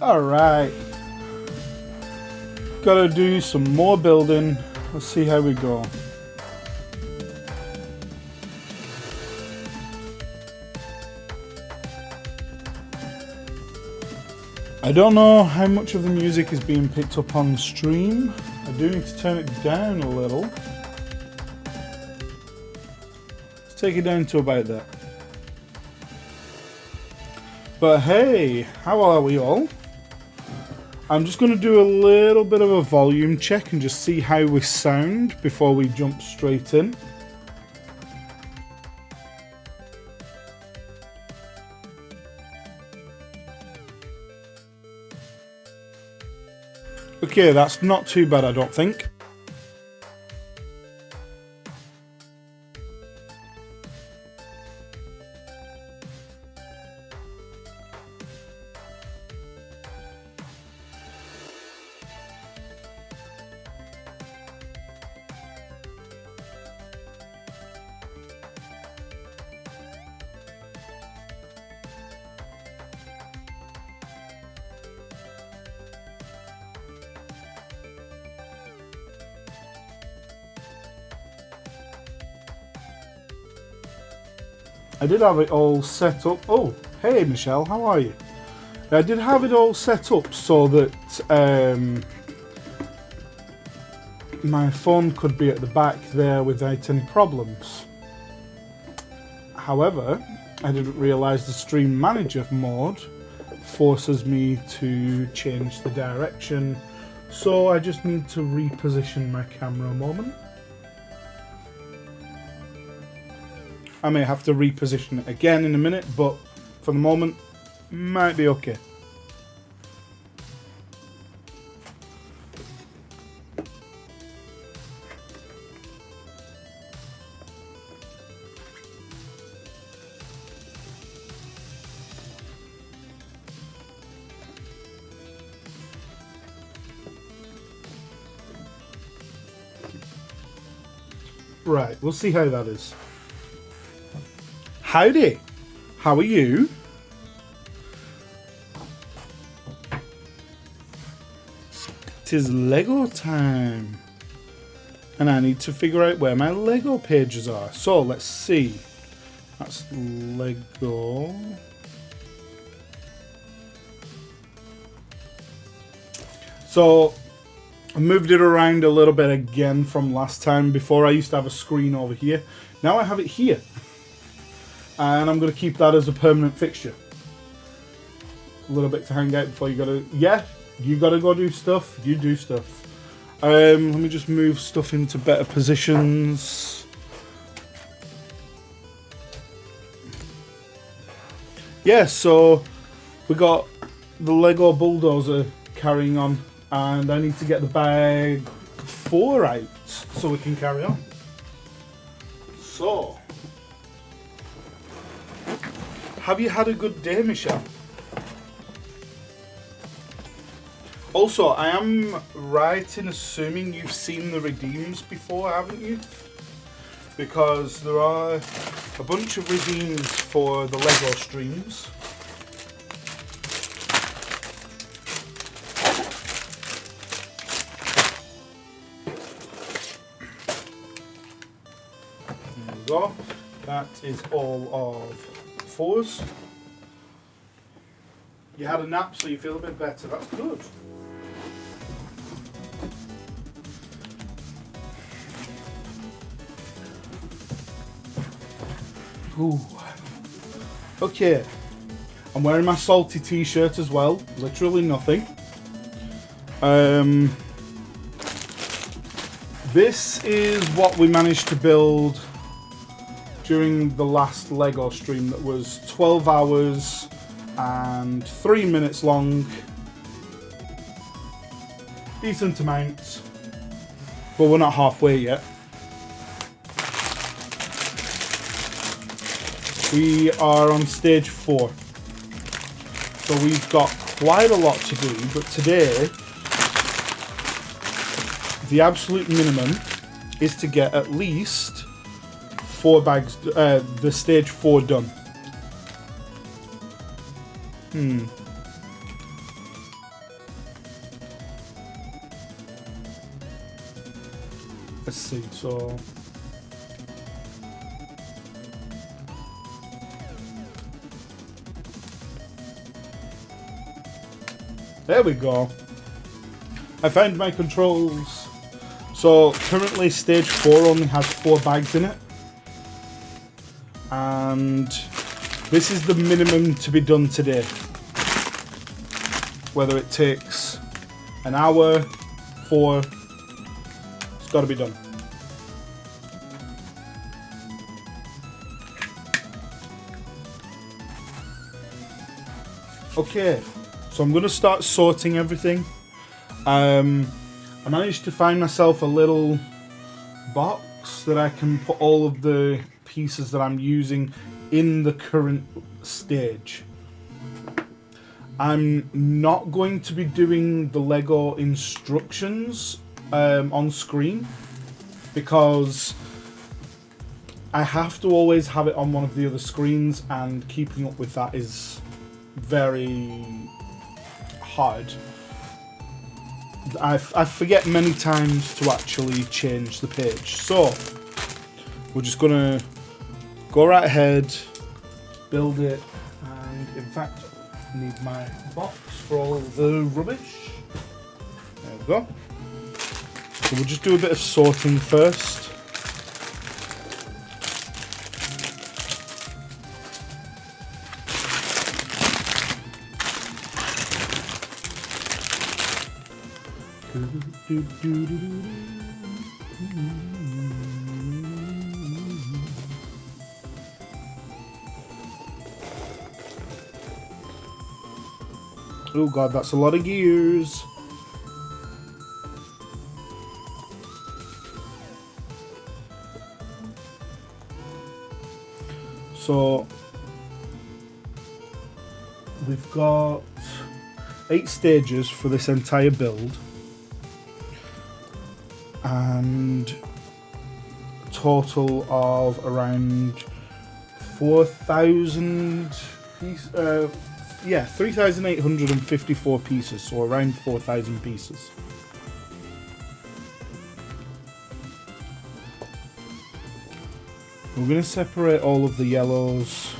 Alright. Gotta do some more building. Let's see how we go. I don't know how much of the music is being picked up on stream. I do need to turn it down a little. Let's take it down to about that. But hey, how are we all? I'm just going to do a little bit of a volume check and just see how we sound before we jump straight in. Okay, that's not too bad, I don't think. I did have it all set up. Oh, hey Michelle, how are you? I did have it all set up so that my phone could be at the back there without any problems. However, I didn't realise the stream manager mode forces me to change the direction, so I just need to reposition my camera a moment. I may have to reposition it again in a minute, but for the moment, might be okay. Right, we'll see how that is. Howdy, how are you? It is Lego time. And I need to figure out where my Lego pages are. So let's see. That's Lego. So I moved it around a little bit again from last time. Before I used to have a screen over here. Now I have it here. And I'm going to keep that as a permanent fixture. A little bit to hang out before you got to... Yeah, you got to go do stuff. You do stuff. Let me just move stuff into better positions. Yeah, so we got the Lego Bulldozer carrying on. And I need to get the bag 4 out so we can carry on. So... have you had a good day, Michelle? Also, I am right in assuming you've seen the redeems before, haven't you? Because there are a bunch of redeems for the Lego streams. There we go. That is all of 4s. You had a nap, so you feel a bit better. That's good. Ooh. Okay. I'm wearing my salty t-shirt as well. Literally nothing. This is what we managed to build during the last Lego stream that was 12 hours and 3 minutes long. Decent amount, but we're not halfway yet. We are on stage 4, so we've got quite a lot to do, but today the absolute minimum is to get at least 4 bags, the stage 4 done. guys see. So there we go. I found my controls. So currently stage 4 only has 4 bags in it. And this is the minimum to be done today. Whether it takes an hour, 4, it's got to be done. Okay, so I'm going to start sorting everything. I managed to find myself a little box that I can put all of the pieces that I'm using in the current stage. I'm not going to be doing the Lego instructions on screen because I have to always have it on one of the other screens, and keeping up with that is very hard. I forget many times to actually change the page. So we're just gonna go right ahead, build it, and in fact I need my box for all of the rubbish. There we go. So we'll just do a bit of sorting first. Oh god, that's a lot of gears. So we've got 8 stages for this entire build, and a total of around 4,000 pieces. Yeah, 3,854 pieces, so around 4,000 pieces. We're going to separate all of the yellows.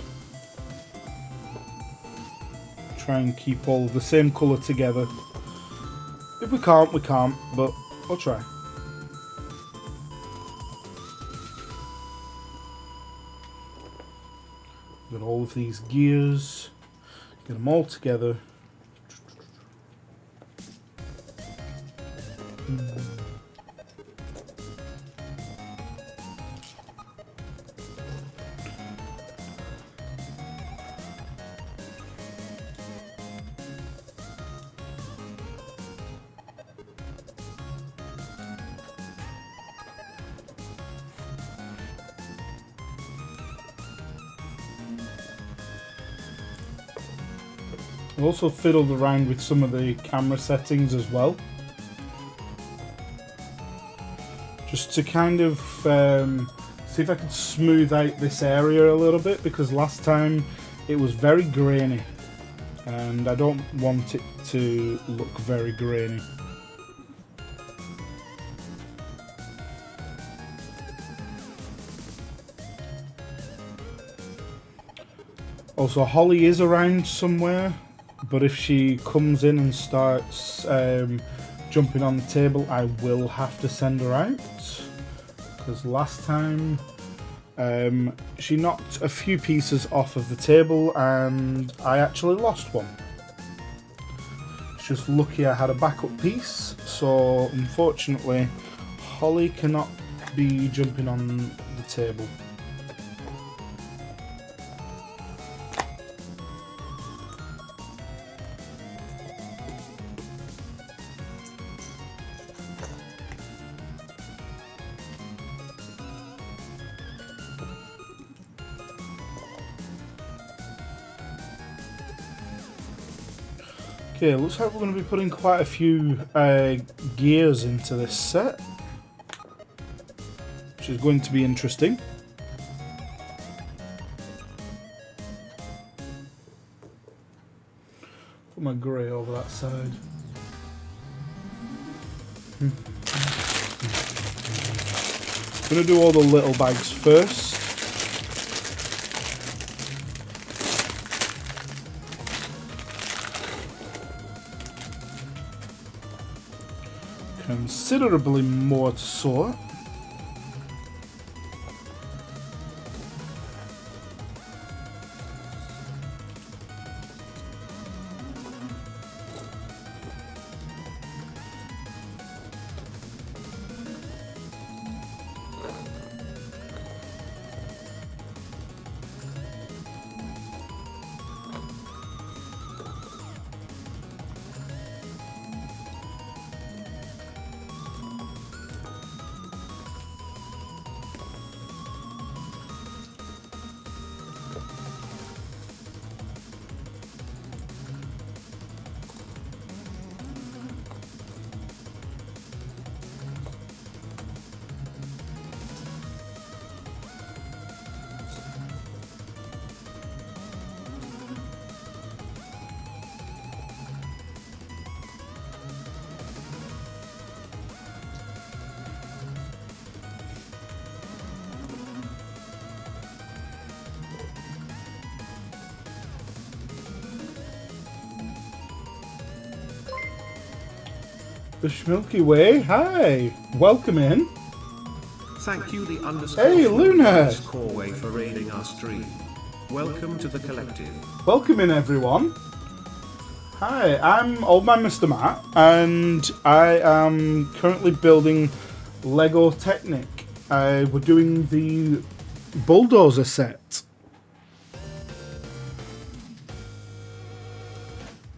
Try and keep all of the same colour together. If we can't, we can't, but I'll try. Got all of these gears. Get them all together. I also fiddled around with some of the camera settings as well, just to kind of see if I could smooth out this area a little bit, because last time it was very grainy and I don't want it to look very grainy. Also, Holly is around somewhere, but if she comes in and starts jumping on the table, I will have to send her out, because last time she knocked a few pieces off of the table and I actually lost one. It's just lucky I had a backup piece, so unfortunately Holly cannot be jumping on the table. Okay, looks like we're going to be putting quite a few gears into this set, which is going to be interesting. Put my grey over that side. going to do all the little bags first. Considerably more to sort. The Schmilky Way, hi! Welcome in. Thank you the Hey, Luna! Corway for raiding our stream. Welcome to the collective. Welcome in, everyone. Hi, I'm Old Man Mr. Matt, and I am currently building Lego Technic. We're doing the Bulldozer set.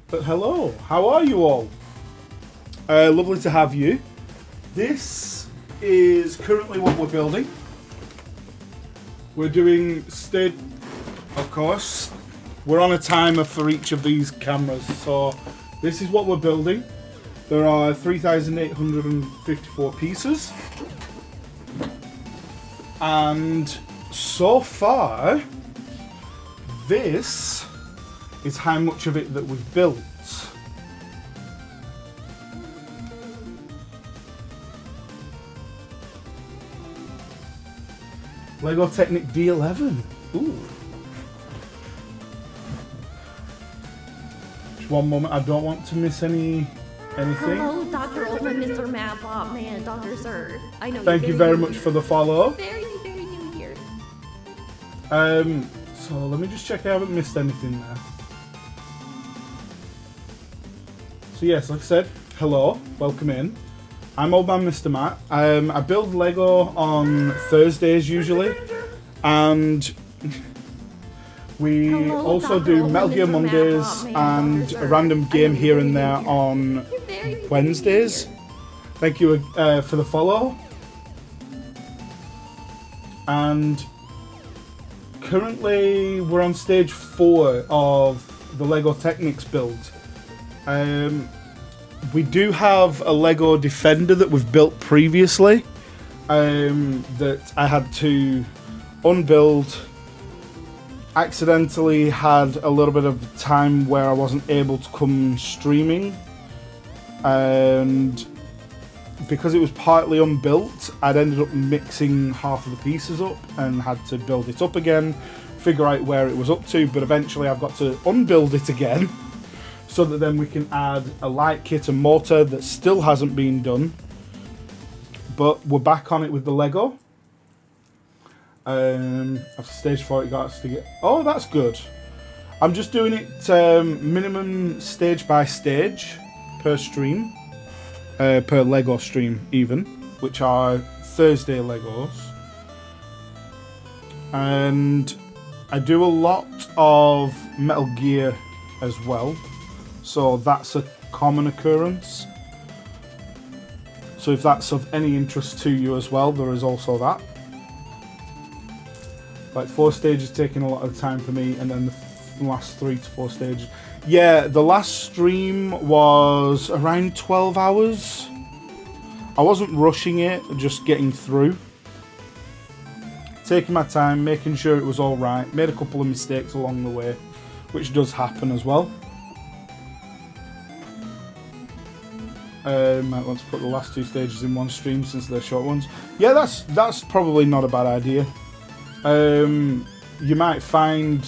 But hello, how are you all? Lovely to have you. This is currently what we're building. We're doing of course, we're on a timer for each of these cameras, so this is what we're building. There are 3,854 pieces. And so far, this is how much of it that we've built. Lego Technic D11. Ooh. Just one moment, I don't want to miss anything. Hello, Dr. Oldman, Mr. Matt, Bob, man, Dr. Sir. I know. Thank you very much for the follow. Very new here. So let me just check I haven't missed anything there. So yes, like I said, hello, welcome in. I'm Old Man Mr. Matt. I build Lego on Thursdays usually, and we also do Metal Gear Mondays and a random game here and there on Wednesdays. Thank you for the follow. And currently we're on stage 4 of the Lego Technics build. We do have a Lego Defender that we've built previously that I had to unbuild. Accidentally had a little bit of time where I wasn't able to come streaming, and because it was partly unbuilt, I'd ended up mixing half of the pieces up and had to build it up again, figure out where it was up to, but eventually I've got to unbuild it again so that then we can add a light kit and motor that still hasn't been done, but we're back on it with the Lego. After stage 4 it got us to get... Oh, that's good. I'm just doing it minimum stage by stage per stream. Per Lego stream even, which are Thursday Legos. And I do a lot of Metal Gear as well, so that's a common occurrence. So if that's of any interest to you as well, there is also that. Like 4 stages taking a lot of time for me, and then the last 3 to 4 stages. Yeah, the last stream was around 12 hours. I wasn't rushing it, just getting through. Taking my time, making sure it was all right. Made a couple of mistakes along the way, which does happen as well. Might want to put the last 2 stages in one stream since they're short ones. Yeah, that's probably not a bad idea. You might find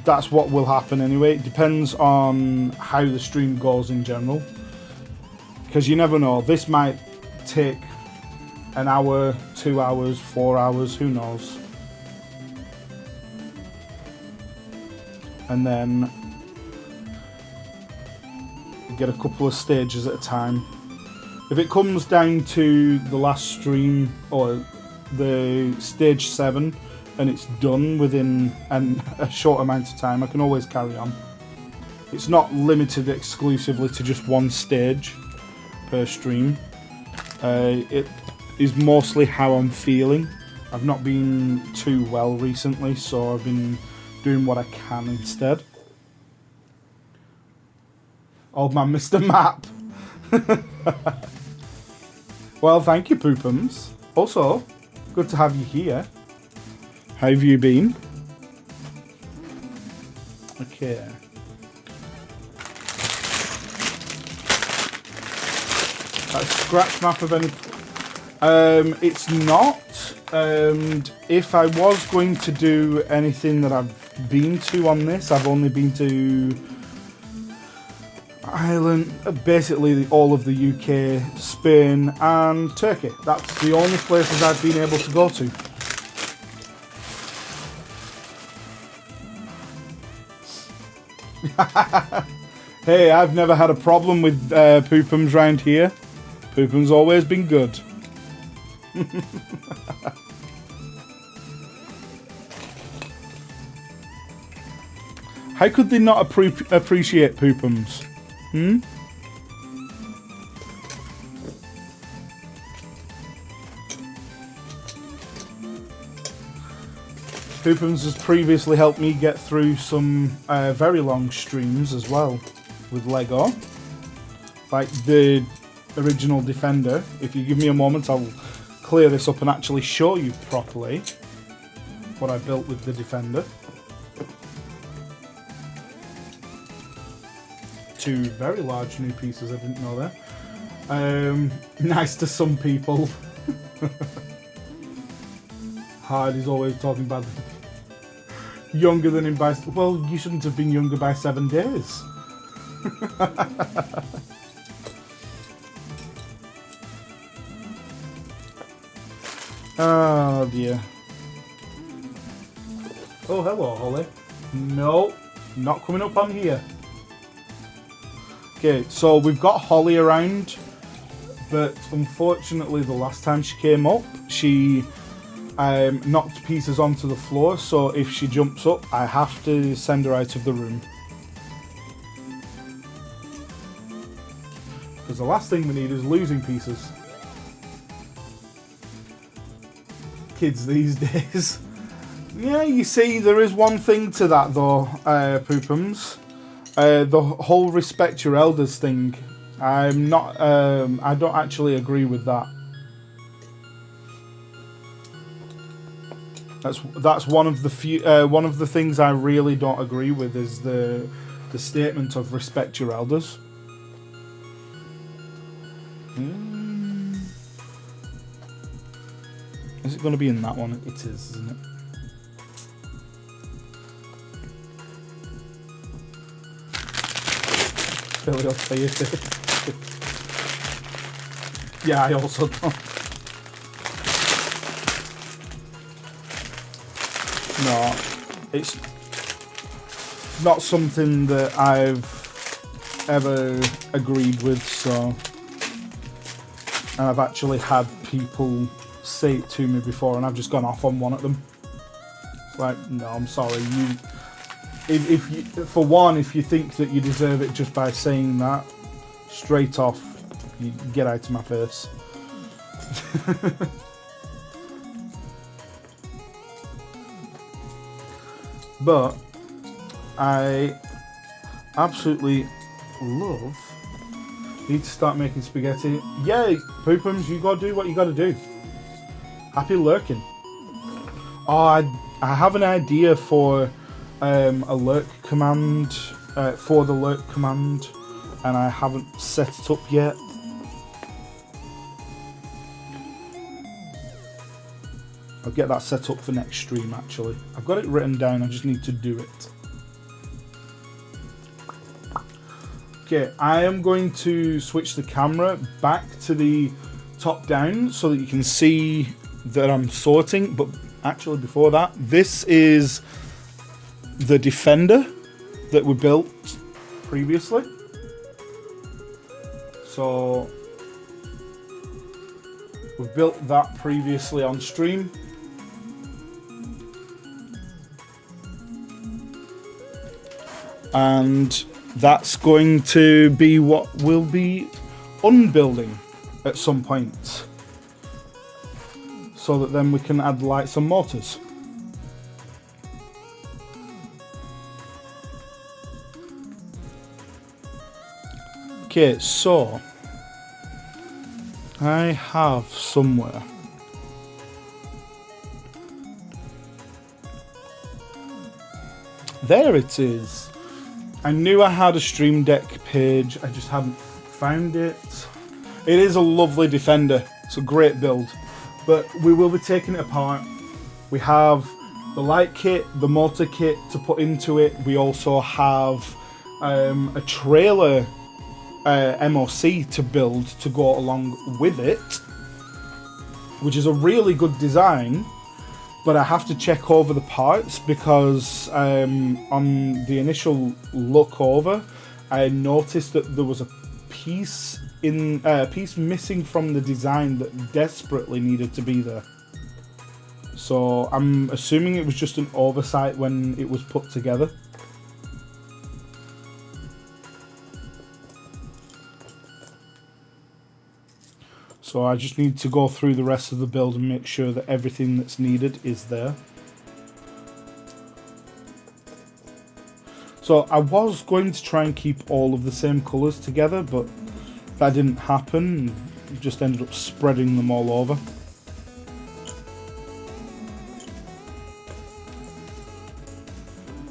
that's what will happen anyway. It depends on how the stream goes in general. Because you never know. This might take an hour, 2 hours, 4 hours, who knows. And then get a couple of stages at a time. If it comes down to the last stream or the stage 7 and it's done within a short amount of time, I can always carry on. It's not limited exclusively to just one stage per stream. It is mostly how I'm feeling. I've not been too well recently, so I've been doing what I can instead. Old man Mr. Map. Well, thank you, Poopums. Also, good to have you here. How have you been? Okay. A scratch map of any... it's not. And if I was going to do anything that I've been to on this, I've only been to Ireland, basically all of the UK, Spain and Turkey. That's the only places I've been able to go to. Hey, I've never had a problem with Poopums round here. Poopums always been good. How could they not appreciate Poopums? Poopums has previously helped me get through some very long streams as well with Lego. Like the original Defender. If you give me a moment, I'll clear this up and actually show you properly what I built with the Defender. 2 very large new pieces, I didn't know that. Nice to some people. Hard is always talking about younger than him by... Well, you shouldn't have been younger by 7 days. Oh dear. Oh, hello, Holly. No, not coming up on here. Okay, so we've got Holly around, but unfortunately the last time she came up, she knocked pieces onto the floor, so if she jumps up, I have to send her out of the room. Because the last thing we need is losing pieces. Kids these days. Yeah, you see, there is one thing to that though, Poopums. The whole respect your elders thing. I'm not. I don't actually agree with that. That's one of the few. One of the things I really don't agree with is the statement of respect your elders. Is it going to be in that one? It is, isn't it? Filial piety. Yeah, I also don't. No, it's not something that I've ever agreed with, so... And I've actually had people say it to me before and I've just gone off on one of them. It's like, no, I'm sorry, if you, for one, if you think that you deserve it just by saying that, straight off, you get out of my face. But I absolutely love. Need to start making spaghetti. Yay, Poopums, you gotta do what you gotta do. Happy lurking. Oh, I have an idea for a lurk command, for the lurk command and I haven't set it up yet. I'll get that set up for next stream actually. I've got it written down, I just need to do it. Okay, I am going to switch the camera back to the top down so that you can see that I'm sorting, but actually before that, this is the Defender that we built previously. So we built that previously on stream. And that's going to be what we'll be unbuilding at some point, so that then we can add lights and motors. Okay, so I have somewhere there it is. I knew I had a Stream Deck page, I just hadn't found it. It is a lovely Defender, it's a great build, but we will be taking it apart. We have the light kit, the motor kit to put into it. We also have a trailer MOC to build to go along with it, which is a really good design. But I have to check over the parts because on the initial look over, I noticed that there was a piece missing from the design that desperately needed to be there. So I'm assuming it was just an oversight when it was put together. So I just need to go through the rest of the build and make sure that everything that's needed is there. So I was going to try and keep all of the same colours together, but that didn't happen. Just ended up spreading them all over.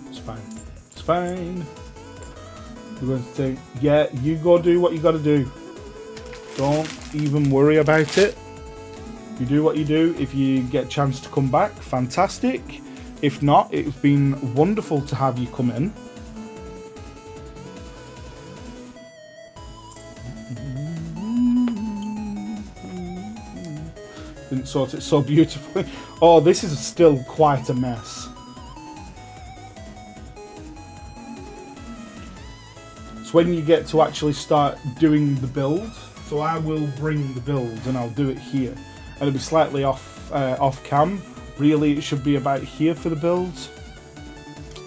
It's fine. It's fine. We're going to say, yeah, you go do what you got to do. Don't even worry about it. You do what you do. If you get a chance to come back, fantastic. If not, it's been wonderful to have you come in. Didn't sort it so beautifully. Oh, this is still quite a mess. It's when you get to actually start doing the build. So I will bring the build and I'll do it here. And it'll be slightly off cam. Really, it should be about here for the build.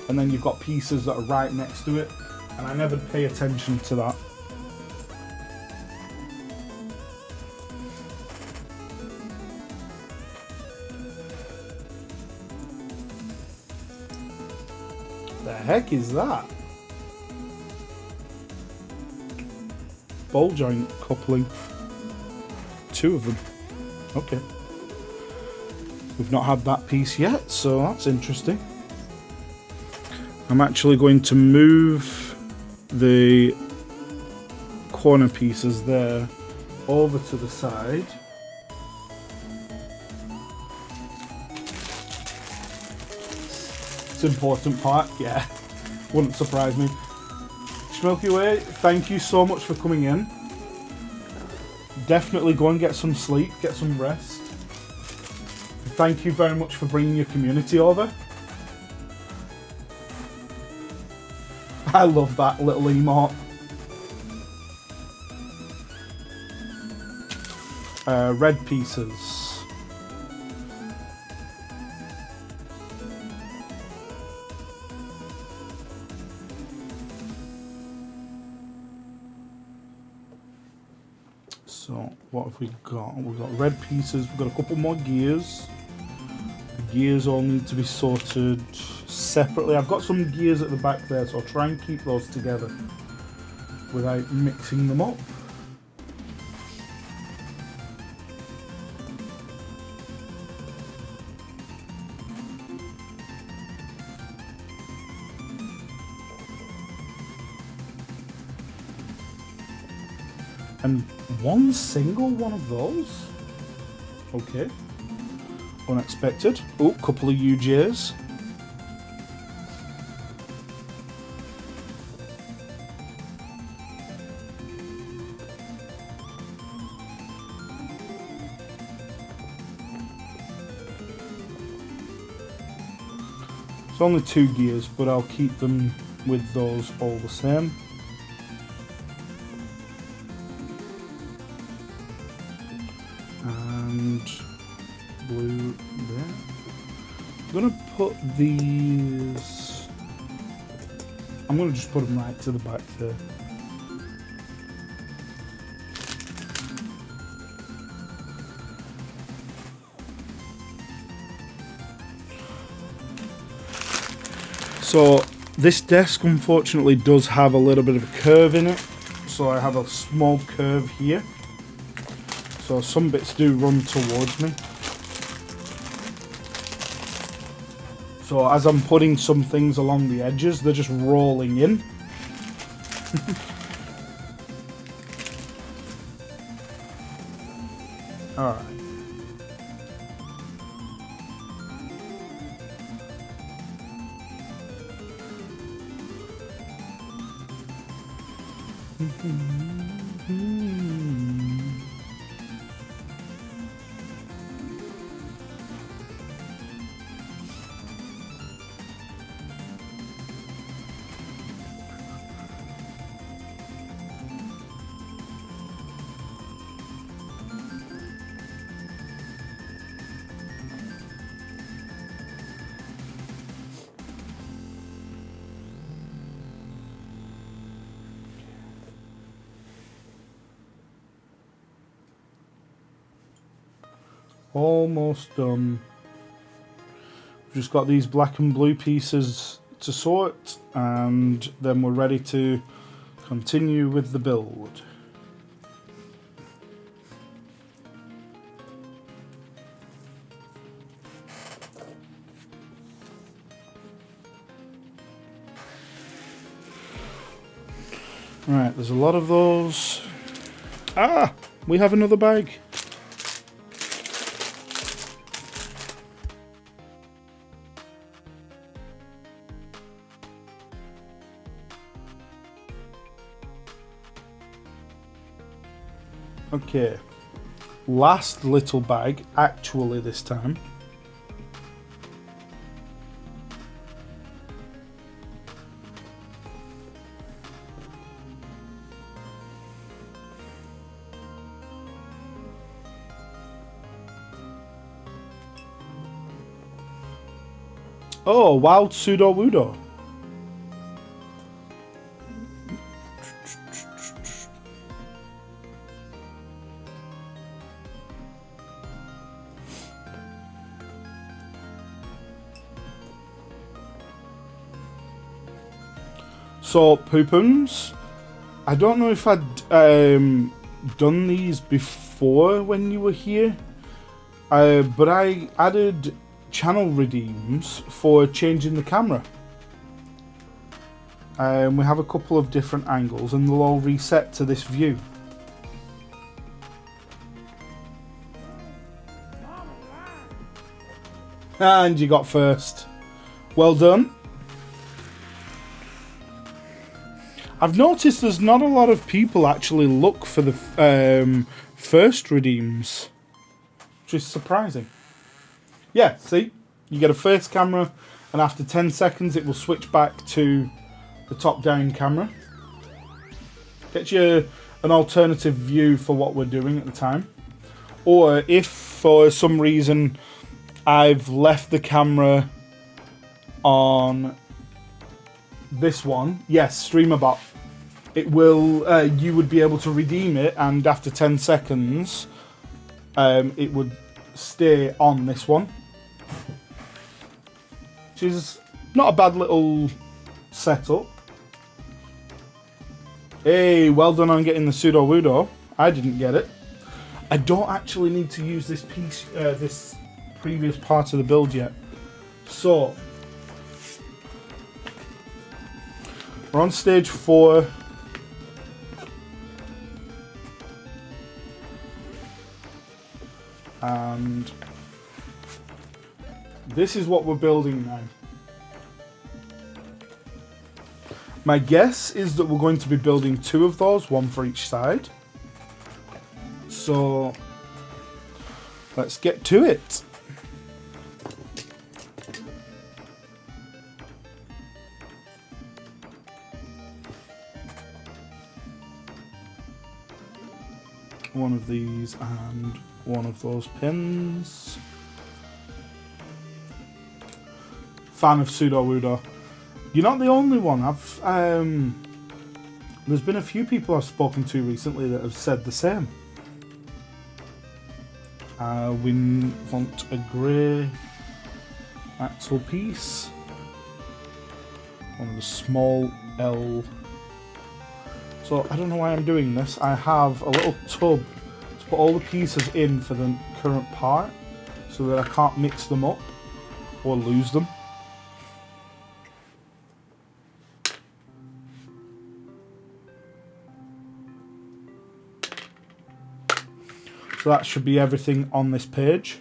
And then you've got pieces that are right next to it. And I never pay attention to that. The heck is that? Ball joint coupling. 2 of them. Okay. We've not had that piece yet, so that's interesting. I'm actually going to move the corner pieces there over to the side. It's an important part, yeah. Wouldn't surprise me. Milky Way, thank you so much for coming in. Definitely go and get some sleep, get some rest. Thank you very much for bringing your community over. I love that little emote. Red pieces. So what have we got? We've got red pieces, we've got a couple more gears. The gears all need to be sorted separately. I've got some gears at the back there, so I'll try and keep those together without mixing them up. And one single one of those? Okay. Unexpected. Oh, couple of UJs. It's only 2 gears, but I'll keep them with those all the same. And blue there. I'm gonna put these. I'm gonna just put them right to the back there. So this desk unfortunately does have a little bit of a curve in it, so I have a small curve here, so some bits do run towards me. So as I'm putting some things along the edges, they're just rolling in. Alright. Almost done. We've just got these black and blue pieces to sort, and then we're ready to continue with the build. Right, there's a lot of those. Ah, we have another bag. Okay, last little bag, actually this time. Oh, wild pseudo wudo. So, Poopums, I don't know if I'd done these before when you were here, but I added channel redeems for changing the camera. We have a couple of different angles and they'll all reset to this view. And you got first. Well done. I've noticed there's not a lot of people actually look for the first redeems, which is surprising. Yeah, see? You get a first camera, and after 10 seconds it will switch back to the top-down camera. Get you an alternative view for what we're doing at the time. Or if, for some reason, I've left the camera on this one, yes, StreamerBot, it will, you would be able to redeem it, and after 10 seconds, it would stay on this one. Which is not a bad little setup. Hey, well done on getting the pseudo wudo. I didn't get it. I don't actually need to use this piece, this previous part of the build yet. So, we're on stage 4. And this is what we're building now. My guess is that we're going to be building 2 of those, 1 for each side. So let's get to it. One of these and one of those pins. Fan of Pseudo-Wudo. You're not the only one. There's been a few people I've spoken to recently that have said the same. We want a grey axle piece. One of the small L. So I don't know why I'm doing this. I have a little tub to put all the pieces in for the current part so that I can't mix them up or lose them. So that should be everything on this page.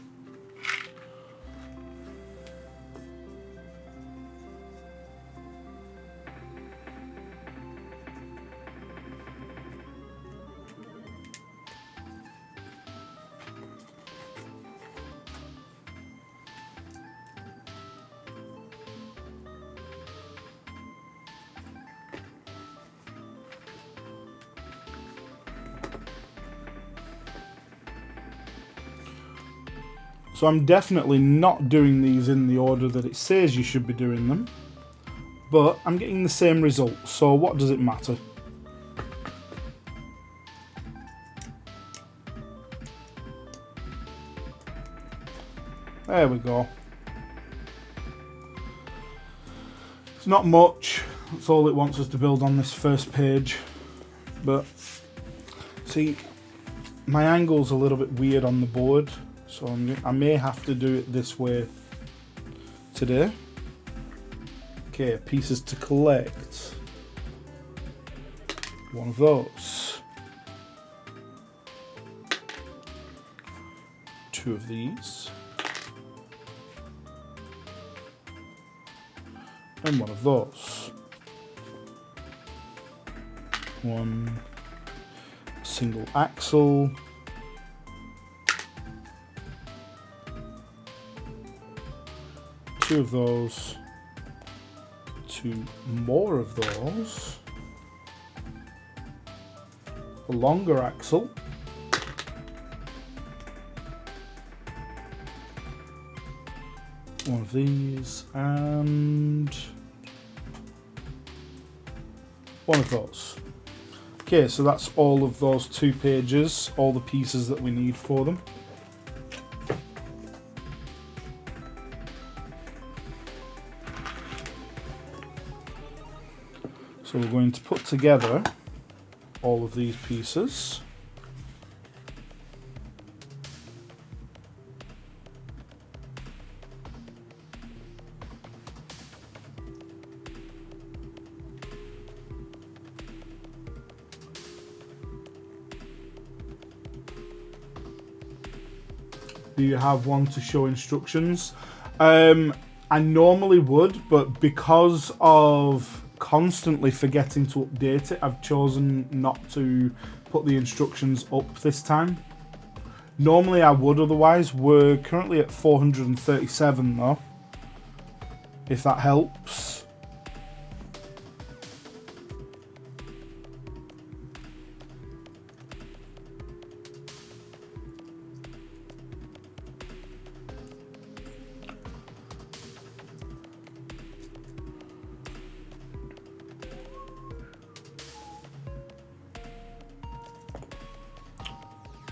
So I'm definitely not doing these in the order that it says you should be doing them, but I'm getting the same result, so what does it matter? There we go. It's not much, that's all it wants us to build on this first page, but see, my angle's a little bit weird on the board. So I may have to do it this way today. Okay, pieces to collect. One of those. 2 of these. And 1 of those. 1 single axle. 2 of those, 2 more of those, a longer axle, one of these, and 1 of those. Okay, so that's all of those 2 pages, all the pieces that we need for them. So we're going to put together all of these pieces. Do you have one to show instructions? I normally would, but because of constantly forgetting to update it, I've chosen not to put the instructions up this time. Normally I would otherwise. We're currently at 437 though, if that helps.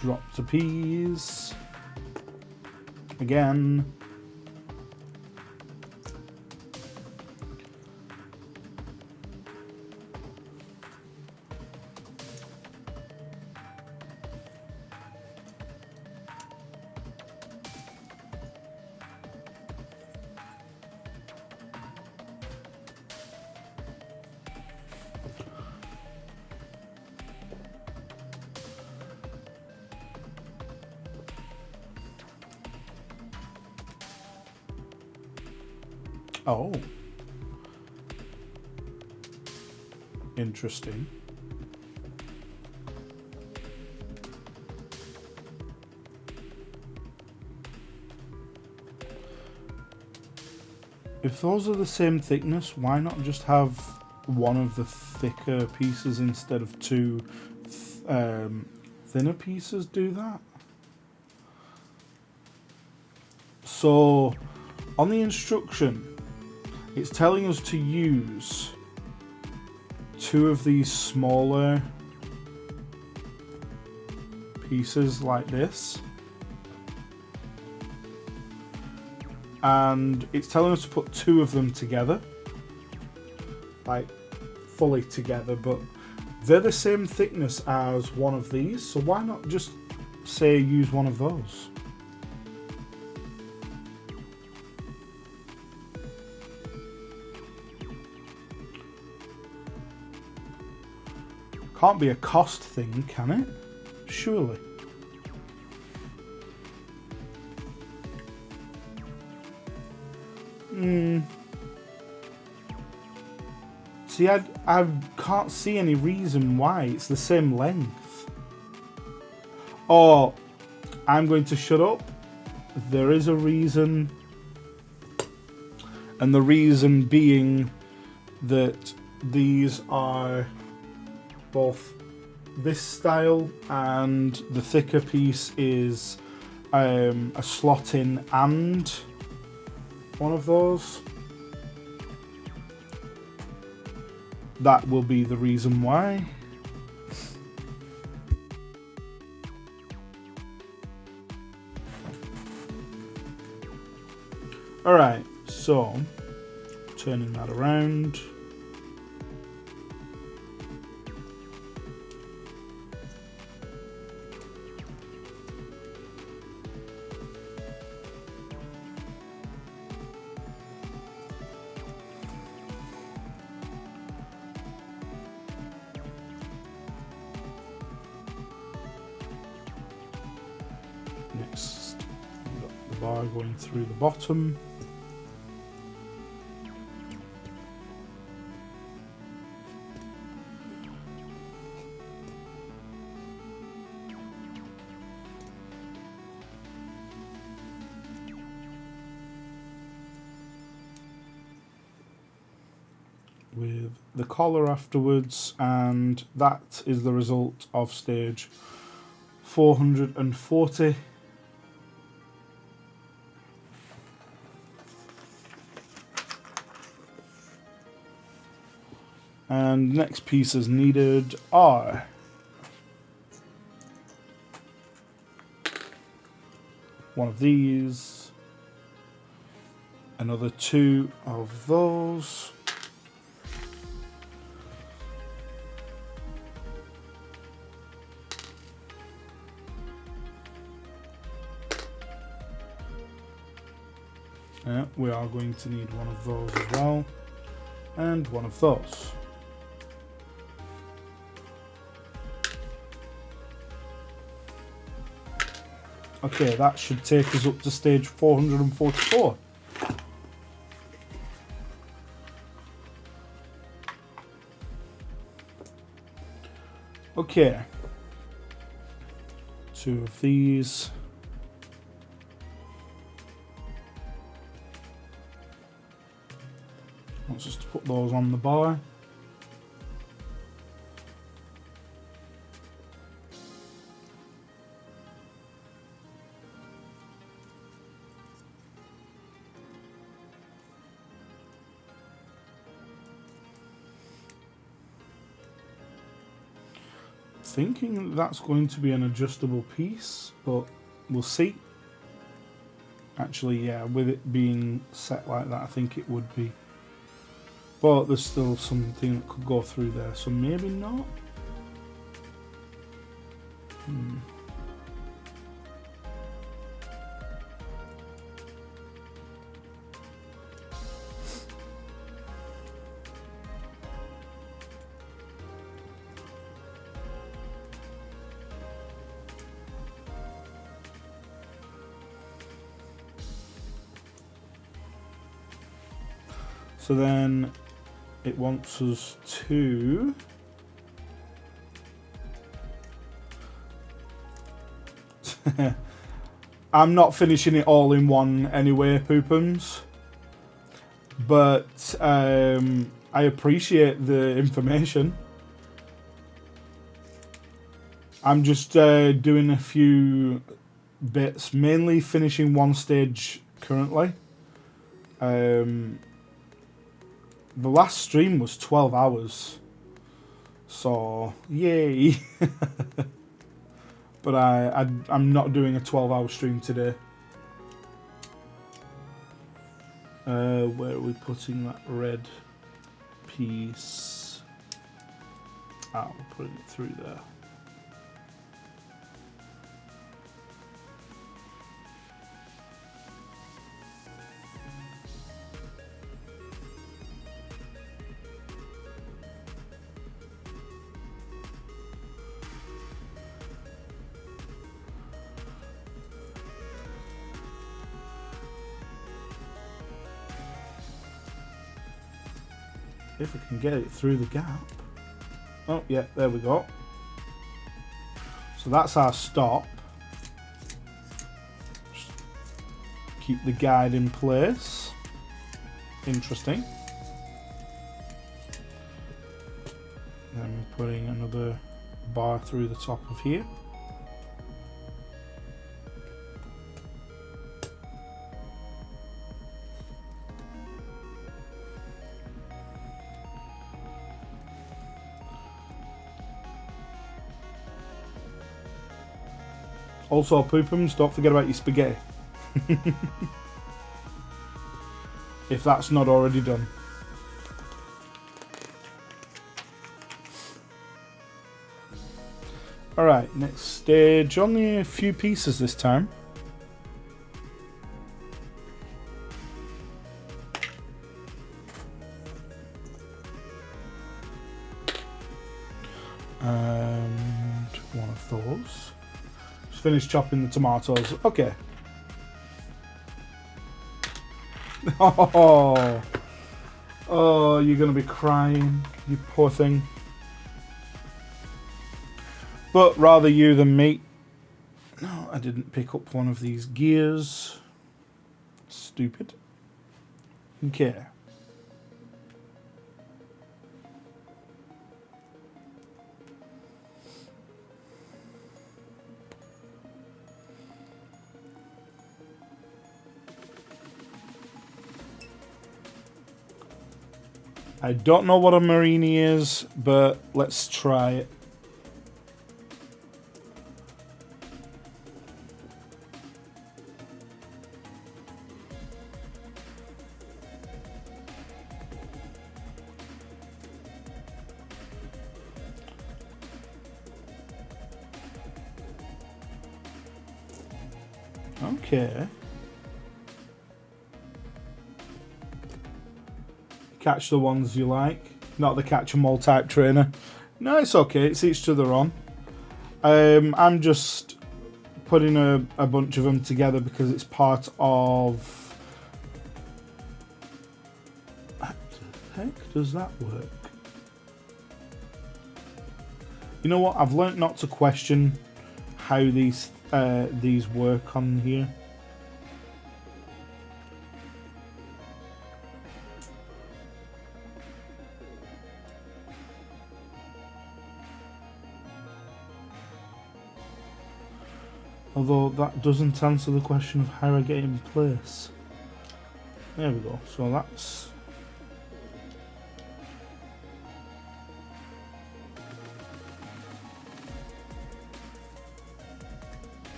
Drop to peas. Again. Oh. Interesting. If those are the same thickness, why not just have one of the thicker pieces instead of two thinner pieces do that? So, on the instruction, it's telling us to use two of these smaller pieces like this. And it's telling us to put two of them together. Like, fully together, but they're the same thickness as one of these, so why not just say use one of those? Can't be a cost thing, can it? Surely. See, I can't see any reason why. It's the same length. Oh, I'm going to shut up. There is a reason. And the reason being that these are both this style, and the thicker piece is a slot in and one of those. That will be the reason why. Alright, so turning that around. Next, we've got the bar going through the bottom. With the collar afterwards, and that is the result of stage 440. And next pieces needed are one of these, another two of those, we are going to need one of those as well, and one of those. Okay, that should take us up to stage 444. Okay. Two of these. Let's just put those on the bar. Thinking that's going to be an adjustable piece, but we'll see. Actually, yeah, with it being set like that, I think it would be. But there's still something that could go through there, so maybe not. So then it wants us to I'm not finishing it all in one anyway, Poopums, but I appreciate the information. I'm just doing a few bits, mainly finishing one stage currently. The last stream was 12 hours, so yay. But I'm not doing a 12-hour stream today. Where are we putting that red piece? Ah, we're putting it through there. If we can get it through the gap. Oh, yeah, there we go. So that's our stop. Just keep the guide in place. Interesting. Then we're putting another bar through the top of here. Also, Poopums, don't forget about your spaghetti. If that's not already done. Alright, next stage. Only a few pieces this time. And one of those. Finish chopping the tomatoes. Okay. Oh, you're gonna be crying, you poor thing. But rather you than me. No, I didn't pick up one of these gears. Stupid. Okay. I don't know what a Marini is, but let's try it. Okay. Catch the ones you like, not the catch 'em all type trainer. No, it's okay. It's each to their own. I'm just putting a bunch of them together because it's part of. How the heck does that work? You know what? I've learnt not to question how these work on here. Although that doesn't answer the question of how I get it in place. There we go. So that's...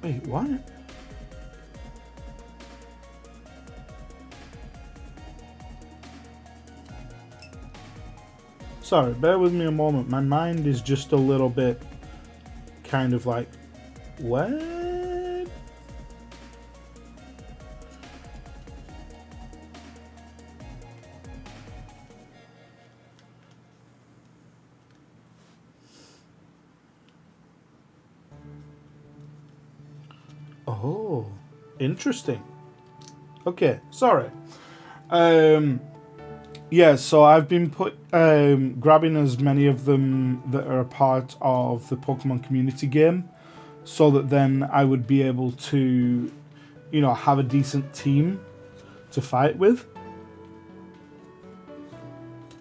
Wait, what? Sorry, bear with me a moment. My mind is just a little bit kind of like, what? Oh, interesting. Okay, sorry. Yeah, so I've been grabbing as many of them that are a part of the Pokemon community game, so that then I would be able to, you know, have a decent team to fight with.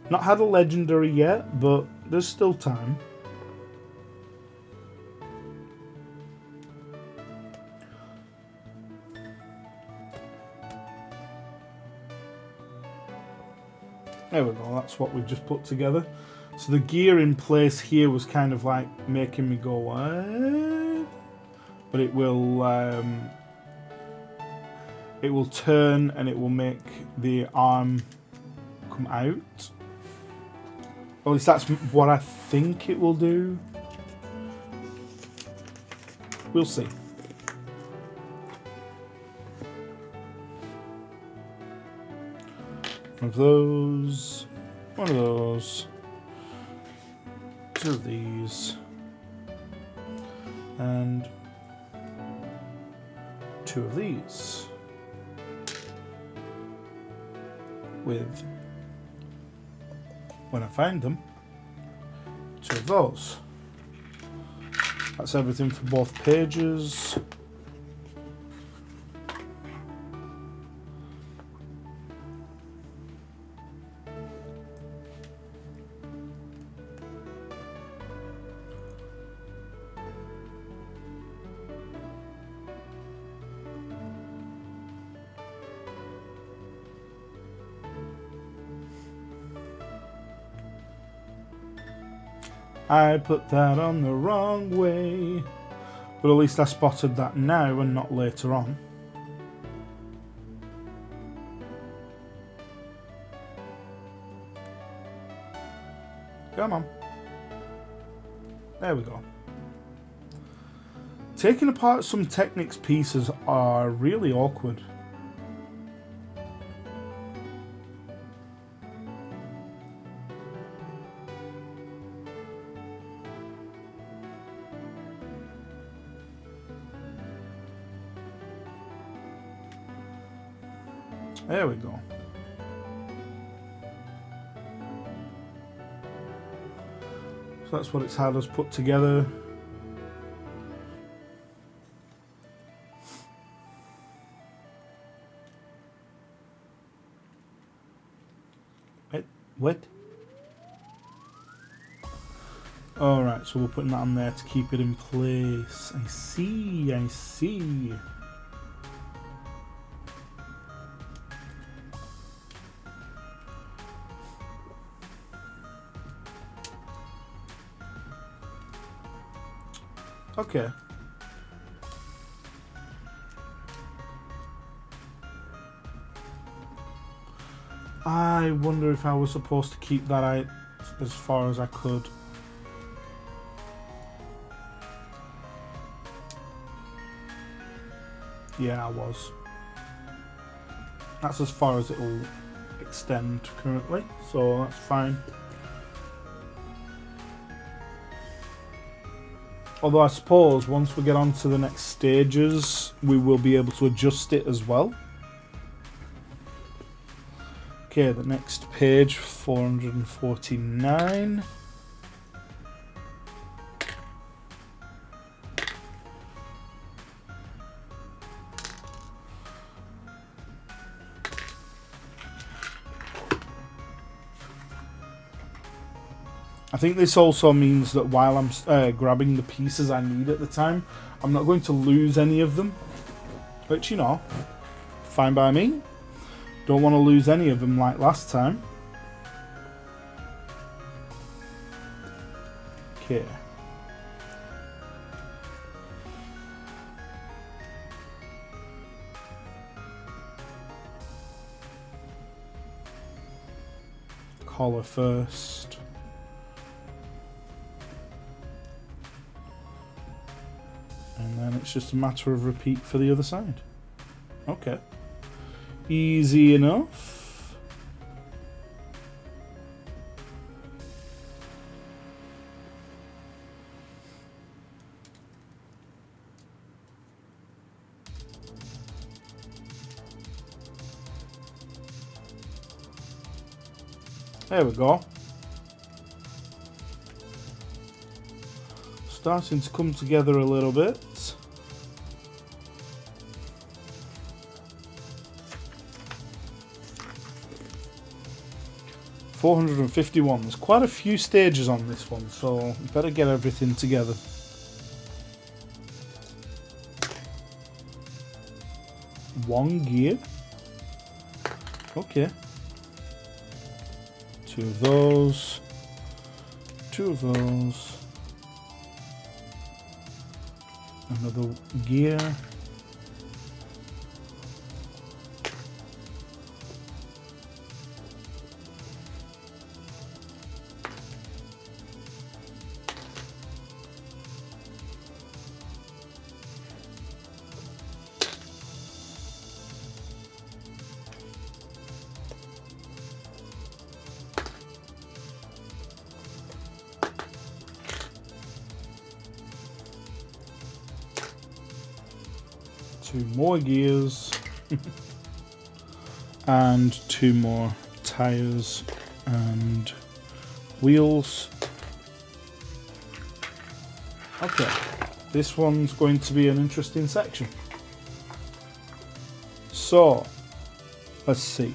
Not had a legendary yet, but there's still time. There we go, that's what we've just put together. So the gear in place here was kind of like making me go, what? But it will turn and it will make the arm come out. Or at least that's what I think it will do. We'll see. One of those, one of those, two of these, and two of these, with, when I find them, two of those. That's everything for both pages. I put that on the wrong way. But at least I spotted that now and not later on. Come on. There we go. Taking apart some Technics pieces are really awkward. There we go. So that's what it's had us put together. Wait, what? Alright, so we're putting that on there to keep it in place. I see, I see. Okay. I wonder if I was supposed to keep that out as far as I could. Yeah, I was. That's as far as it'll extend currently, so that's fine. Although I suppose once we get on to the next stages, we will be able to adjust it as well. Okay, the next page, 449. I think this also means that while I'm grabbing the pieces I need at the time, I'm not going to lose any of them. Which, you know, fine by me. Don't want to lose any of them like last time. Okay. Collar first. And then it's just a matter of repeat for the other side. Okay. Easy enough. There we go. Starting to come together a little bit. $451. There's quite a few stages on this one, so you better get everything together. One gear. Okay. Two of those. Two of those. Another gear. Two more gears and two more tires and wheels. Okay, this one's going to be an interesting section. So, let's see.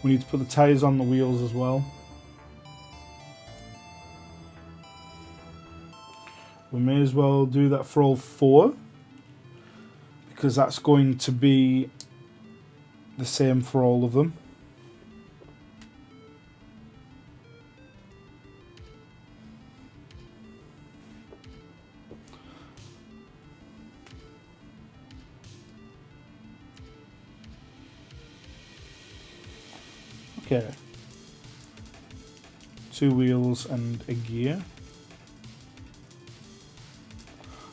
We need to put the tires on the wheels as well. We may as well do that for all four, because that's going to be the same for all of them. Okay. Two wheels and a gear.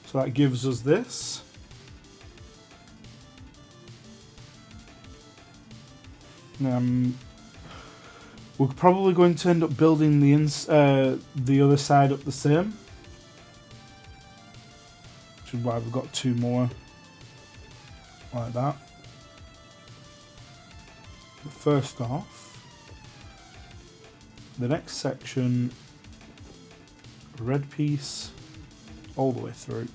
So that gives us this. We're probably going to end up building the other side up the same, which is why we've got two more like that. But first off, the next section, red piece all the way through.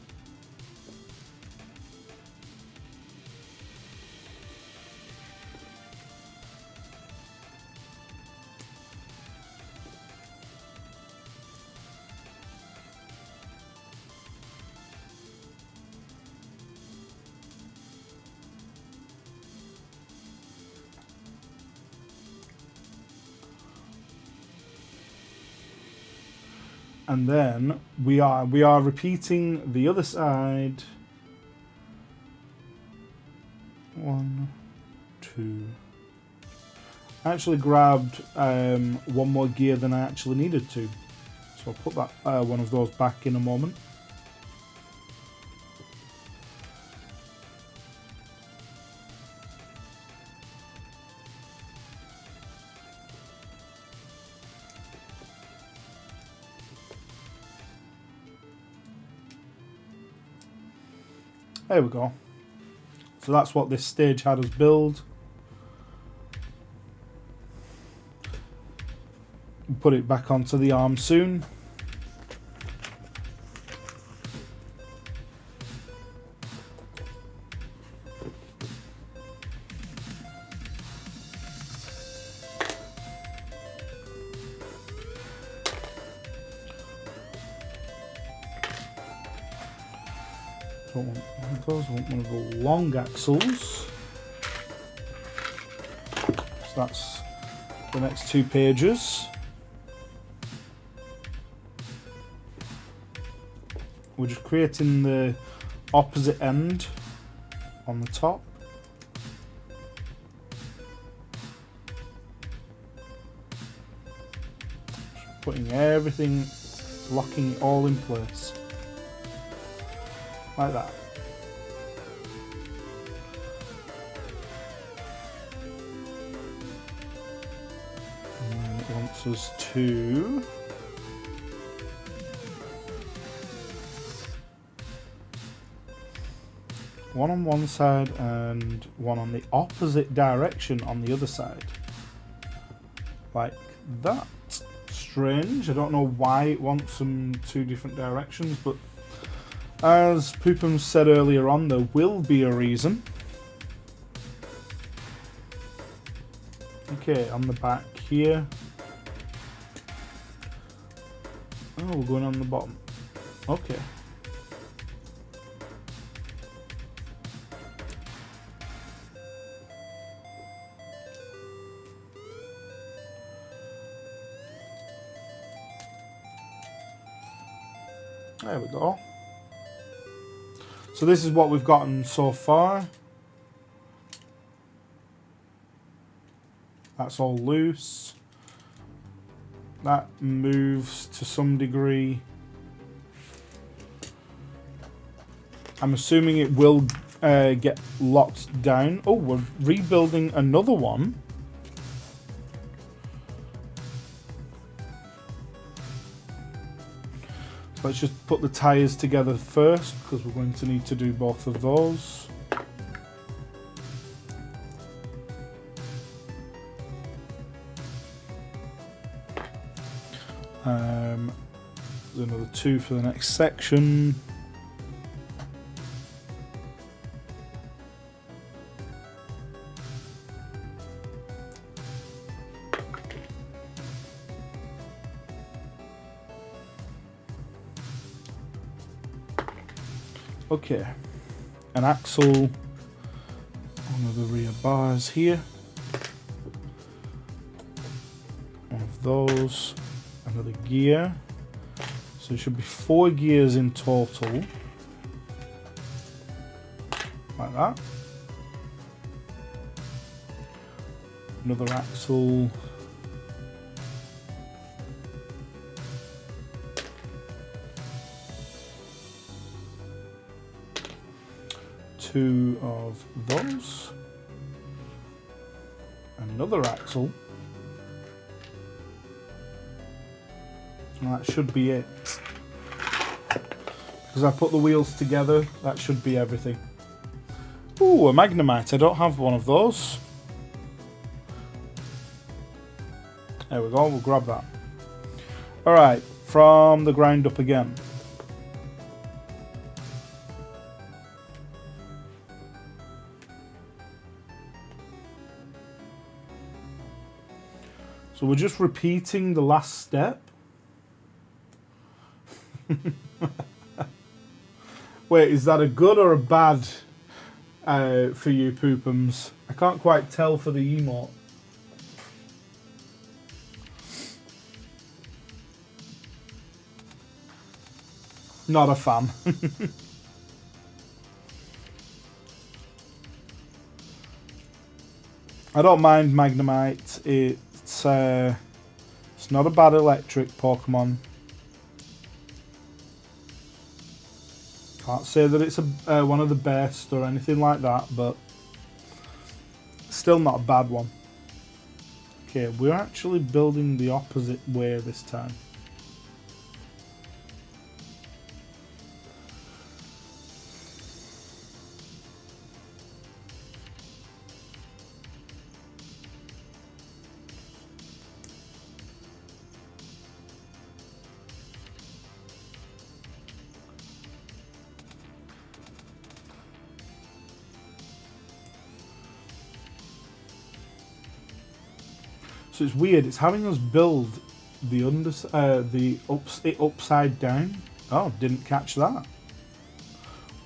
And then we are repeating the other side. 1, 2. I actually grabbed one more gear than I actually needed to, so I'll put that one of those back in a moment. There we go. So that's what this stage had us build. Put it back onto the arm soon. Don't want one of those, I want one of the long axles. So that's the next 2 pages. We're just creating the opposite end on the top. putting everything, locking it all in place. Like that. And then it wants us to one on one side and one on the opposite direction on the other side. Like that. Strange. I don't know why it wants them two different directions, but as Poopum said earlier on, there will be a reason. Okay, on the back here. Oh, we're going on the bottom. Okay. There we go. So this is what we've gotten so far. That's all loose. That moves to some degree. I'm assuming it will get locked down. Oh, we're rebuilding another one. Let's just put the tyres together first, because we're going to need to do both of those. There's another 2 for the next section. Okay, an axle, one of the rear bars here, one of those, another gear, so it should be 4 gears in total, like that, another axle, two of those, another axle, and that should be it. Because I put the wheels together, that should be everything. Ooh, a Magnemite, I don't have one of those. There we go, we'll grab that. Alright, from the ground up again. So we're just repeating the last step. Wait, is that a good or a bad for you, Poopums? I can't quite tell for the emote. Not a fan. I don't mind Magnemite. It's not a bad electric Pokemon. Can't say that it's one of the best or anything like that, but still not a bad one. Okay, we're actually building the opposite way this time. So it's weird. It's having us build the upside down. Oh, didn't catch that.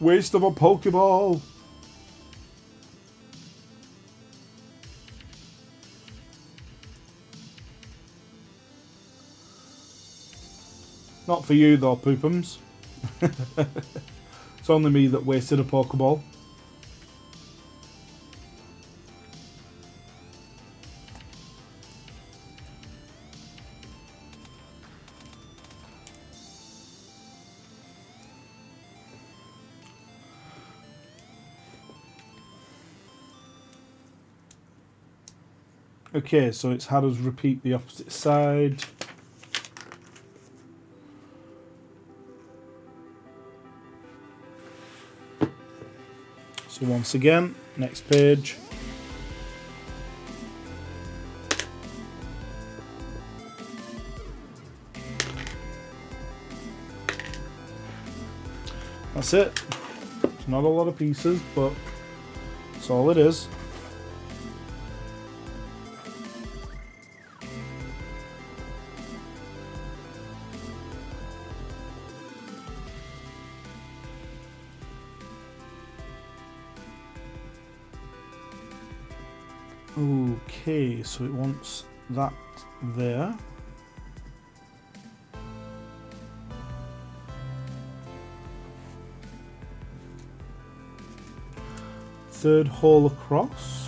Waste of a Pokeball. Not for you though, Poopums. It's only me that wasted a Pokeball. Okay, so it's had us repeat the opposite side. So once again, next page. That's it. It's not a lot of pieces, but that's all it is. Okay, so it wants that there. Third hole across.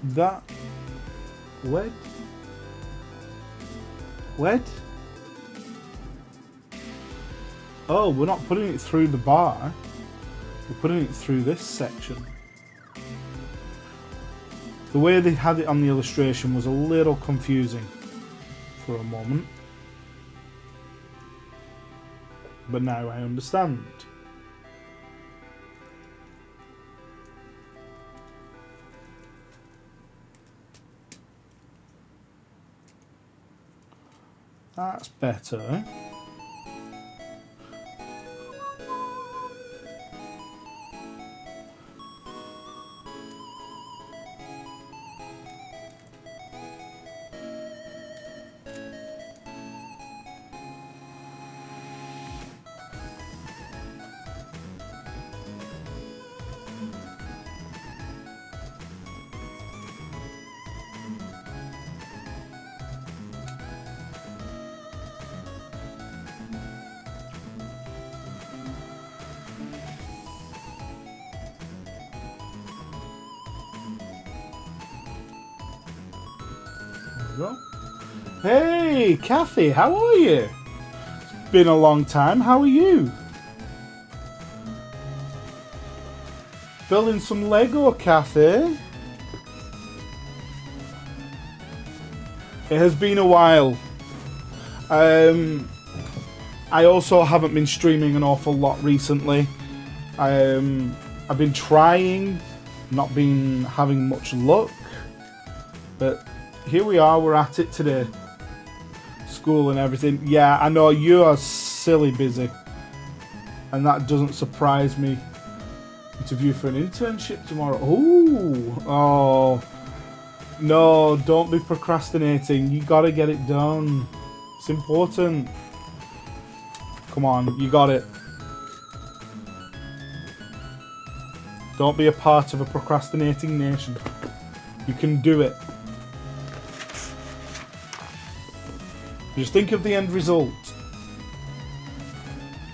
That wet? Oh, we're not putting it through the bar. We're putting it through this section. The way they had it on the illustration was a little confusing for a moment. But now I understand. That's better. Go. Hey, Kathy, how are you? It's been a long time. How are you? Building some Lego, Kathy. It has been a while. I also haven't been streaming an awful lot recently. I've been trying, not been having much luck, but here we are, we're at it today. School and everything. Yeah, I know you are silly busy. And that doesn't surprise me. Interview for an internship tomorrow. Ooh. Oh. No, don't be procrastinating. You gotta get it done. It's important. Come on, you got it. Don't be a part of a procrastinating nation. You can do it. Just think of the end result.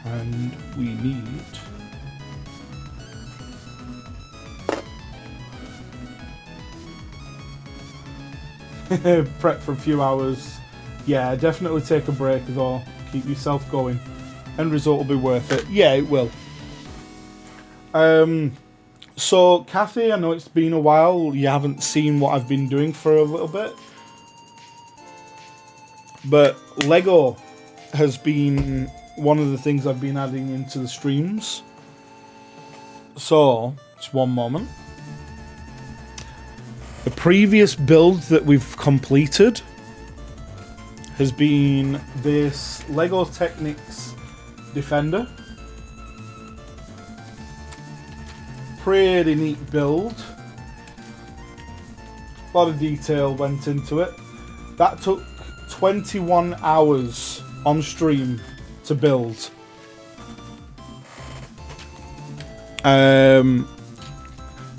And we need... prep for a few hours. Yeah, definitely take a break though. Keep yourself going. End result will be worth it. Yeah, it will. So, Kathy, I know it's been a while. You haven't seen what I've been doing for a little bit. But Lego has been one of the things I've been adding into the streams. So, just one moment. The previous build that we've completed has been this Lego Technics Defender. Pretty neat build. A lot of detail went into it. That took 21 hours on stream to build.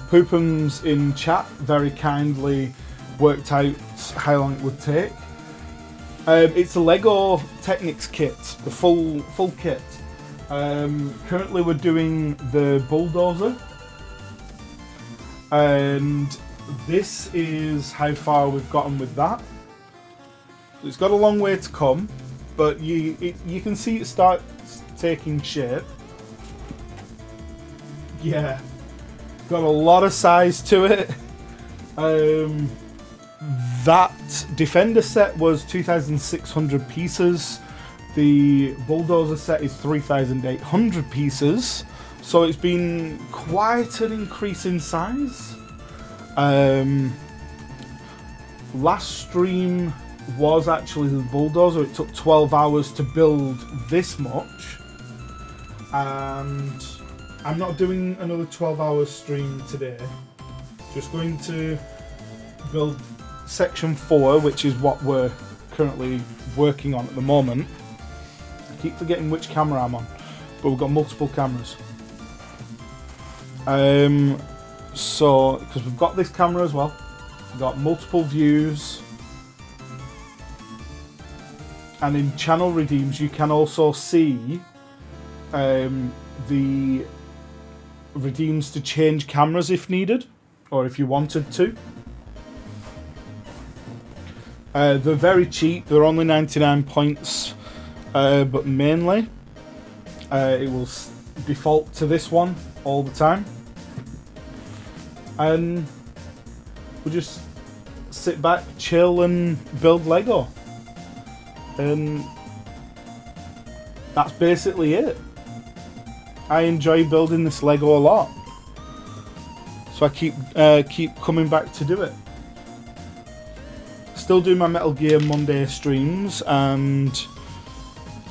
Poopums in chat very kindly worked out how long it would take. It's a Lego Technics kit, the full kit. Currently we're doing the Bulldozer, and this is how far we've gotten with that. It's got a long way to come, but you can see it start taking shape. Yeah, got a lot of size to it. That Defender set was 2,600 pieces. The Bulldozer set is 3,800 pieces. So it's been quite an increase in size. Last stream was actually the Bulldozer. It took 12 hours to build this much. And I'm not doing another 12-hour stream today. Just going to build section 4, which is what we're currently working on at the moment. I keep forgetting which camera I'm on, but we've got multiple cameras. So, because we've got this camera as well, we've got multiple views. And in channel redeems, you can also see the redeems to change cameras if needed, or if you wanted to. They're very cheap, they're only 99 points, but mainly it will default to this one all the time. And we'll just sit back, chill and build Lego. And that's basically it. I enjoy building this Lego a lot, so I keep coming back to do it. Still do my Metal Gear Monday streams, and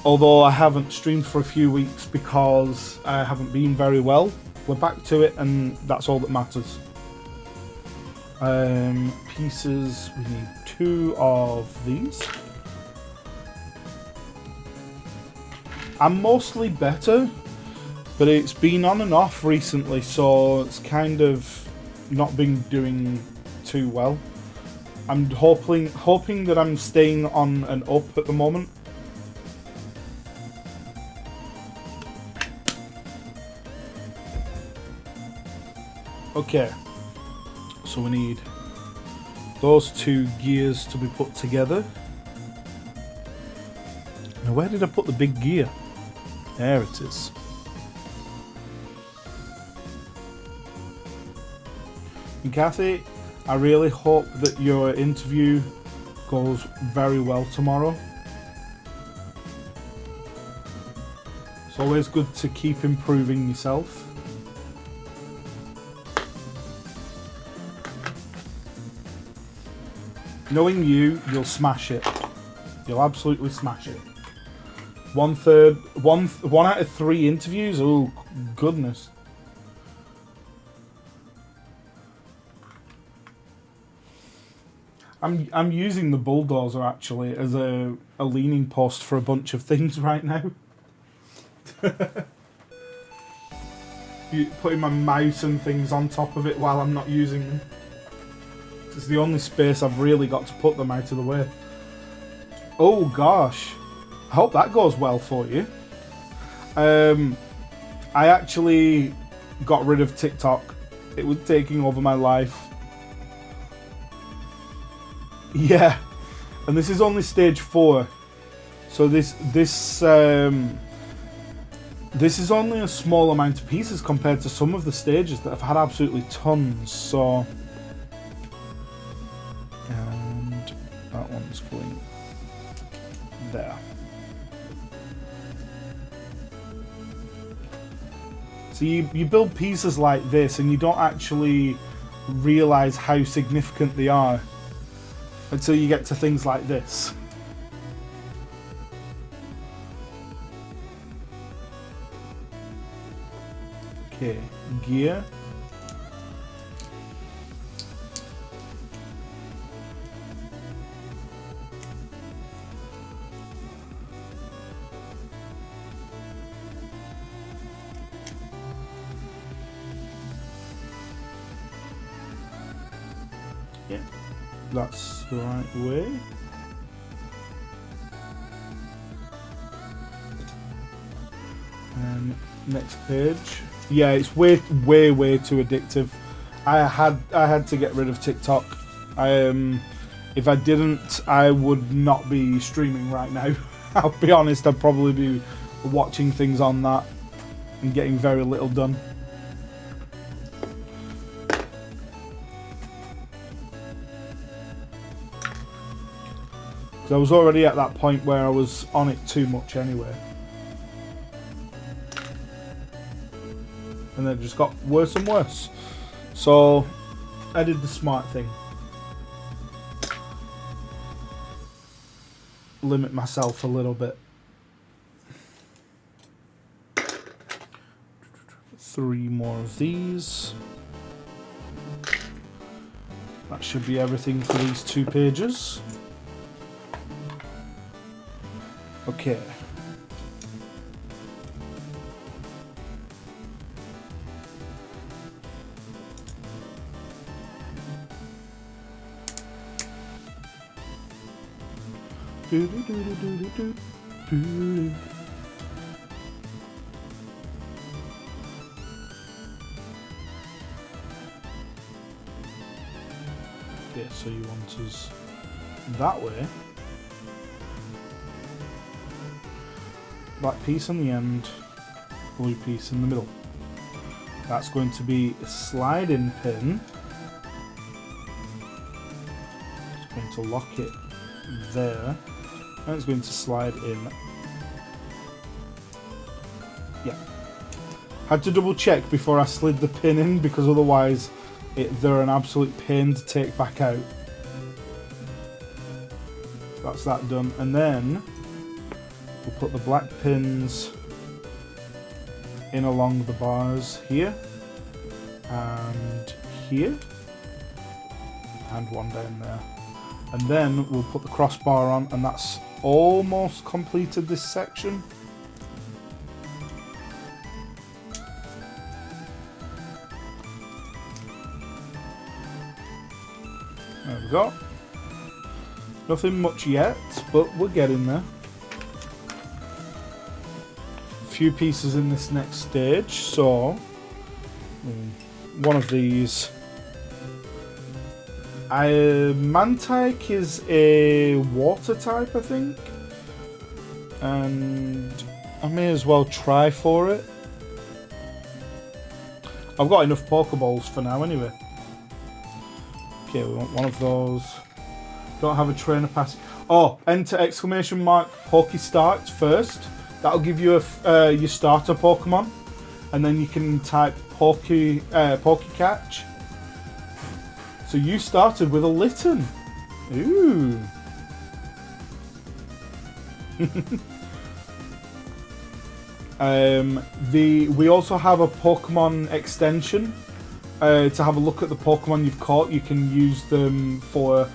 although I haven't streamed for a few weeks because I haven't been very well, we're back to it, and that's all that matters. Pieces, we need 2 of these. I'm mostly better, but it's been on and off recently, so it's kind of not been doing too well. I'm hoping that I'm staying on an up at the moment. Okay, so we need those 2 gears to be put together. Now, where did I put the big gear? There it is. And Kathy, I really hope that your interview goes very well tomorrow. It's always good to keep improving yourself. Knowing you, you'll smash it. You'll absolutely smash it. 1 out of 3 interviews? Oh, goodness. I'm using the Bulldozer actually as a leaning post for a bunch of things right now. Putting my mouse and things on top of it while I'm not using them. It's the only space I've really got to put them out of the way. Oh gosh. I hope that goes well for you. I actually got rid of TikTok. It was taking over my life. Yeah, and this is only stage 4, so this is only a small amount of pieces compared to some of the stages that have had absolutely tons. So, and that one's going there. So you build pieces like this, and you don't actually realize how significant they are until you get to things like this. Okay, gear. Yeah. that's the right way. And next page. Yeah, it's way too addictive. I had to get rid of TikTok. If I didn't, I would not be streaming right now. I'll be honest, I'd probably be watching things on that and getting very little done. I was already at that point where I was on it too much anyway. And then it just got worse and worse. So I did the smart thing. Limit myself a little bit. 3 more of these. That should be everything for these 2 pages. Okay. Okay, so you want us that way. Black piece on the end, blue piece in the middle. That's going to be a slide-in pin. It's going to lock it there, and it's going to slide in. Yeah. Had to double check before I slid the pin in, because otherwise they're an absolute pain to take back out. That's that done, and then we'll put the black pins in along the bars here and here, and one down there. And then we'll put the crossbar on, and that's almost completed this section. There we go. Nothing much yet, but we're getting there. Few pieces in this next stage, so one of these. Mantike is a water type, I think, and I may as well try for it. I've got enough Pokeballs for now anyway. Okay, we want one of those. Don't have a trainer pass. Oh, enter exclamation mark Pokestart first. That'll give you your starter Pokemon, and then you can type Pokecatch. So you started with a Litten. Ooh. We also have a Pokemon extension to have a look at the Pokemon you've caught. You can use them for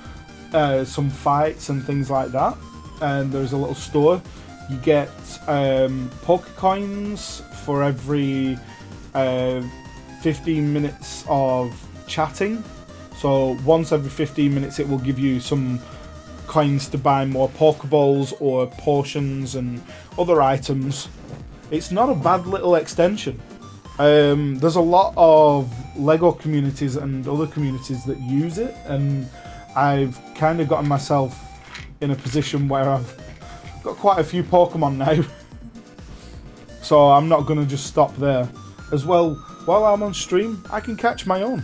some fights and things like that. And there's a little store. You get Pokecoins for every 15 minutes of chatting. So once every 15 minutes it will give you some coins to buy more Pokeballs or potions and other items. It's not a bad little extension. There's a lot of LEGO communities and other communities that use it, and I've kind of gotten myself in a position where I've got quite a few Pokemon now. So I'm not going to just stop there. As well, while I'm on stream, I can catch my own.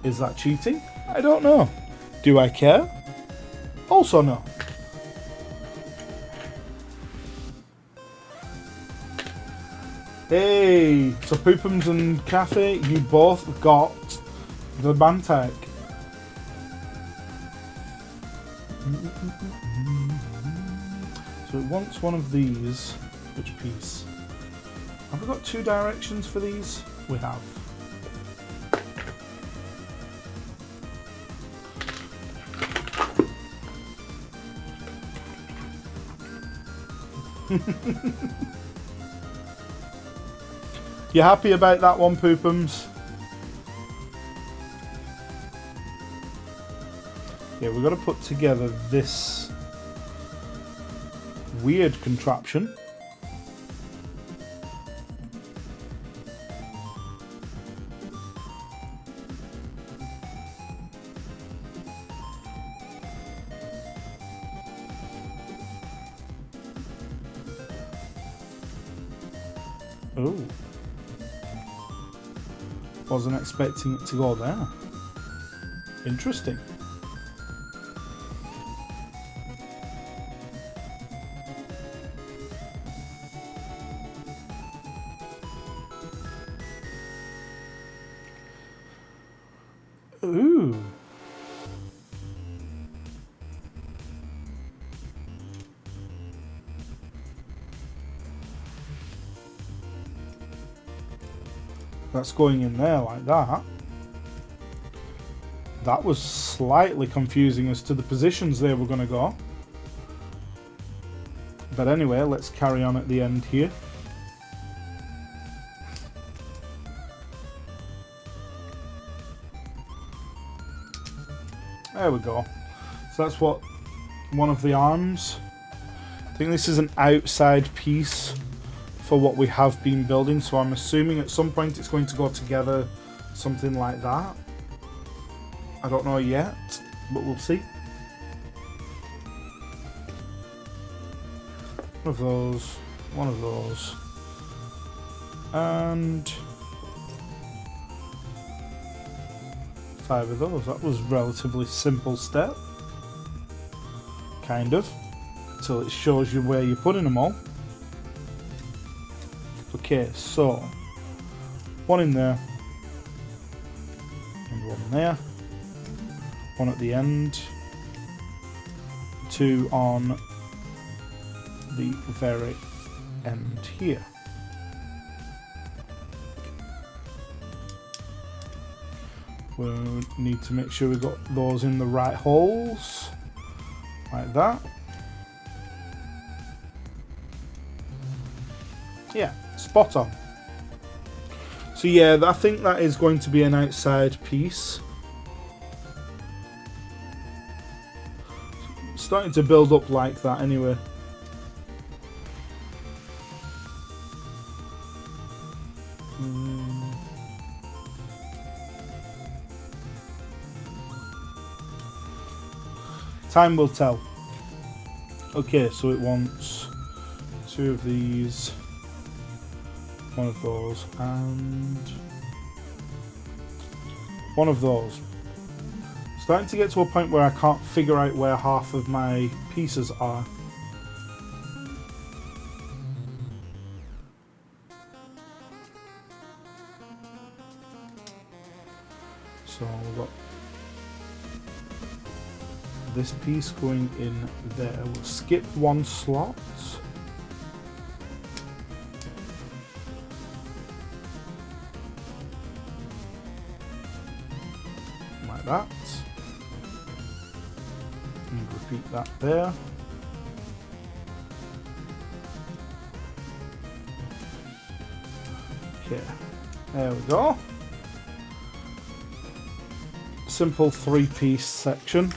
Is that cheating? I don't know. Do I care? Also no. Hey, so Poopums and Cafe, you both got the Mantike. So it wants one of these. Which piece? Have we got 2 directions for these? We have. You happy about that one, Poopums? Okay, we've got to put together this weird contraption. Oh. Wasn't expecting it to go there. Interesting. Ooh. That's going in there like that. That was slightly confusing as to the positions they were going to go. But anyway, let's carry on at the end here. There we go. So that's what one of the arms. I think this is an outside piece for what we have been building, so I'm assuming at some point it's going to go together, something like that. I don't know yet, but we'll see. One of those, and 5 of those. That was a relatively simple step, kind of, until it shows you where you're putting them all. Okay, so one in there, and one there, one at the end, 2 on the very end here. We need to make sure we got those in the right holes, like that. Yeah, spot on. So yeah, I think that is going to be an outside piece. Starting to build up like that anyway. Time will tell. Okay, so it wants 2 of these, 1 of those, and 1 of those. Starting to get to a point where I can't figure out where half of my pieces are. So we've got this piece going in there. We'll skip 1 slot. Like that. And repeat that there. Okay, there we go. Simple 3-piece section.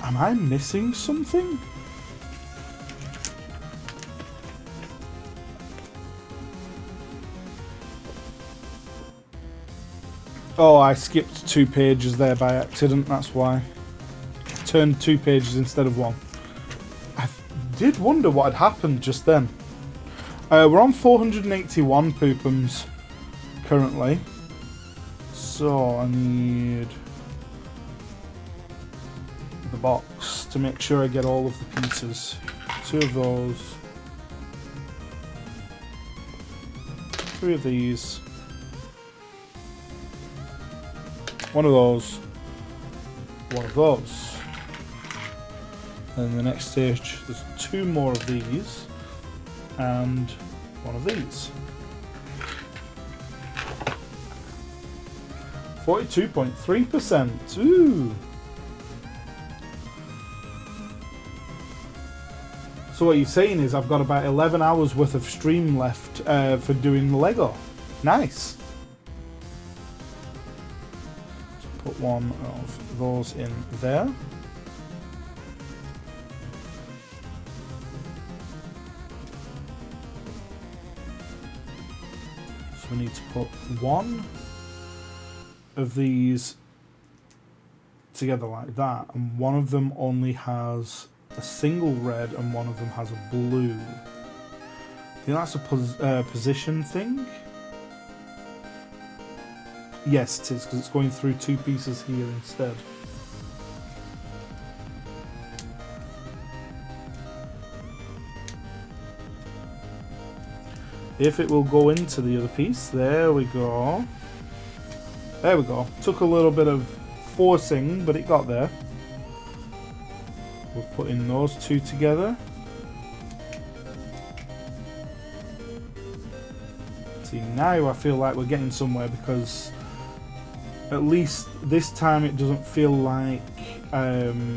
Am I missing something? Oh, I skipped 2 pages there by accident, that's why. Turned 2 pages instead of 1. I did wonder what had happened just then. We're on 481 poopums currently. So I need the box to make sure I get all of the pieces. 2 of those. 3 of these. 1 of those. 1 of those. And the next stage, there's 2 more of these. And 1 of these. 42.3%. Ooh. So what you're saying is I've got about 11 hours worth of stream left for doing the Lego. Nice. Let's put one of those in there. So we need to put one of these together like that, and one of them only has a single red and one of them has a blue. I think that's a position thing. Yes, it is, because it's going through two pieces here instead. If it will go into the other piece, there we go. There we go. Took a little bit of forcing, but it got there. We're putting those two together. See, now I feel like we're getting somewhere, because at least this time it doesn't feel like I've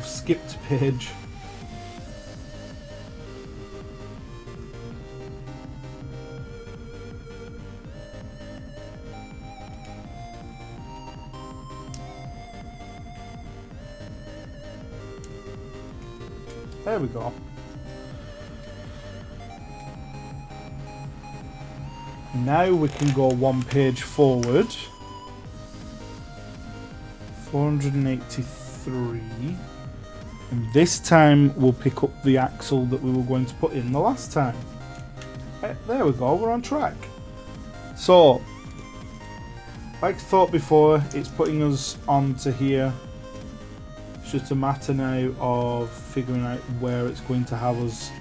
skipped a page. There we go. Now we can go one page forward. 483. And this time we'll pick up the axle that we were going to put in the last time. There we go, we're on track. So, like I thought before, it's putting us onto here. It's just a matter now of figuring out where it's going to have us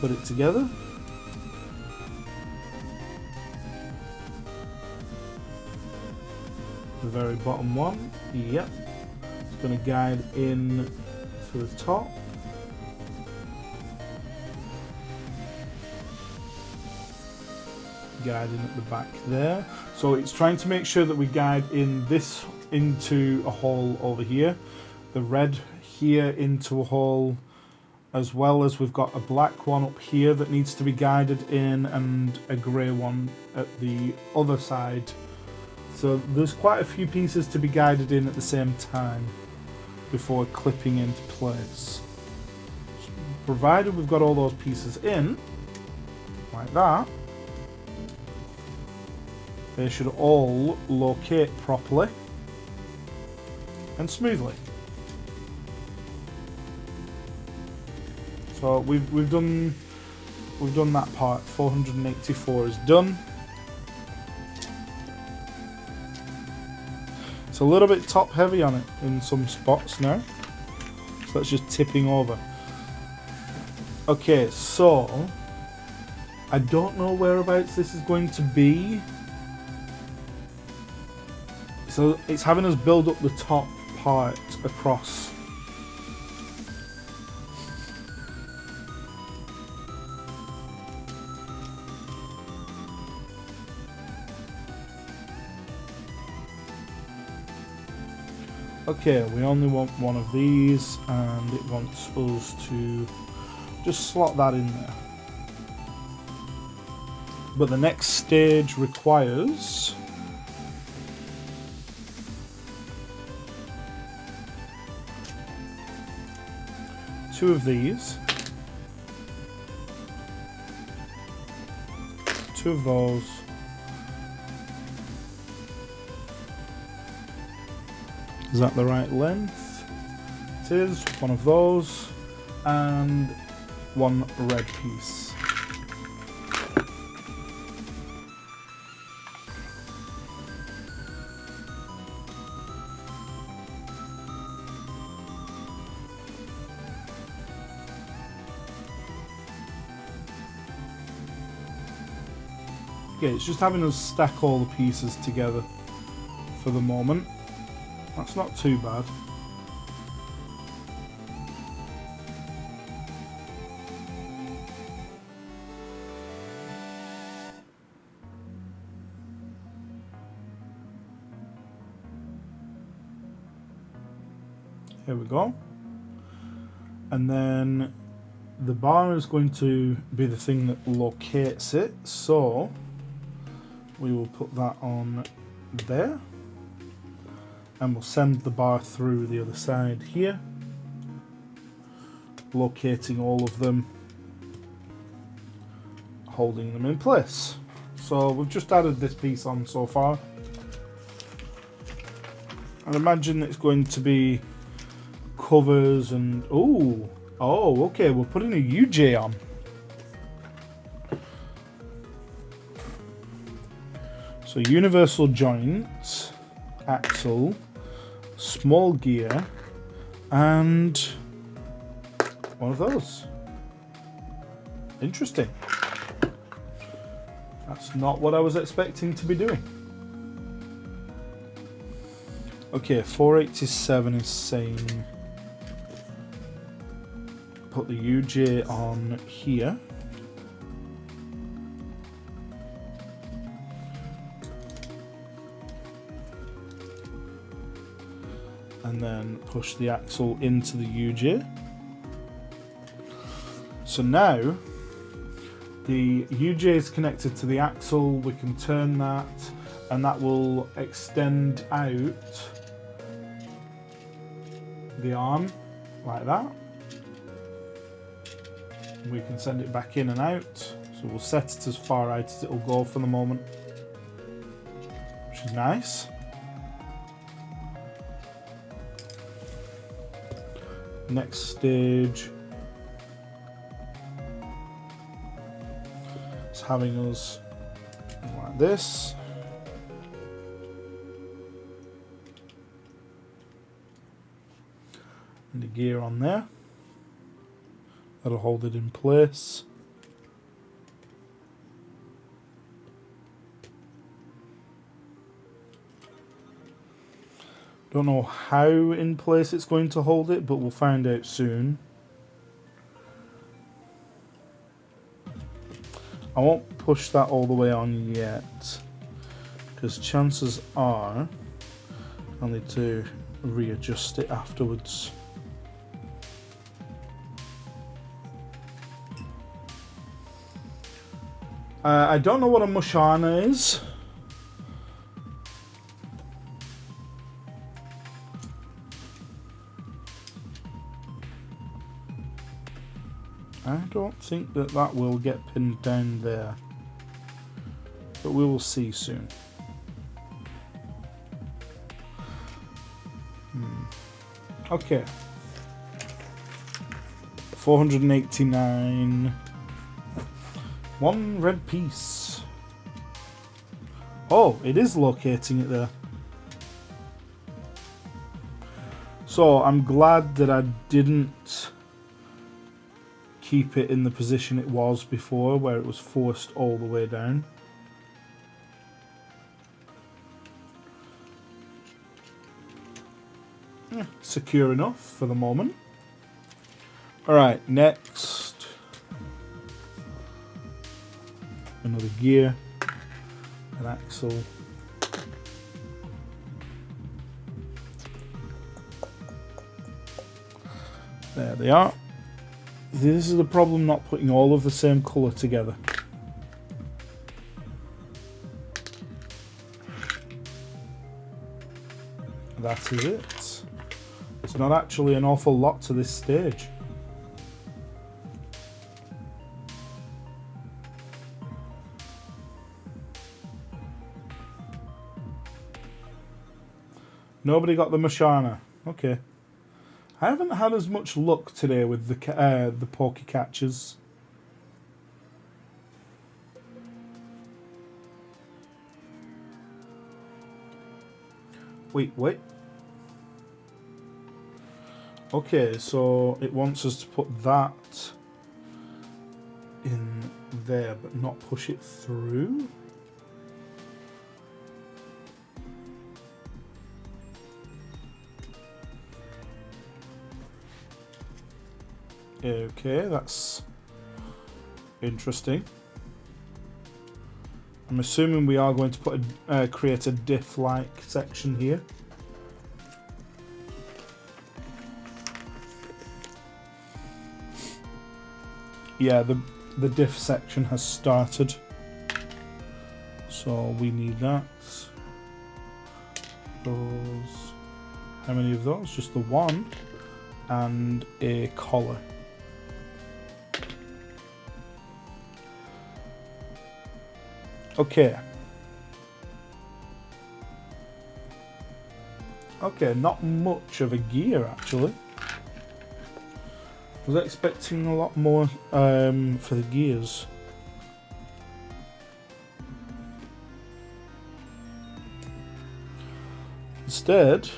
put it together. The very bottom one, yep. It's going to guide in for the top. Guiding at the back there. So it's trying to make sure that we guide in this into a hole over here, the red here into a hole, as well as we've got a black one up here that needs to be guided in, and a grey one at the other side. So there's quite a few pieces to be guided in at the same time before clipping into place. Provided we've got all those pieces in, like that, they should all locate properly and smoothly. So we've done that part. 484 is done. It's a little bit top heavy on it in some spots now, so that's just tipping over. Okay, so I don't know whereabouts this is going to be. So it's having us build up the top part across. Okay, we only want one of these, and it wants us to just slot that in there. But the next stage requires two of these, two of those, is that the right length? It is. One of those, and one red piece. Okay, it's just having us stack all the pieces together for the moment. That's not too bad. Here we go. And then the bar is going to be the thing that locates it, so we will put that on there, and we'll send the bar through the other side here, locating all of them, holding them in place. So we've just added this piece on so far. I'd imagine it's going to be covers and oh, okay, we're putting a UJ on. So universal joint, axle, small gear, and one of those. Interesting. That's not what I was expecting to be doing. Okay, 487 is saying put the UJ on here. And then push the axle into the UJ. So now the UJ is connected to the axle. We can turn that, and that will extend out the arm like that. We can send it back in and out. So we'll set it as far out as it will go for the moment, which is nice. Next stage is having us like this. And the gear on there. That'll hold it in place. Don't know how in place it's going to hold it, but we'll find out soon. I won't push that all the way on yet, because chances are I'll need to readjust it afterwards. I don't know what a Mushana is. I don't think that that will get pinned down there, but we will see soon. Okay. 489. One red piece. Oh, it is locating it there. So I'm glad that I didn't keep it in the position it was before, where it was forced all the way down. Secure enough for the moment. Alright, next. Another gear, an axle. There they are. This is the problem, not putting all of the same colour together. That is it. It's not actually an awful lot to this stage. Nobody got the Mushana. Okay. I haven't had as much luck today with the pokey catchers. Wait. Okay, so it wants us to put that in there, but not push it through. Okay, that's interesting. I'm assuming we are going to put create a diff-like section here. Yeah, the diff section has started. So we need that. Those. How many of those? Just the one. And a collar. Okay. Okay, not much of a gear actually. I was expecting a lot more for the gears. Instead,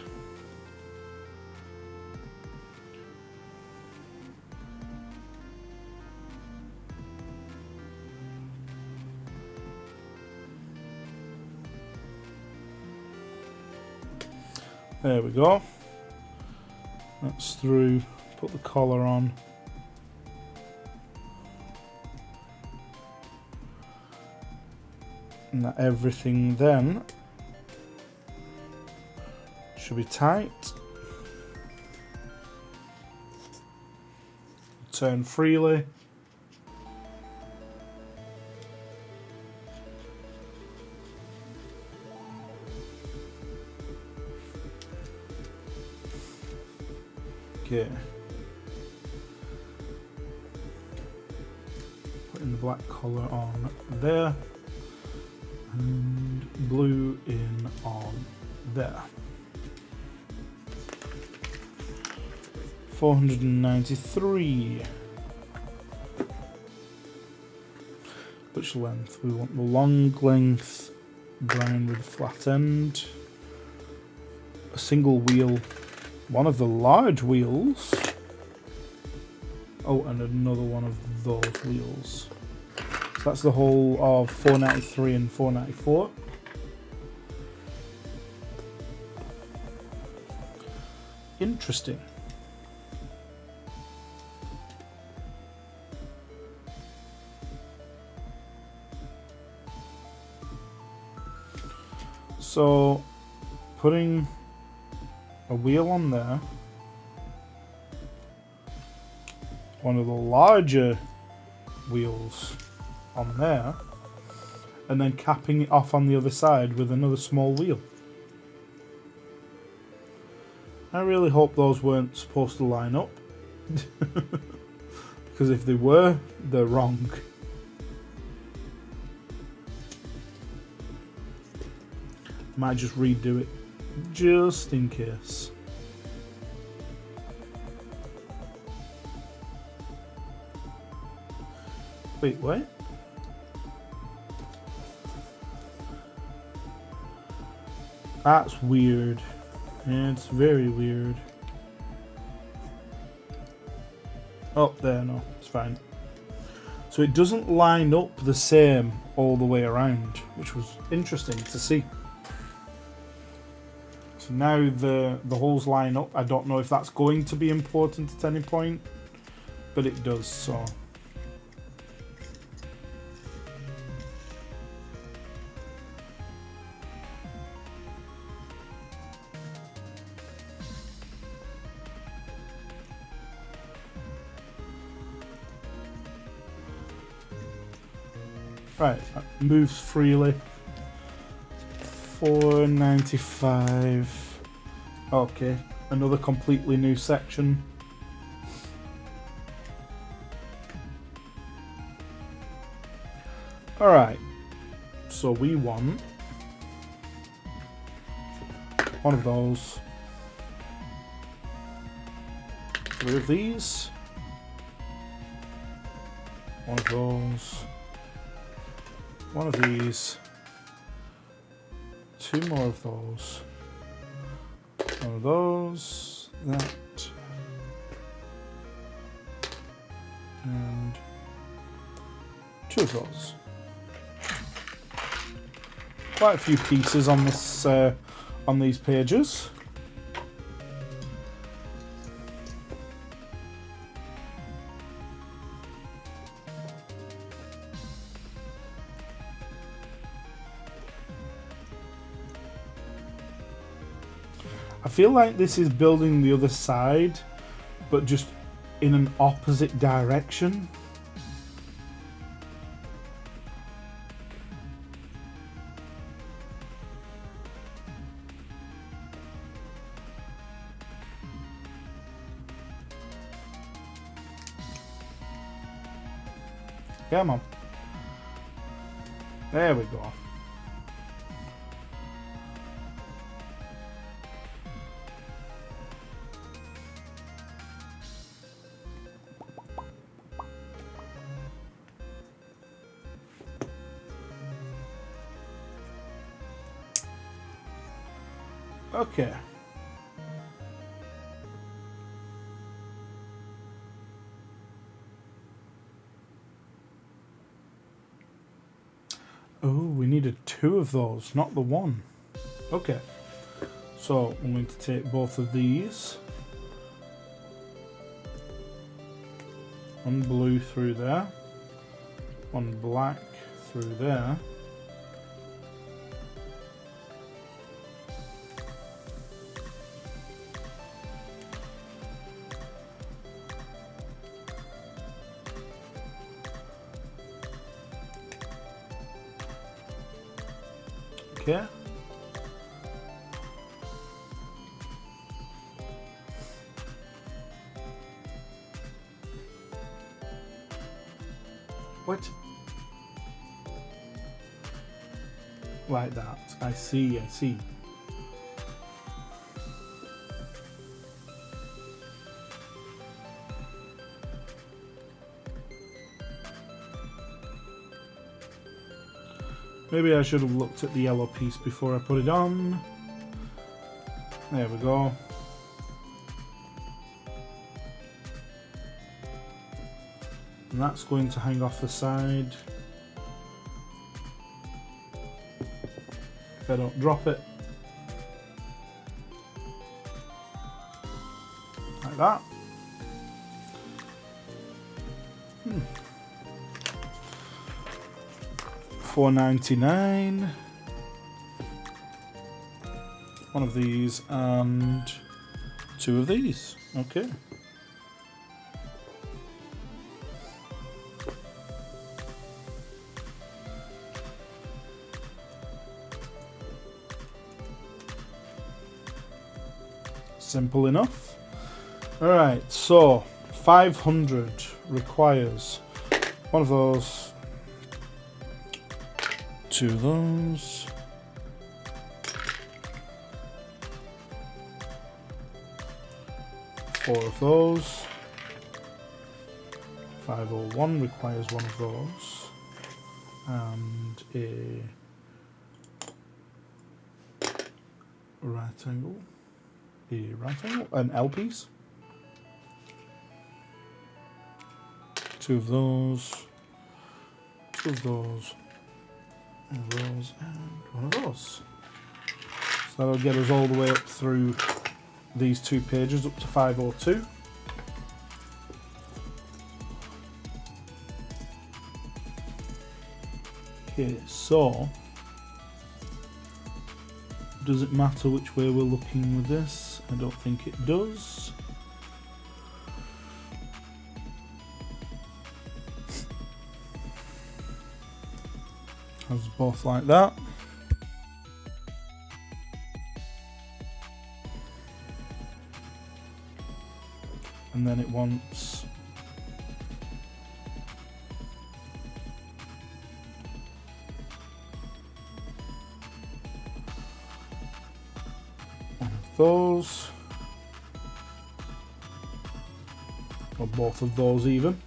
there we go. That's through. Put the collar on. And that everything then should be tight. Turn freely. Okay. Putting the black collar on there. And blue in on there. 493. Which length? We want the long length brown with a flat end. A single wheel. One of the large wheels. Oh, and another one of those wheels. So that's the whole of 493 and 494. Interesting. So, putting a wheel on there, one of the larger wheels on there, and then capping it off on the other side with another small wheel. I really hope those weren't supposed to line up, because if they were, they're wrong. Might just redo it, just in case. Wait, what? That's weird. Yeah, it's very weird. Oh, there, no, it's fine. So it doesn't line up the same all the way around, which was interesting to see. So now the holes line up. I don't know if that's going to be important at any point, but it does, so. Right, that moves freely. 495. Okay, another completely new section. Alright, so we want one of those, 3 of these, one of those, one of these, 2 more of those, one of those, that, and 2 of those. Quite a few pieces on this on these pages. I feel like this is building the other side, but just in an opposite direction. Come on. There we go. Okay. Oh, we needed 2 of those, not the 1. Okay. So I'm going to take both of these. One blue through there. One black through there. Okay. What? Like that. I see, I see. Maybe I should have looked at the yellow piece before I put it on. There we go. And that's going to hang off the side. If I don't drop it. Like that. $4.99. One of these and 2 of these. Okay. Simple enough. Alright, so 500 requires one of those, 2 of those, 4 of those, 501 requires 1 of those, and a right angle. An L piece. 2 of those, 2 of those, 1 of those, and 1 of those. So that'll get us all the way up through these 2 pages up to 502. Okay, so does it matter which way we're looking with this? I don't think it does. Has both like that. And then it wants one of those, or both of those even,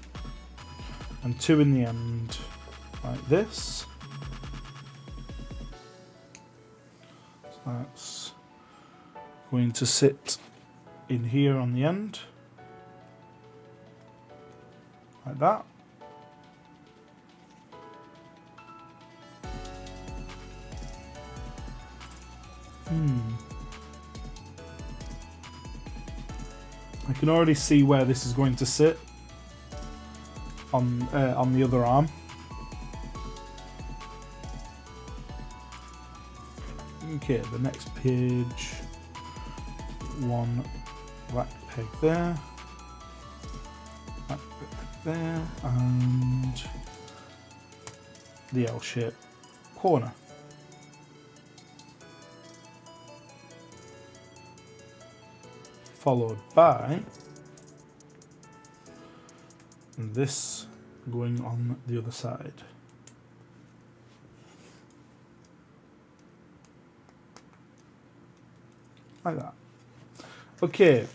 and 2 in the end, like this. So that's going to sit in here on the end. Like that. I can already see where this is going to sit on the other arm. Okay, the next page. 1 black peg there. There, and the L-shaped corner. Followed by this going on the other side. Like that. Okay.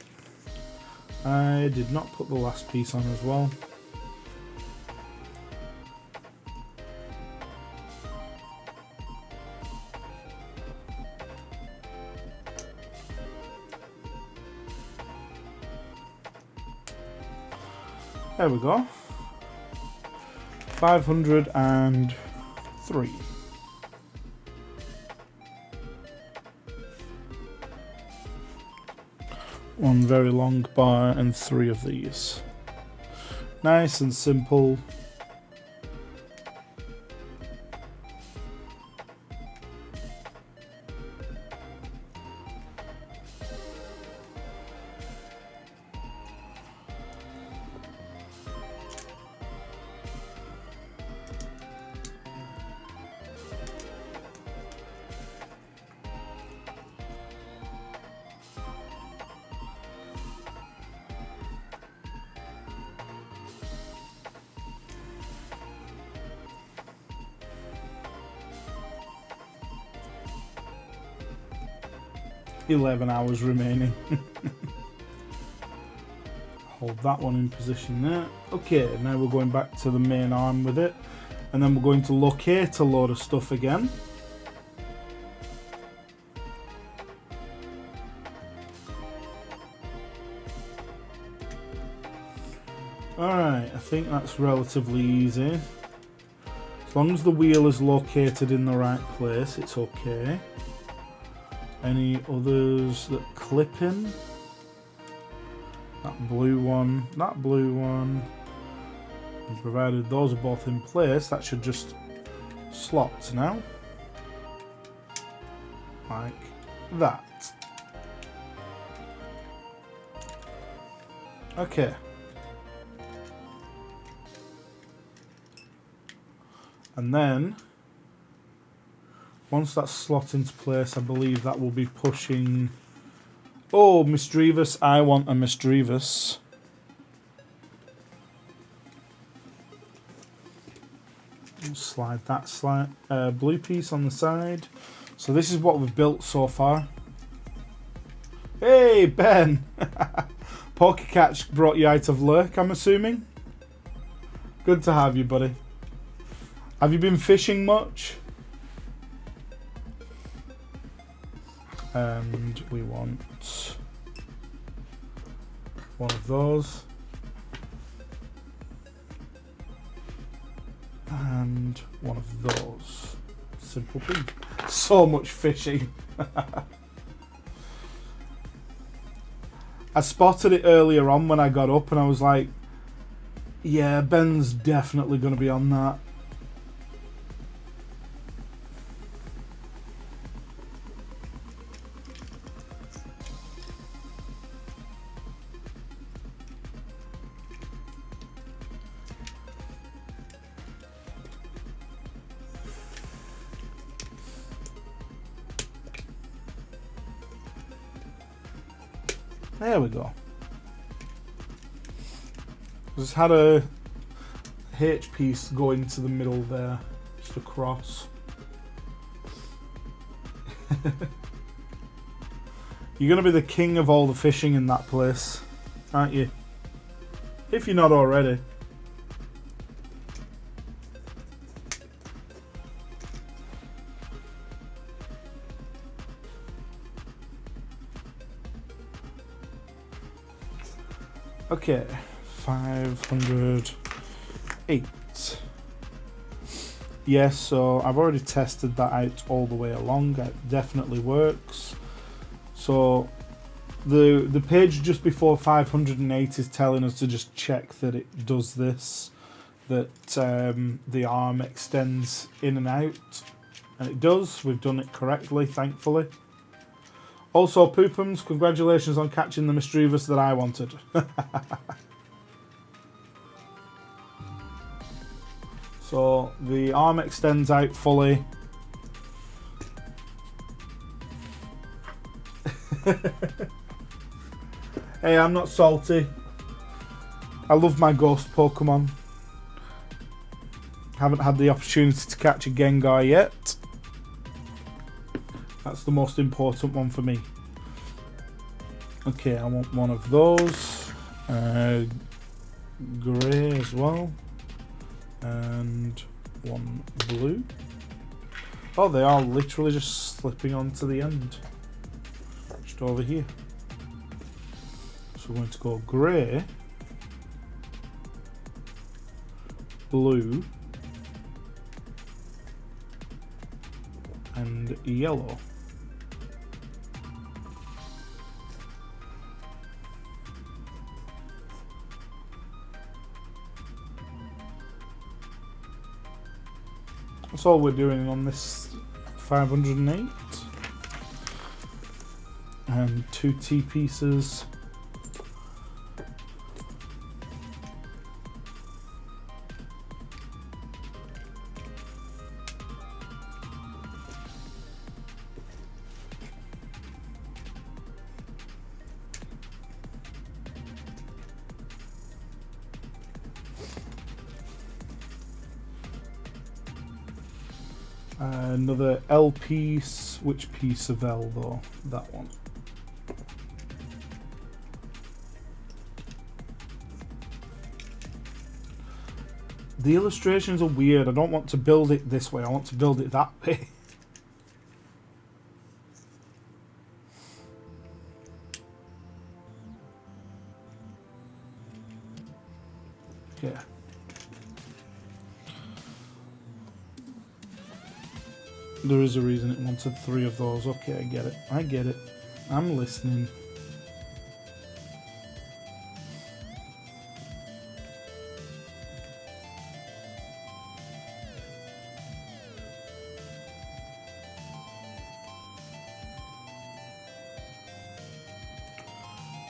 I did not put the last piece on as well. There we go. 503. One very long bar and 3 of these. Nice and simple. $11 hours remaining. Hold that one in position there. Okay, now we're going back to the main arm with it, and then we're going to locate a load of stuff again. Alright, I think that's relatively easy. As long as the wheel is located in the right place, it's okay. Any others that clip in? That blue one, that blue one. And provided those are both in place, that should just slot now. Like that. Okay. And then once that's slot into place, I believe that will be pushing... Oh, Misdreavus. I want a Misdreavus. Slide that blue piece on the side. So this is what we've built so far. Hey, Ben! Pokécatch brought you out of lurk, I'm assuming? Good to have you, buddy. Have you been fishing much? And we want one of those. And one of those. Simple thing. So much fishing. I spotted it earlier on when I got up and I was like, yeah, Ben's definitely going to be on that. There we go. Just had a H piece go into the middle there, just across. You're going to be the king of all the fishing in that place, aren't you? If you're not already. Okay, 508. Yes, so I've already tested that out all the way along. It definitely works. So the page just before 508 is telling us to just check that it does this, that the arm extends in and out, and it does. We've done it correctly, thankfully. Also, Poopums, congratulations on catching the Misdreavus that I wanted. So, the arm extends out fully. Hey, I'm not salty. I love my ghost Pokemon. Haven't had the opportunity to catch a Gengar yet. That's the most important one for me. Okay, I want one of those. Grey as well. And one blue. Oh, they are literally just slipping onto the end. Just over here. So we're going to go grey, blue, and yellow. That's all we're doing on this 508. And 2 T pieces. Another L piece. Which piece of L though? That one. The illustrations are weird. I don't want to build it this way. I want to build it that way. Yeah. There is a reason it wanted 3 of those. Okay, I get it. I get it. I'm listening.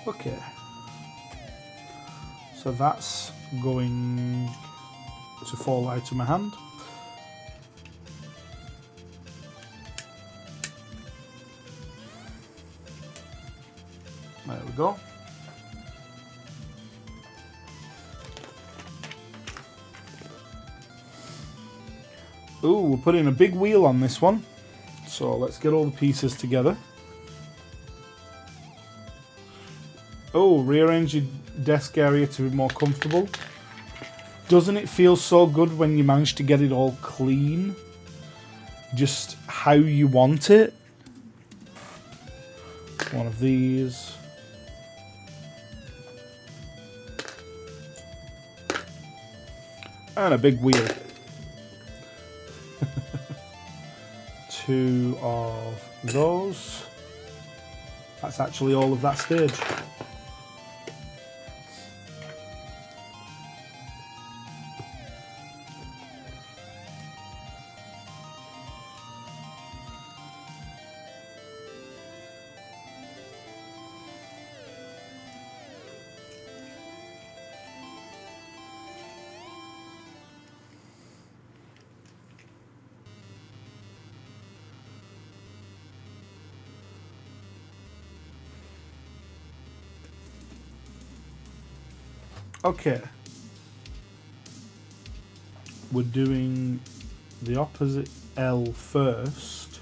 Okay. So that's going to fall out of my hand. There we go. Ooh, we're putting a big wheel on this one. So let's get all the pieces together. Oh, rearrange your desk area to be more comfortable. Doesn't it feel so good when you manage to get it all clean? Just how you want it. One of these. And a big wheel. 2 of those. That's actually all of that stage. Okay. We're doing the opposite L first.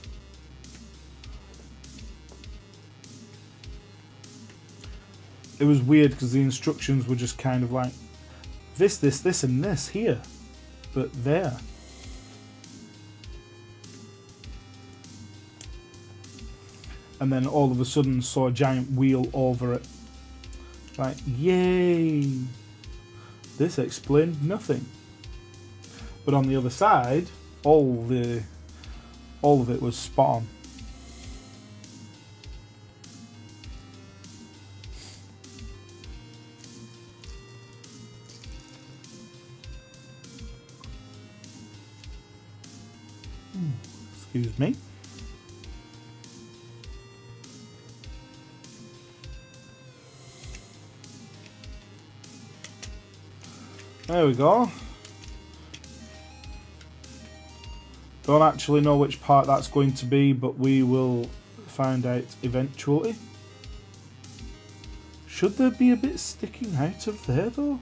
It was weird because the instructions were just kind of like this, and this here. But there. And then all of a sudden saw a giant wheel over it. Like, yay! This explained nothing. But on the other side, all of it was spot on. Excuse me. There we go. Don't actually know which part that's going to be, but we will find out eventually. Should there be a bit sticking out of there though?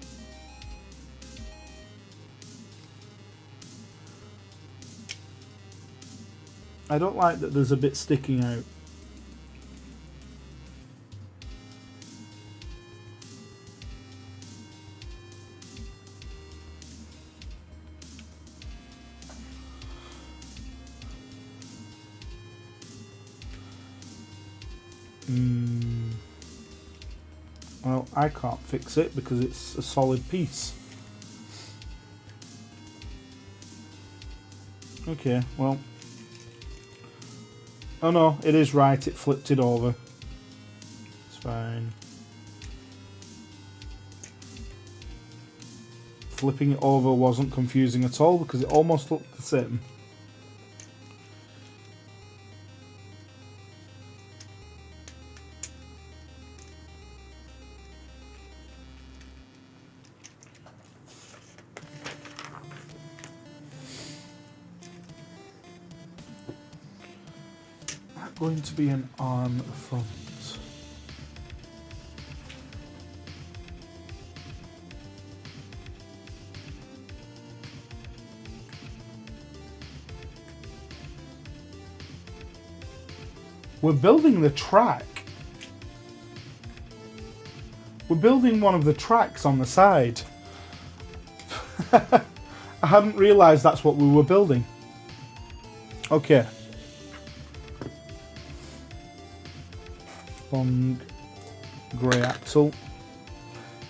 I don't like that there's a bit sticking out. Well, I can't fix it because it's a solid piece. Okay, well. Oh no, it is right, it flipped it over. It's fine. Flipping it over wasn't confusing at all because it almost looked the same. Going to be an arm at the front. We're building the track. We're building one of the tracks on the side. I hadn't realised that's what we were building. Okay. Long grey axle.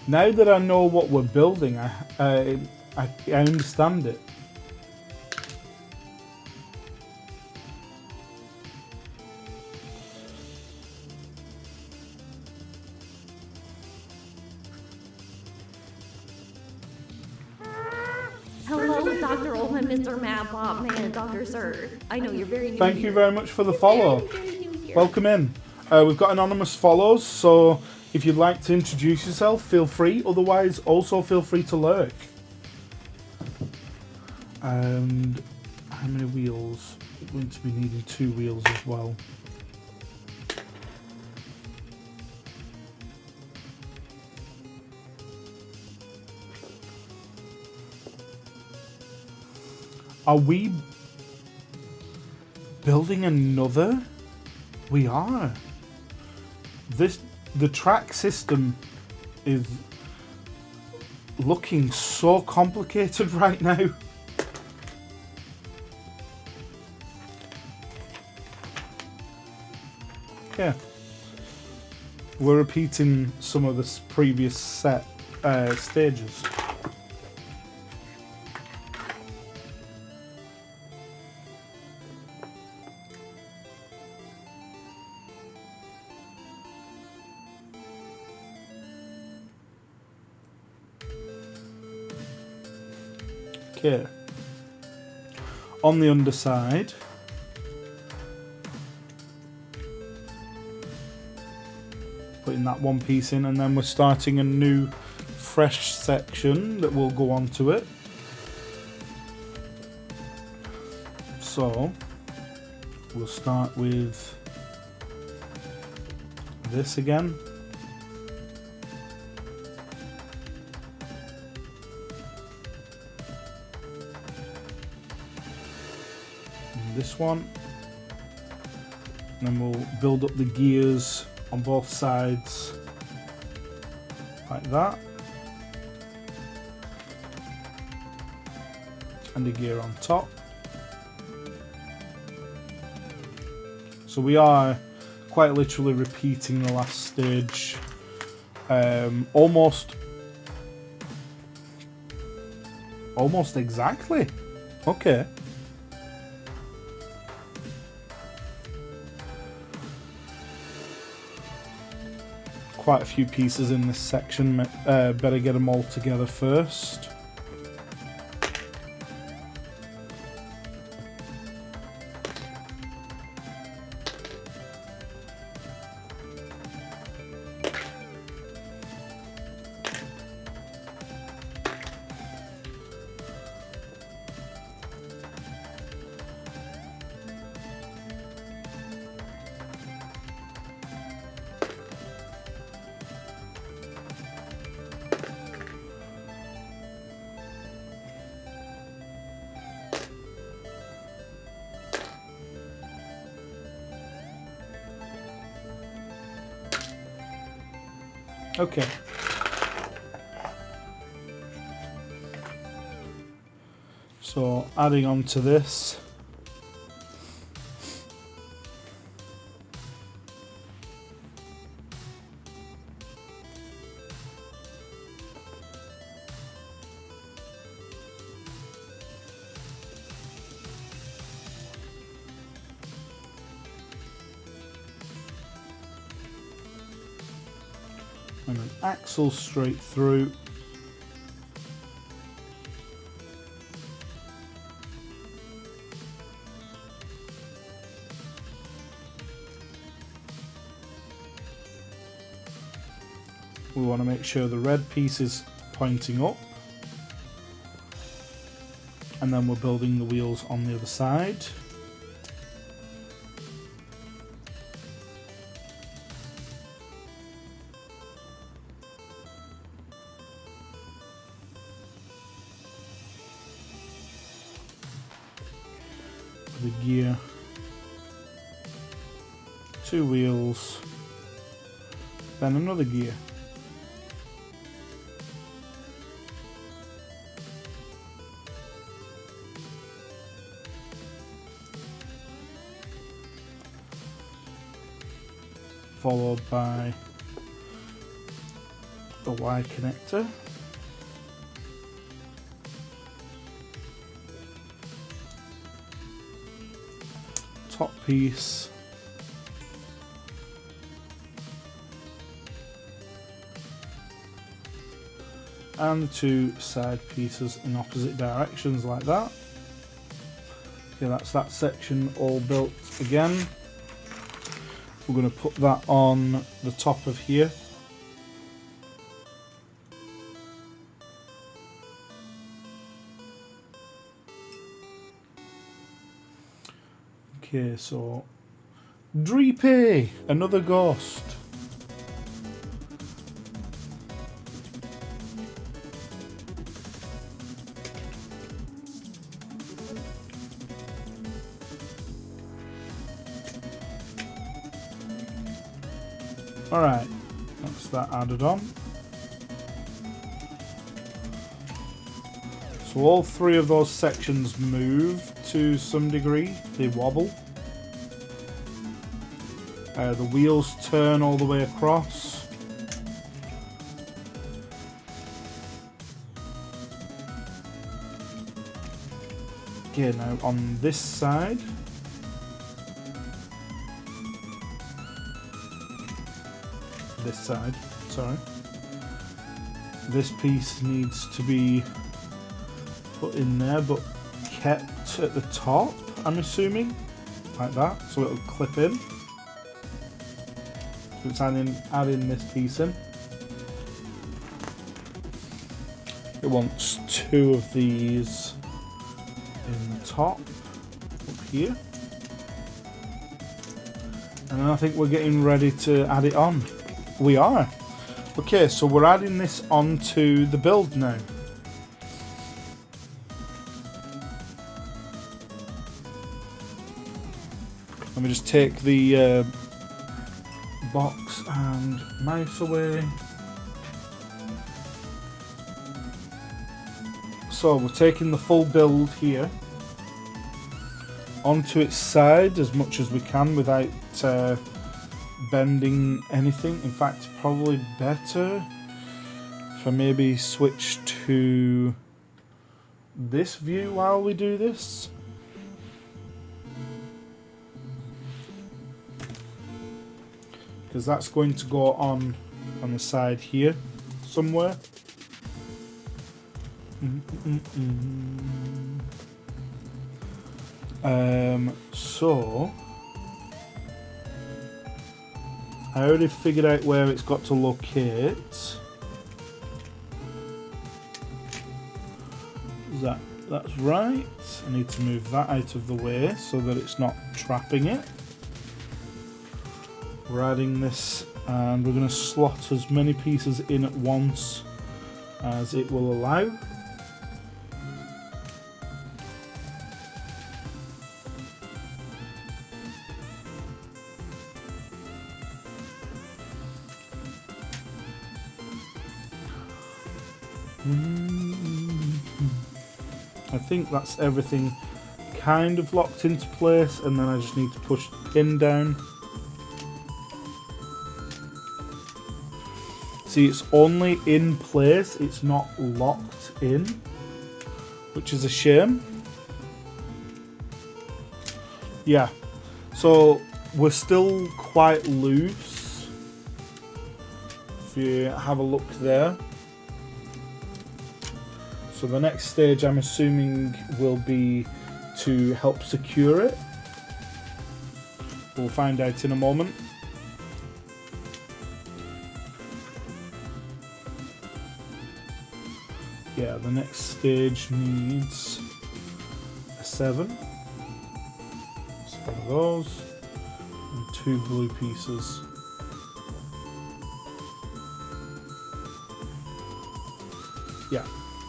Now that I know what we're building, I understand it. Hello, Dr. Oldman, Mr. Mad Bob Man, Dr. Sir. I know you're very new. Thank you very much for the follow. Very new here. Welcome in. We've got anonymous follows, so if you'd like to introduce yourself, feel free. Otherwise, also feel free to lurk. And how many wheels? We're going to be needing 2 wheels as well. Are we building another? We are. The track system is looking so complicated right now. Yeah. We're repeating some of the previous set stages. Okay. On the underside, putting that one piece in, and then we're starting a new fresh section that will go onto it. So we'll start with this again. This one, and then we'll build up the gears on both sides like that, and a gear on top. So we are quite literally repeating the last stage almost exactly. Okay. Quite a few pieces in this section, better get them all together first. Okay. So adding on to this. And an axle straight through. We want to make sure the red piece is pointing up. And then we're building the wheels on the other side. The gear, 2 wheels, then another gear. Followed by the Y connector. Top piece. And the 2 side pieces in opposite directions like that. Okay, that's that section all built again. We're going to put that on the top of here. Okay, so Dreepy, another ghost. Alright, that's that added on. So all 3 of those sections move to some degree, they wobble. The wheels turn all the way across. Okay, now on this side, sorry, this piece needs to be put in there but kept at the top, I'm assuming, like that, so it'll clip in. So it's adding this piece in. It wants 2 of these in the top, up here. And then I think we're getting ready to add it on. We are. Okay, so we're adding this onto the build now. Let me just take the box and mouse away. So we're taking the full build here onto its side as much as we can without bending anything. In fact, probably better if I maybe switch to this view while we do this. Because that's going to go on the side here somewhere. So I already figured out where it's got to locate. That's right. I need to move that out of the way so that it's not trapping it. We're adding this and we're going to slot as many pieces in at once as it will allow. I think that's everything kind of locked into place, and then I just need to push the pin down. See, it's only in place, it's not locked in, which is a shame. Yeah, so we're still quite loose. If you have a look there. So the next stage, I'm assuming, will be to help secure it. We'll find out in a moment. Yeah, the next stage needs a 7. So one of those and 2 blue pieces. Yeah,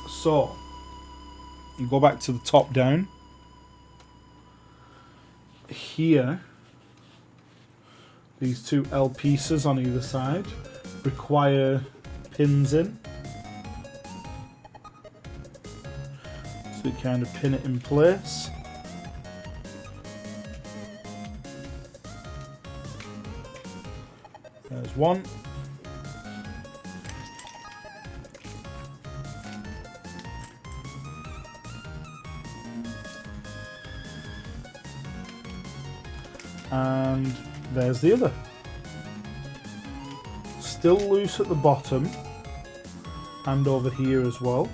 so you go back to the top down. Here, these 2 L pieces on either side require pins in. So you kind of pin it in place. There's one. And there's the other. Still loose at the bottom and over here as well.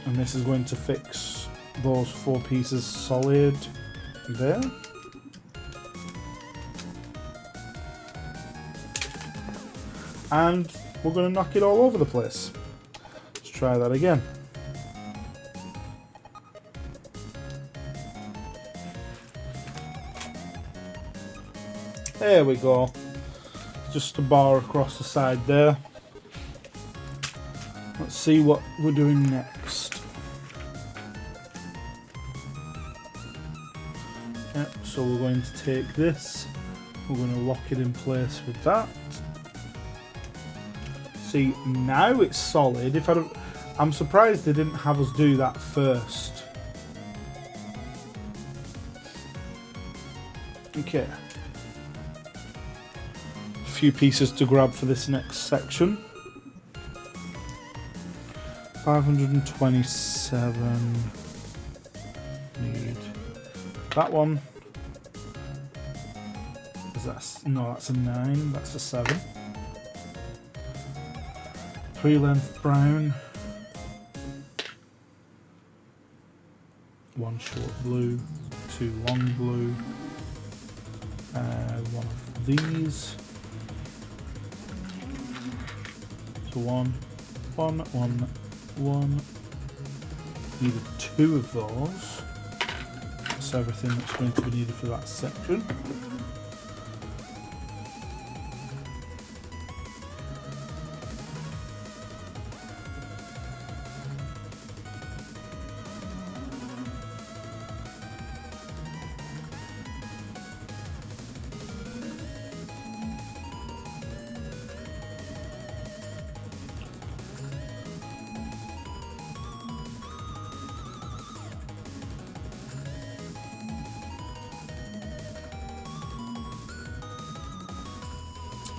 And this is going to fix those 4 pieces solid there. And we're going to knock it all over the place. Let's try that again. There we go. Just a bar across the side there. Let's see what we're doing next. Yep, so we're going to take this. We're going to lock it in place with that. See, now it's solid. I'm surprised they didn't have us do that first. Okay. A few pieces to grab for this next section. 527. Need that one. Is that no? That's a 9. That's a 7. 3 length brown. 1 short blue. 2 long blue. 1 of these. So 1. Needed 2 of those. That's everything that's going to be needed for that section.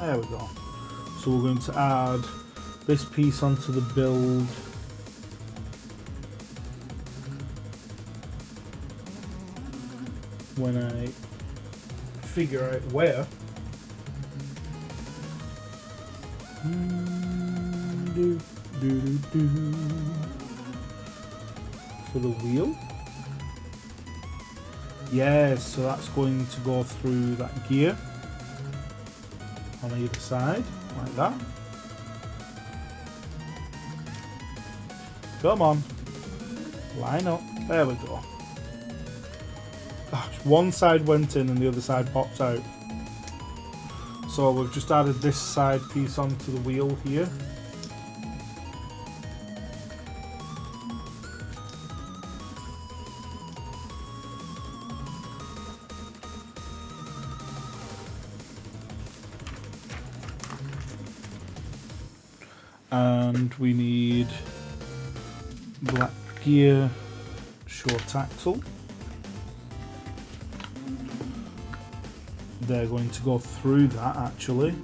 There we go. So we're going to add this piece onto the build. When I figure out where. For the wheel. Yes, so that's going to go through that gear. On either side, like that. Come on. Line up. There we go. Gosh, one side went in and the other side popped out. So we've just added this side piece onto the wheel here. And we need black gear, short axle. They're going to go through that actually.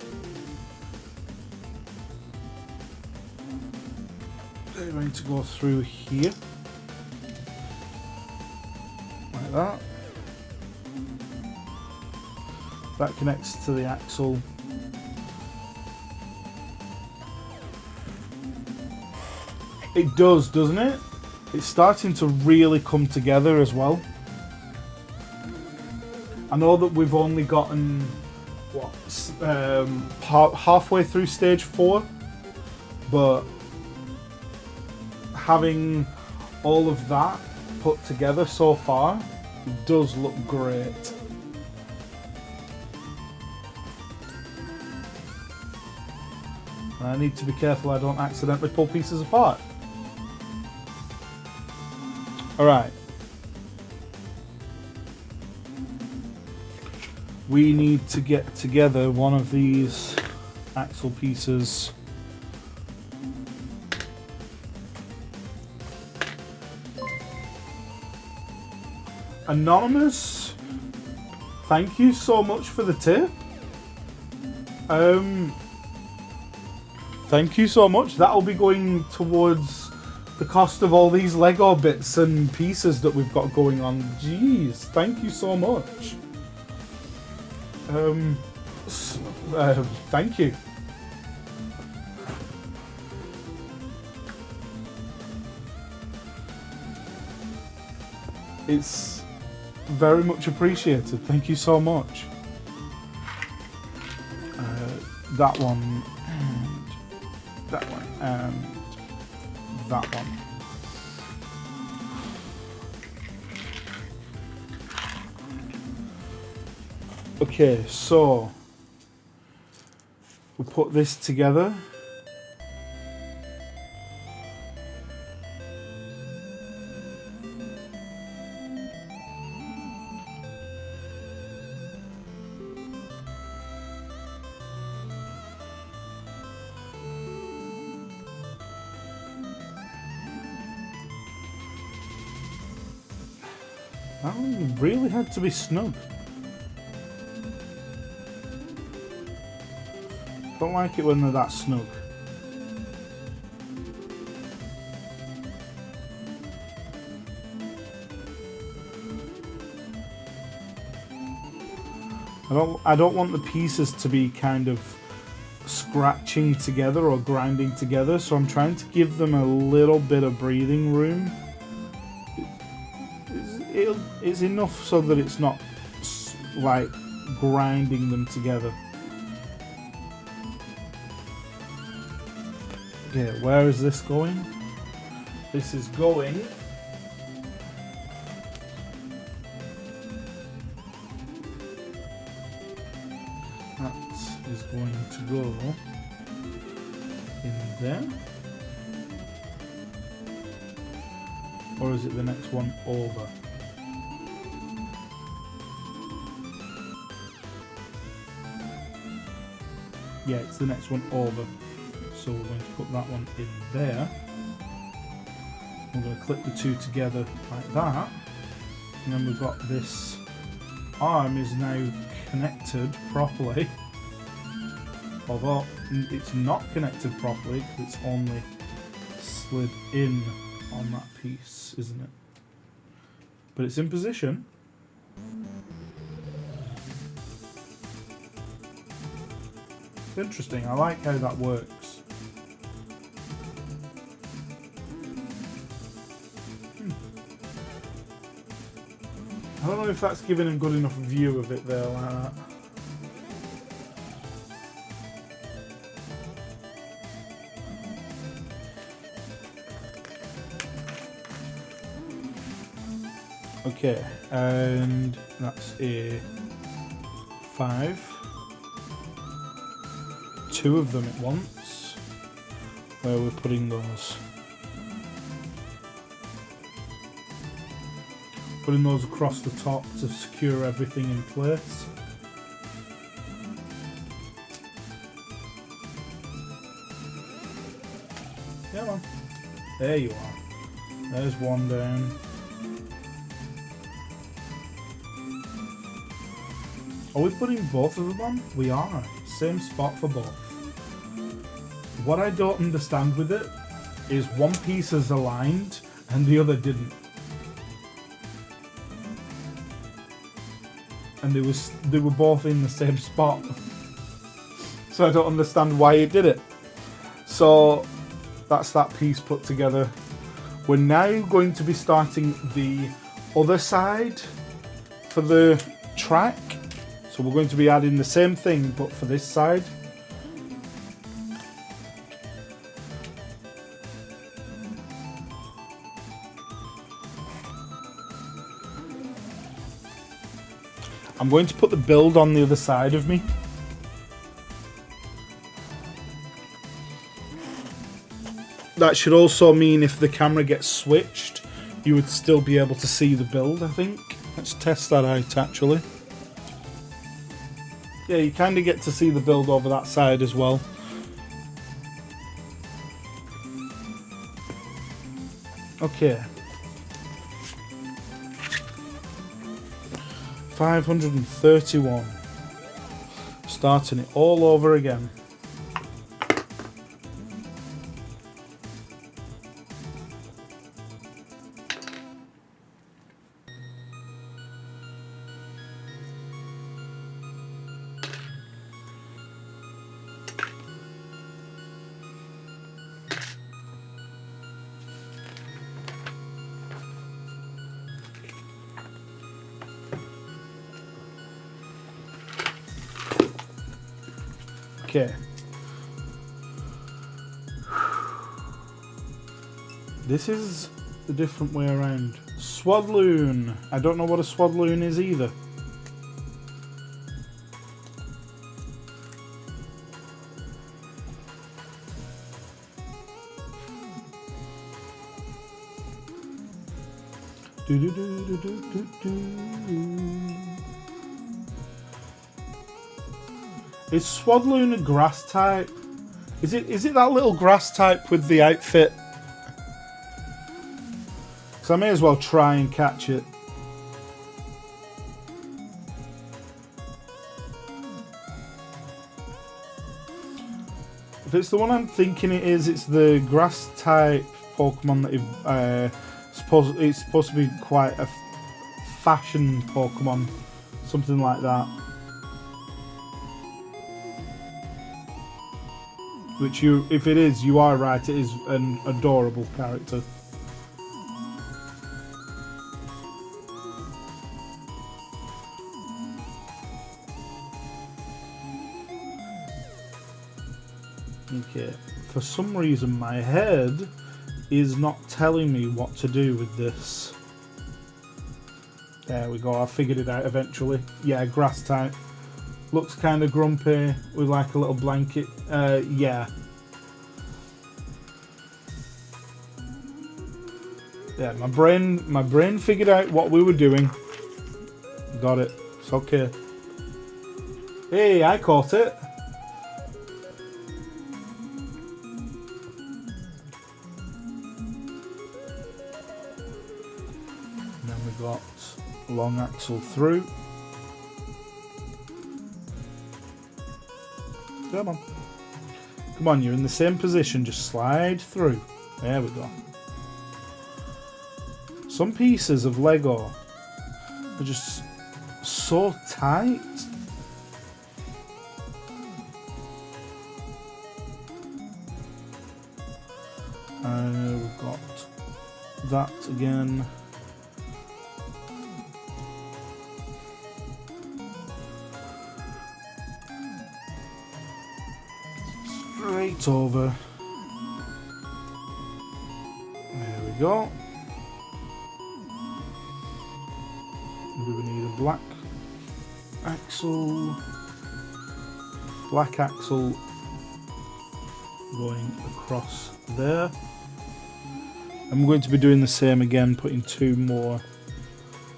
They're going to go through here. Like that. That connects to the axle. It does, doesn't it? It's starting to really come together as well. I know that we've only gotten what halfway through stage 4, but having all of that put together so far, it does look great. I need to be careful I don't accidentally pull pieces apart. Alright. We need to get together one of these axle pieces. Anonymous, thank you so much for the tip. Thank you so much. That'll be going towards the cost of all these Lego bits and pieces that we've got going on. Jeez, thank you so much. Thank you. It's very much appreciated. Thank you so much. That one, and that one, and that one. Okay, so we'll put this together. That one really had to be snug. Don't like it when they're that snug. I don't want the pieces to be kind of scratching together or grinding together, so I'm trying to give them a little bit of breathing room. It's enough so that it's not like grinding them together. Okay, where is this going? This is going that is going to go in there. Or is it the next one over? Yeah, it's the next one over. So we're going to put that one in there. We're going to clip the two together like that. And then we've got this arm is now connected properly. Although it's not connected properly because it's only slid in on that piece, isn't it? But it's in position. It's interesting. I like how that works. I don't know if that's giving a good enough view of it there like that. Okay, and that's a 5. 2 of them at once. Where we're putting those. Putting those across the top to secure everything in place. There you are. There's one down. Are we putting both of them on? We are. Same spot for both. What I don't understand with it is one piece is aligned and the other didn't. And they were both in the same spot. So I don't understand why it did it. So that's that piece put together. We're now going to be starting the other side for the track. So we're going to be adding the same thing, but for this side. I'm going to put the build on the other side of me. That should also mean if the camera gets switched, you would still be able to see the build, I think. Let's test that out, actually. Yeah, you kind of get to see the build over that side as well. Okay. 531. Starting it all over again. Okay. This is the different way around. Swadloon. I don't know what a swadloon is either. Do do do do do do. Is Swadloon a grass type? Is it that little grass type with the outfit? Because I may as well try and catch it. If it's the one I'm thinking it is, it's the grass type Pokemon that it's supposed to be quite a fashion Pokemon, something like that. Which if it is, you are right, it is an adorable character. Okay, for some reason my head is not telling me what to do with this. There we go, I figured it out eventually. Yeah, grass type. Looks kind of grumpy with like a little blanket. Yeah. Yeah, my brain figured out what we were doing. Got it. It's okay. Hey, I caught it. And then we got long axle through. Come on. Come on, you're in the same position. Just slide through. There we go. Some pieces of Lego are just so tight. We've got that again. Straight over. There we go. Do we need a black axle? Black axle going across there. I'm going to be doing the same again, putting two more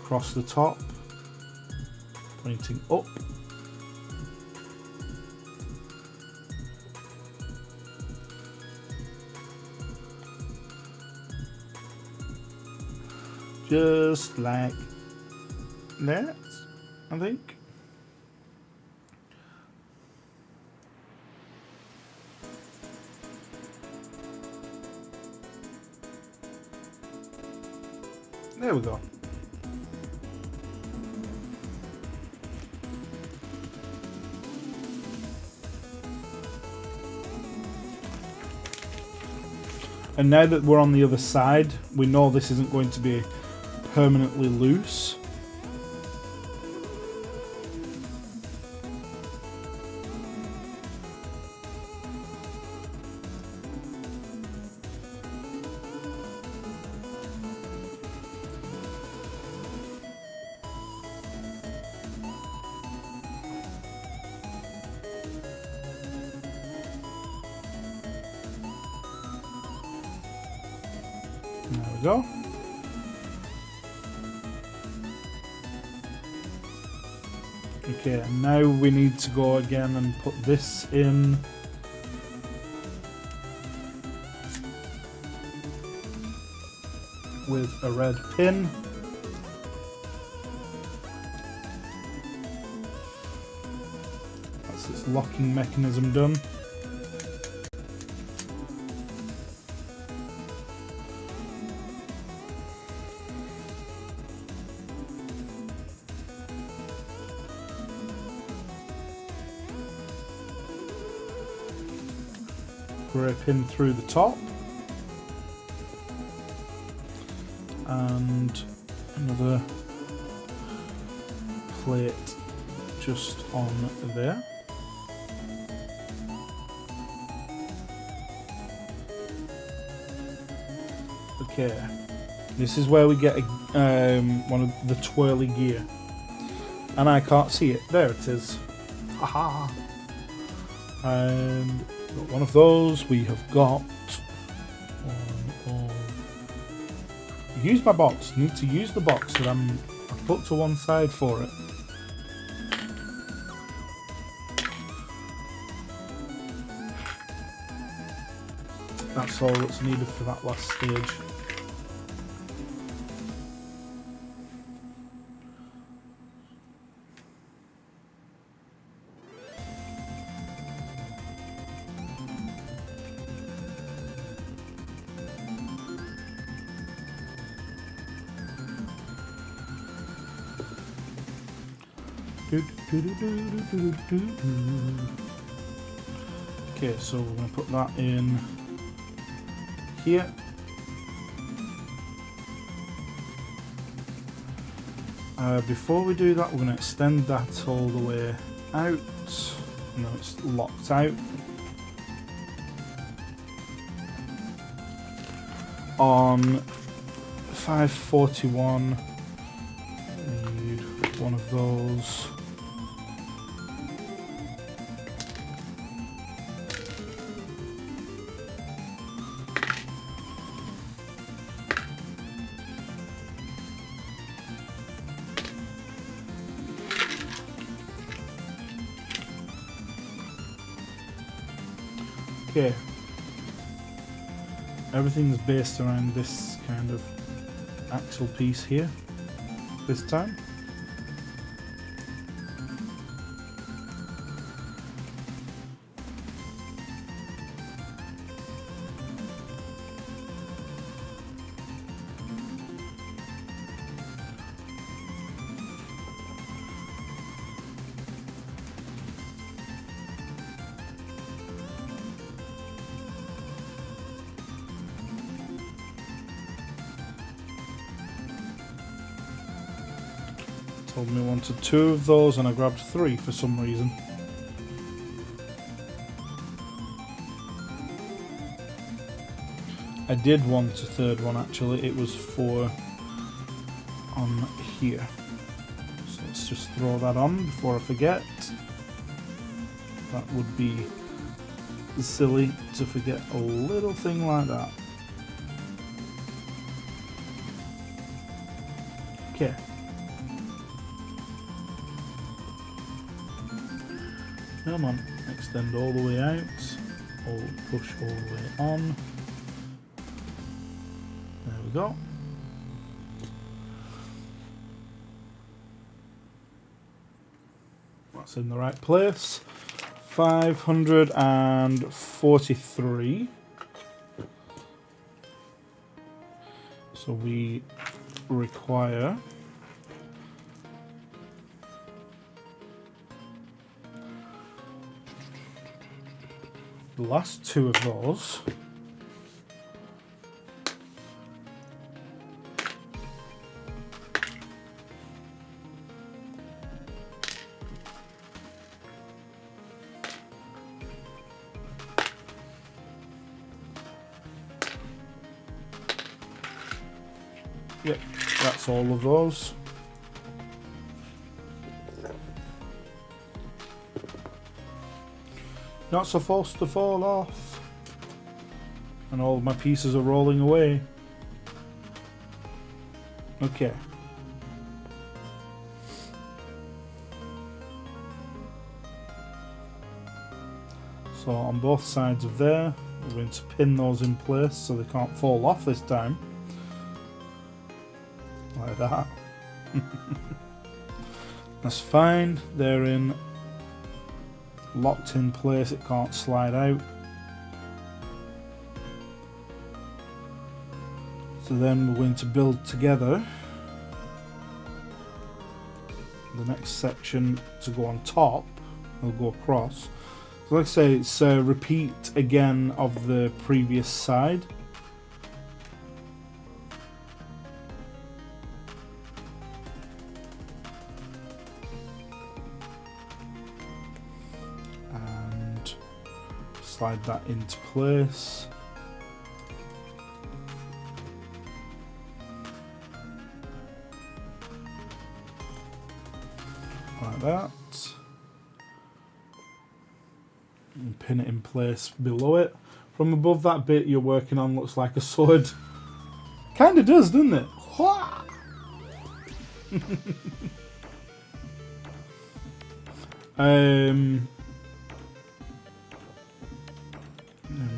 across the top, pointing up. Just like that, I think. There we go. And now that we're on the other side, we know this isn't going to be permanently loose. There we go. Okay, and now we need to go again and put this in. With a red pin. That's its locking mechanism done. Grey pin through the top. And another plate just on there. Okay, this is where we get one of the twirly gear, and I can't see it. There it is. Haha. And got one of those. We have got use my box. Need to use the box that I've put to one side for it. That's all that's needed for that last stage. Okay, so we're going to put that in here. Before we do that, we're going to extend that all the way out. No, it's locked out. On 541, we need one of those. Okay, everything's based around this kind of axle piece here this time. Told me I wanted 2 of those and I grabbed 3 for some reason. I did want a 3rd one actually, it was 4 on here. So let's just throw that on before I forget. That would be silly to forget a little thing like that. Okay. Come on, extend all the way out, or push all the way on. There we go. That's in the right place. 543. So we require the last 2 of those. Yep, that's all of those. Not supposed to fall off. And all of my pieces are rolling away. Okay. So on both sides of there, we're going to pin those in place so they can't fall off this time. Like that. That's fine. They're in locked in place, it can't slide out. So then we're going to build together the next section to go on top. It'll go across. So like I say, it's a repeat again of the previous side. And slide that into place. Like that. And pin it in place below it. From above, that bit you're working on looks like a sword. Kinda does, doesn't it? Then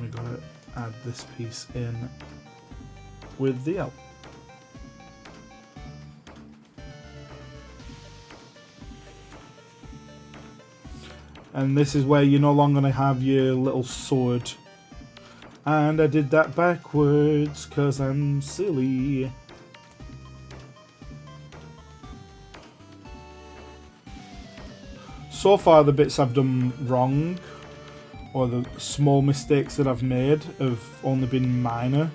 we gotta add this piece in with the L. And this is where you're no longer going to have your little sword. And I did that backwards because I'm silly. So far the bits I've done wrong, or the small mistakes that I've made, have only been minor.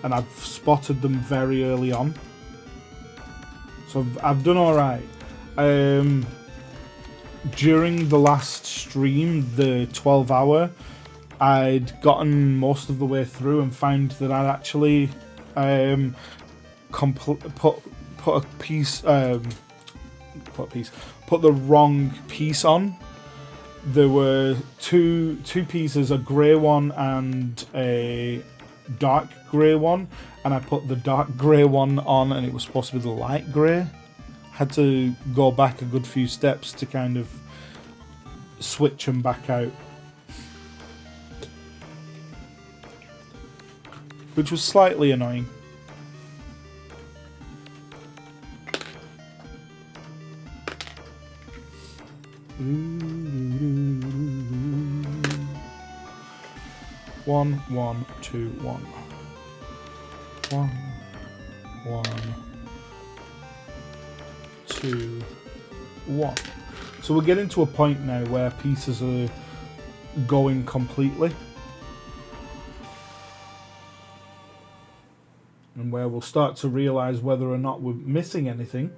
And I've spotted them very early on. So I've done alright. During the last stream, the 12-hour, I'd gotten most of the way through and found that I'd actually put the wrong piece on. There were two pieces, a grey one and a dark grey one, and I put the dark grey one on, and it was supposed to be the light grey. Had to go back a good few steps to kind of switch them back out, which was slightly annoying. One, one, two, one. One, one. 2, 1. So we're getting to a point now where pieces are going completely, and where we'll start to realize whether or not we're missing anything.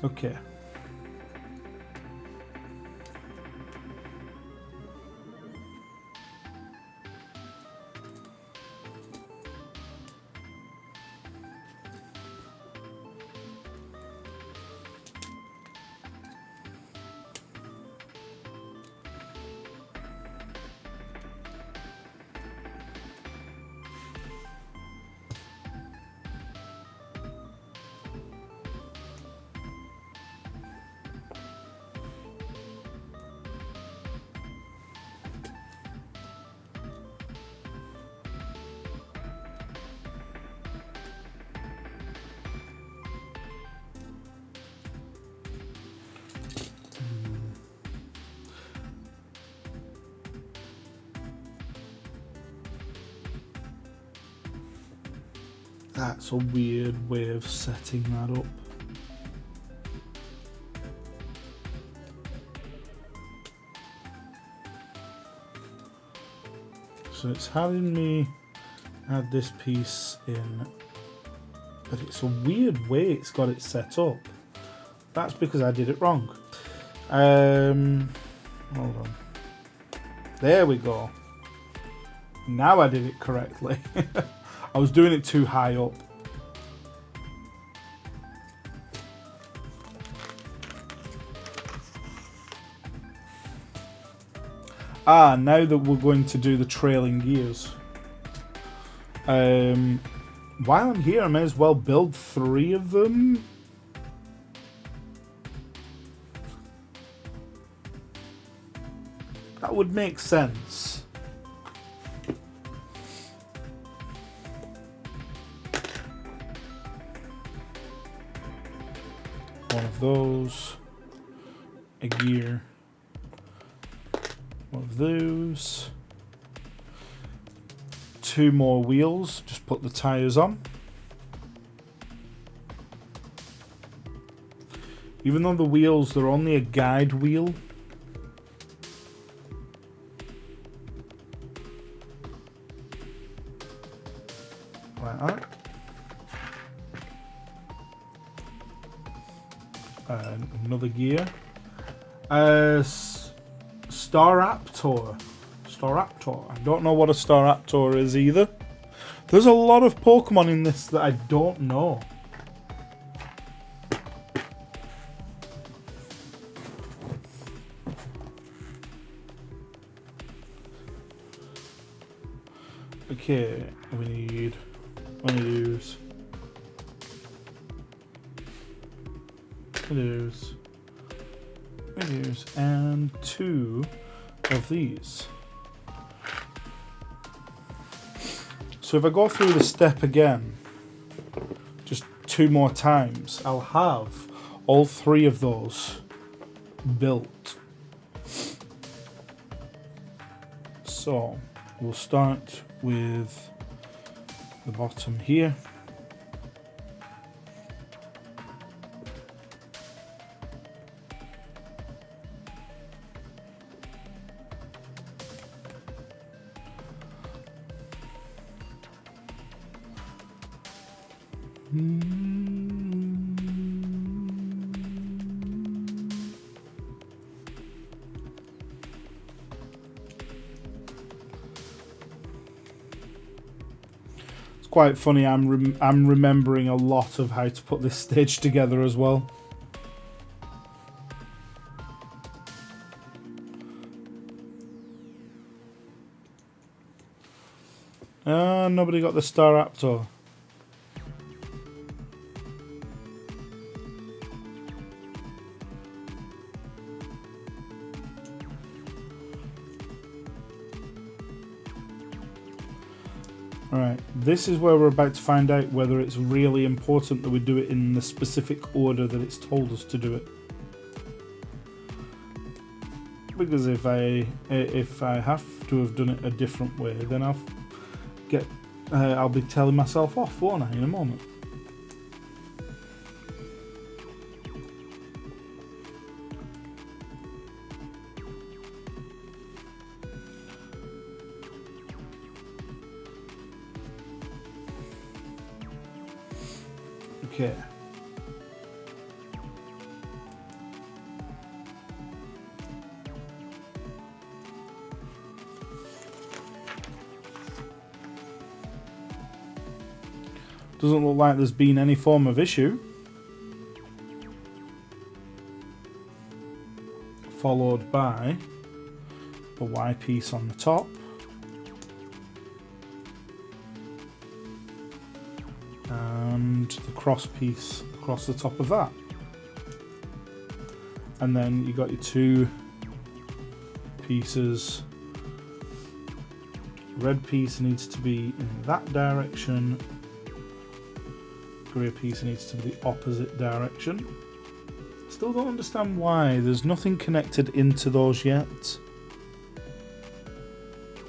Okay. That's a weird way of setting that up. So it's having me add this piece in, but it's a weird way it's got it set up. That's because I did it wrong. Hold on. There we go. Now I did it correctly. I was doing it too high up. Ah, now that we're going to do the trailing gears. While I'm here, I may as well build 3 of them. That would make sense. One of those. A gear. One of those. 2 more wheels. Just put the tyres on. Even though the wheels, they're only a guide wheel. Like that. Another gear. Staraptor. I don't know what a Staraptor is either. There's a lot of Pokemon in this that I don't know. Okay, we need one of those. And 2 of these. So if I go through the step again, just 2 more times, I'll have all 3 of those built. So we'll start with the bottom here. Quite funny. I'm remembering a lot of how to put this stage together as well. Nobody got the Staraptor. Alright, this is where we're about to find out whether it's really important that we do it in the specific order that it's told us to do it. Because if I have to have done it a different way, then I'll be telling myself off, won't I, in a moment. Okay. Doesn't look like there's been any form of issue. Followed by the Y piece on the top. And the cross piece across the top of that. And then you got your 2 pieces. Red piece needs to be in that direction. Grey piece needs to be the opposite direction. Still don't understand why. There's nothing connected into those yet.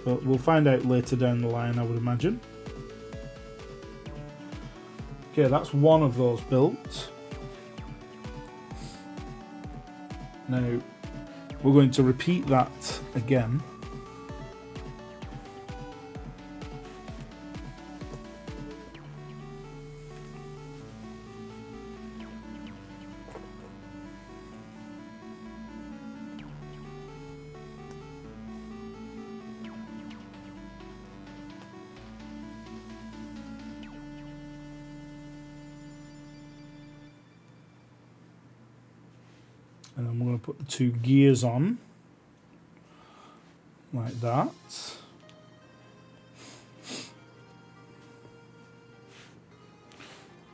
But we'll find out later down the line, I would imagine. Okay, that's one of those built. Now, we're going to repeat that again. And then we're going to put the 2 gears on, like that.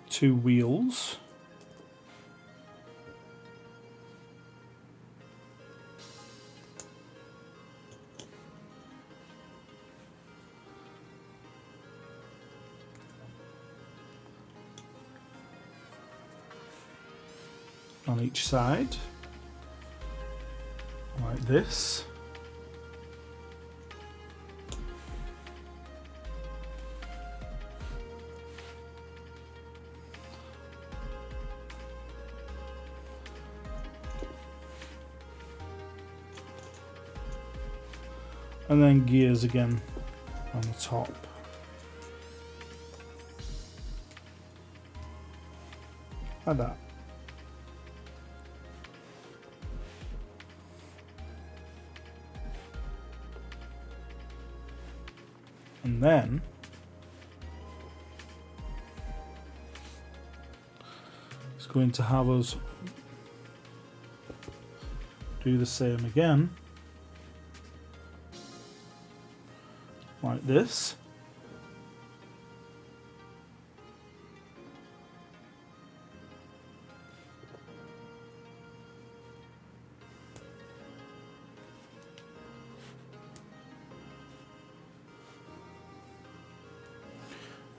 Two wheels. On each side. Like this. And then gears again on the top. Like that. And then it's going to have us do the same again, like this.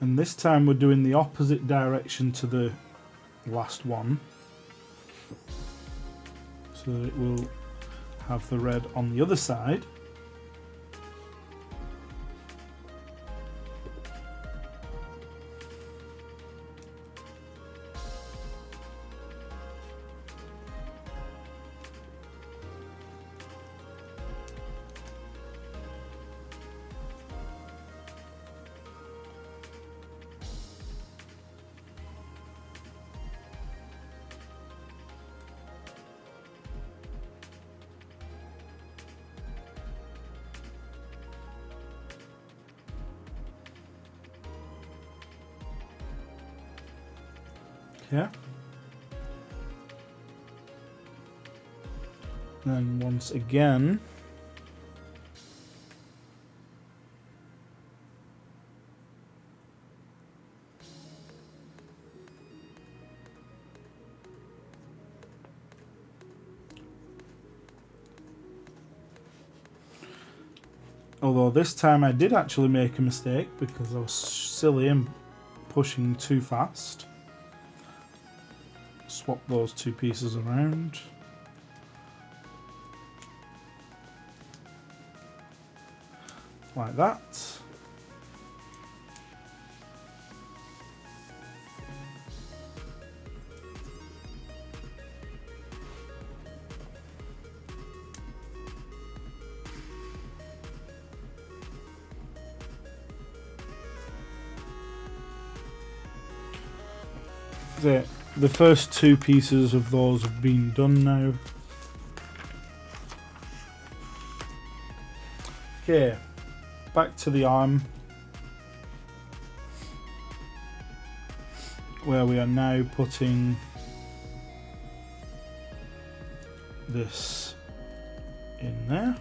And this time we're doing the opposite direction to the last one, so that it will have the red on the other side. Yeah. Then once again, although this time I did actually make a mistake because I was silly and pushing too fast. Swap those 2 pieces around. Like that. The first 2 pieces of those have been done now. Okay, back to the arm, where we are now putting this in there.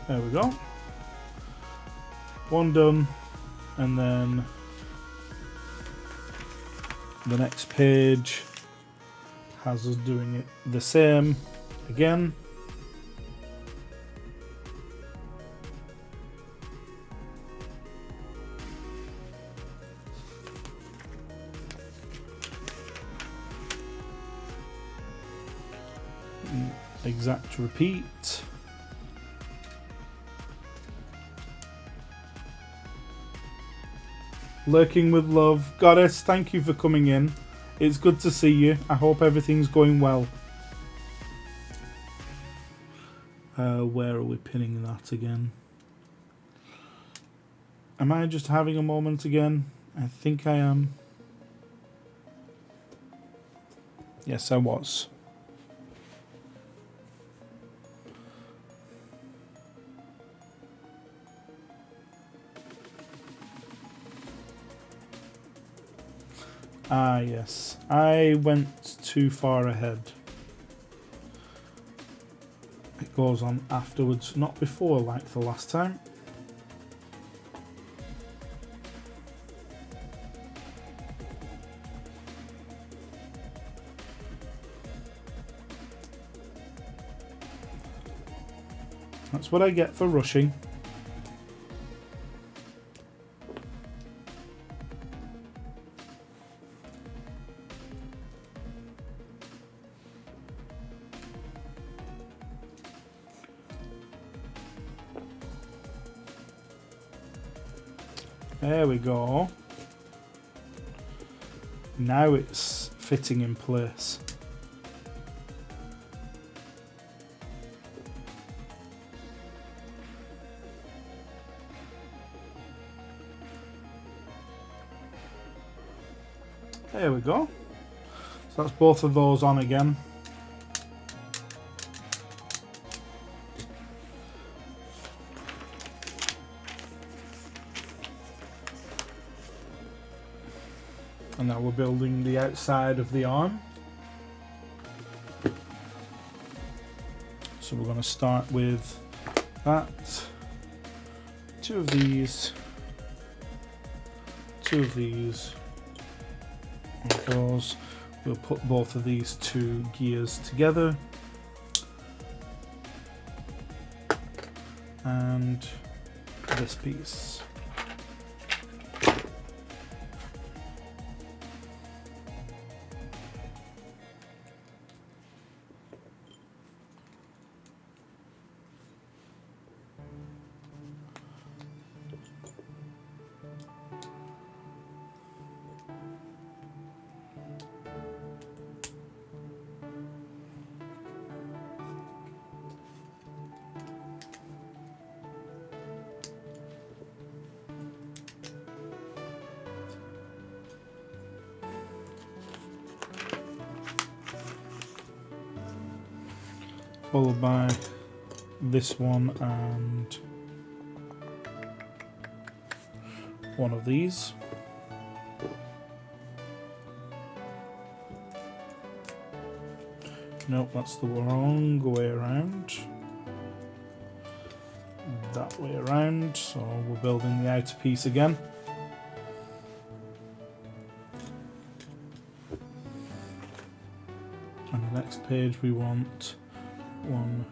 There we go. One done, and then the next page has us doing it the same again. exact repeat. Lurking with love. Goddess, thank you for coming in. It's good to see you. I hope everything's going well. Where are we pinning that again? Am I just having a moment again? I think I am. Yes, I was. Ah, yes. I went too far ahead. It goes on afterwards, not before like the last time. That's what I get for rushing. There we go. Now it's fitting in place. There we go. So that's both of those on again. And now we're building the outside of the arm. So we're going to start with that. 2 of these. 2 of these. Like those. We'll put both of these 2 gears together. And this piece. Followed by this one and one of these. Nope, that's the wrong way around. That way around, so we're building the outer piece again. On the next page we want one.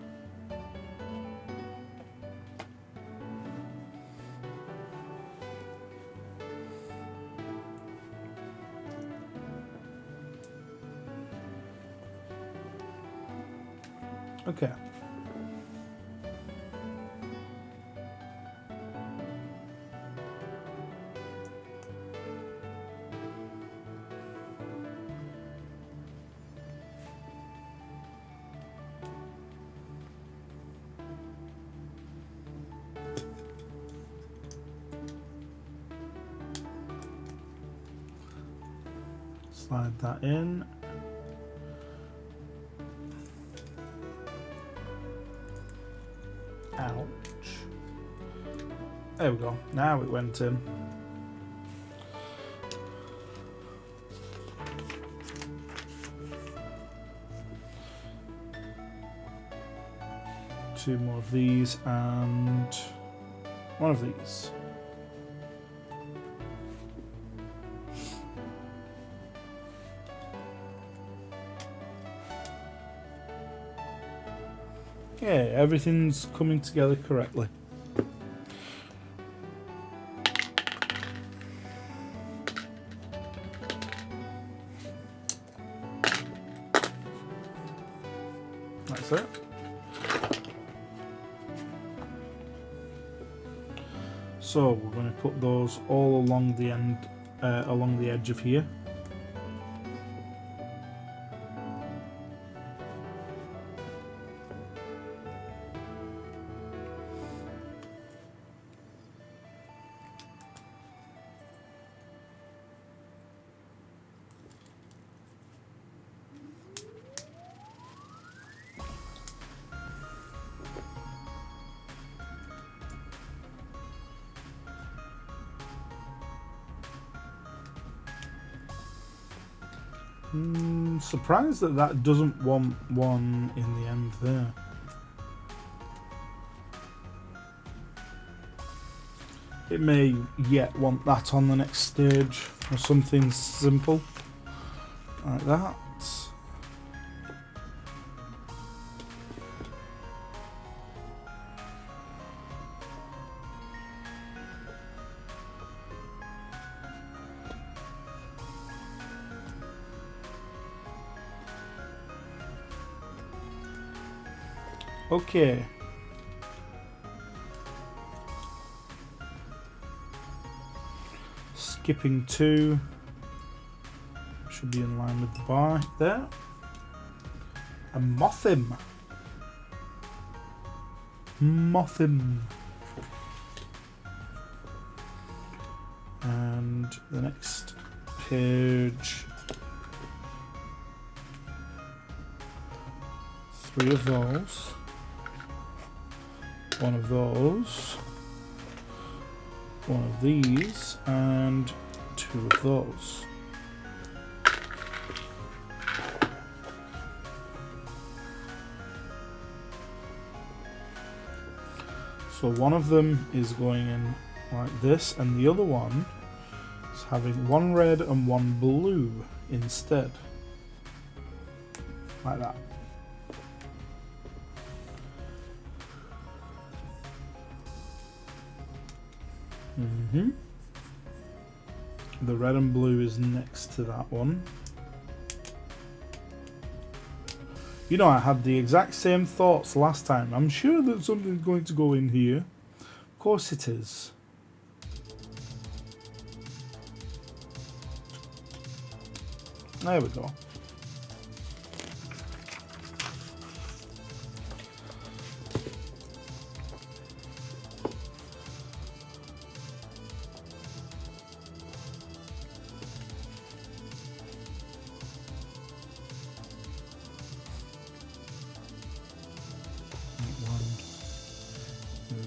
Okay. Slide that in. Ouch. There we go. Now it went in. Two more of these and one of these. Yeah, everything's coming together correctly. That's it. So we're going to put those all along the end, along the edge of here. Surprised that that doesn't want one in the end there. It may yet want that on the next stage, or something simple like that. Okay. Skipping 2. Should be in line with the bar there. A Mothim. Mothim. And the next page. 3 of those. 1 of those, 1 of these, and 2 of those. So one of them is going in like this, and the other one is having 1 red and 1 blue instead. Like that. The red and blue is next to that one. You know, I had the exact same thoughts last time. I'm sure that something's going to go in here. Of course it is. There we go.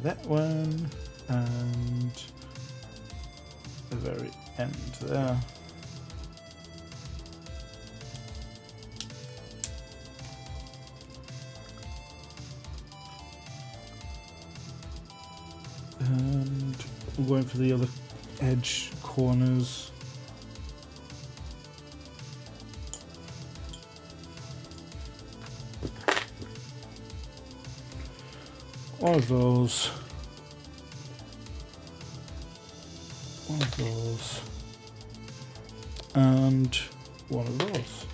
That one, and the very end there. And we're going for the other edge corners. One of those. One of those. And one of those.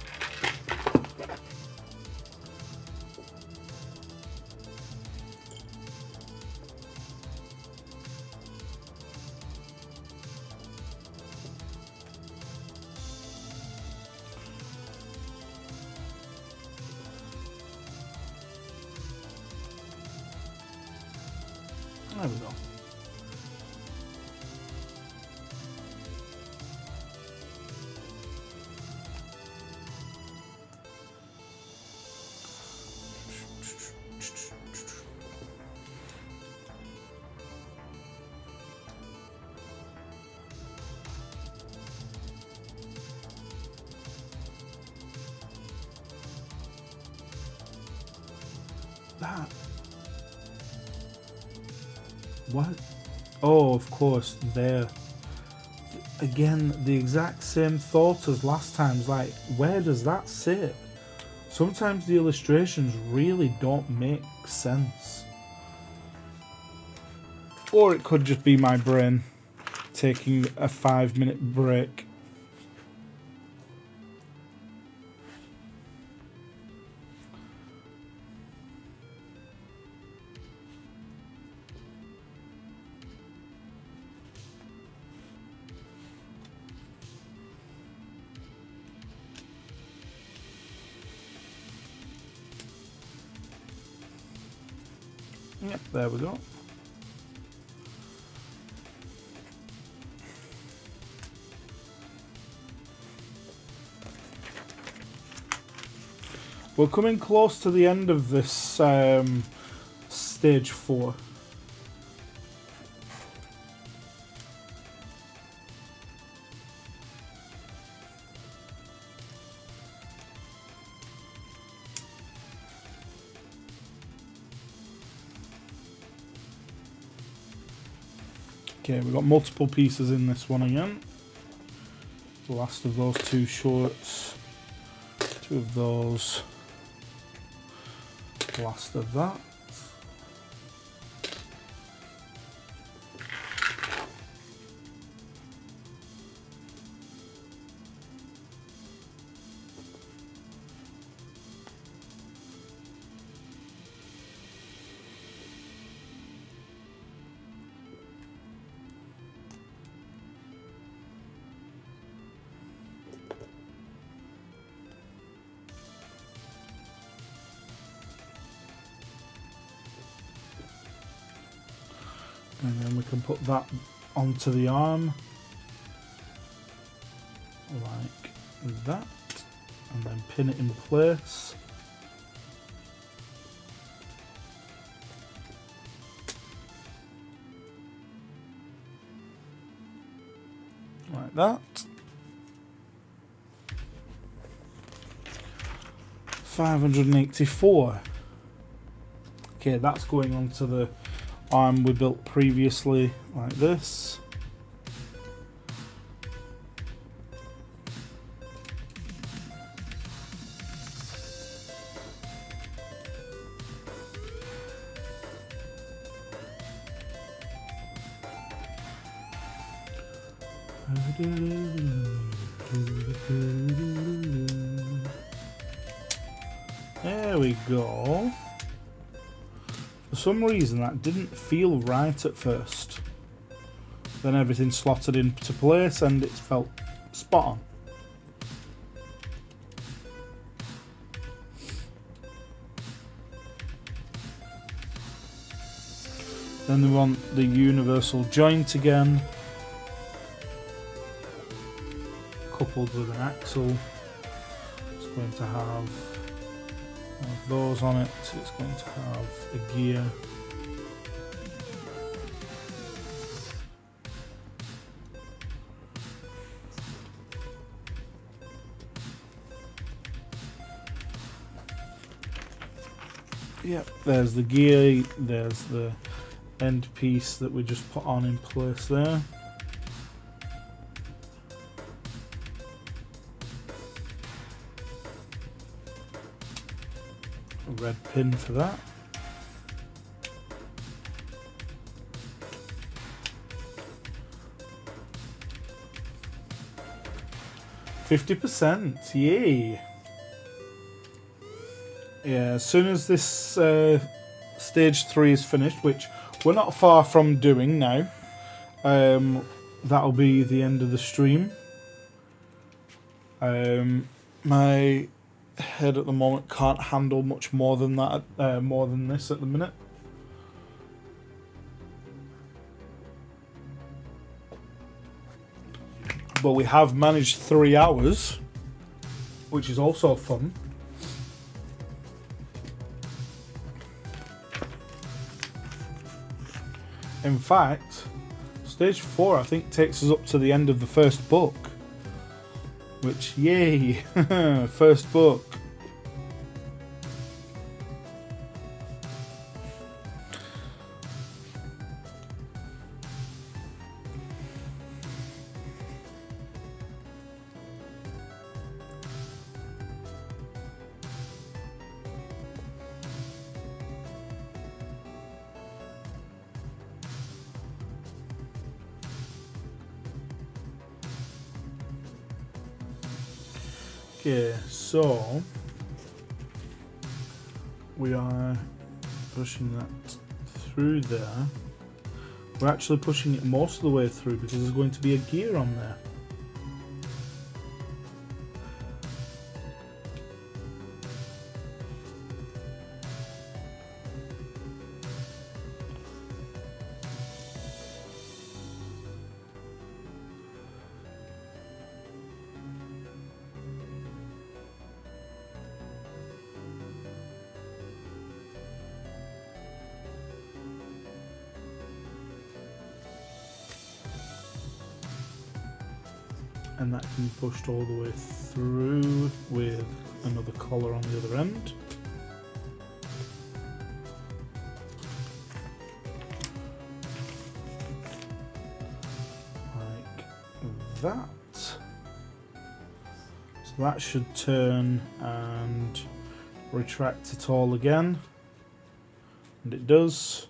There we go. That. What? Oh, of course, there. Again, the exact same thought as last time. It's like, where does that sit? Sometimes the illustrations really don't make sense. Or it could just be my brain taking a 5-minute break. Yep, there we go. We're coming close to the end of this stage 4. Okay, we've got multiple pieces in this one again. The last of those 2 shorts, 2 of those, last of that. And then we can put that onto the arm, like that, and then pin it in place. Like that. 584. Okay, that's going onto the arm we built previously, like this. There we go. For some reason that didn't feel right at first. Then everything slotted into place and it felt spot on. Then we want the universal joint again, coupled with an axle. It's going to have one of those on it. It's going to have a gear. Yep, there's the gear, there's the end piece that we just put on in place there. A red pin for that. %, yay! Yeah, as soon as this stage 3 is finished, which we're not far from doing now, that'll be the end of the stream. My head at the moment can't handle much more than that, more than this at the minute. But we have managed 3 hours, which is also fun. In fact, stage 4 I think takes us up to the end of the first book. Which, yay! First book. Okay, so we are pushing that through there. We're actually pushing it most of the way through because there's going to be a gear on there. and that can be pushed all the way through with another collar on the other end. Like that. So that should turn and retract it all again, and it does.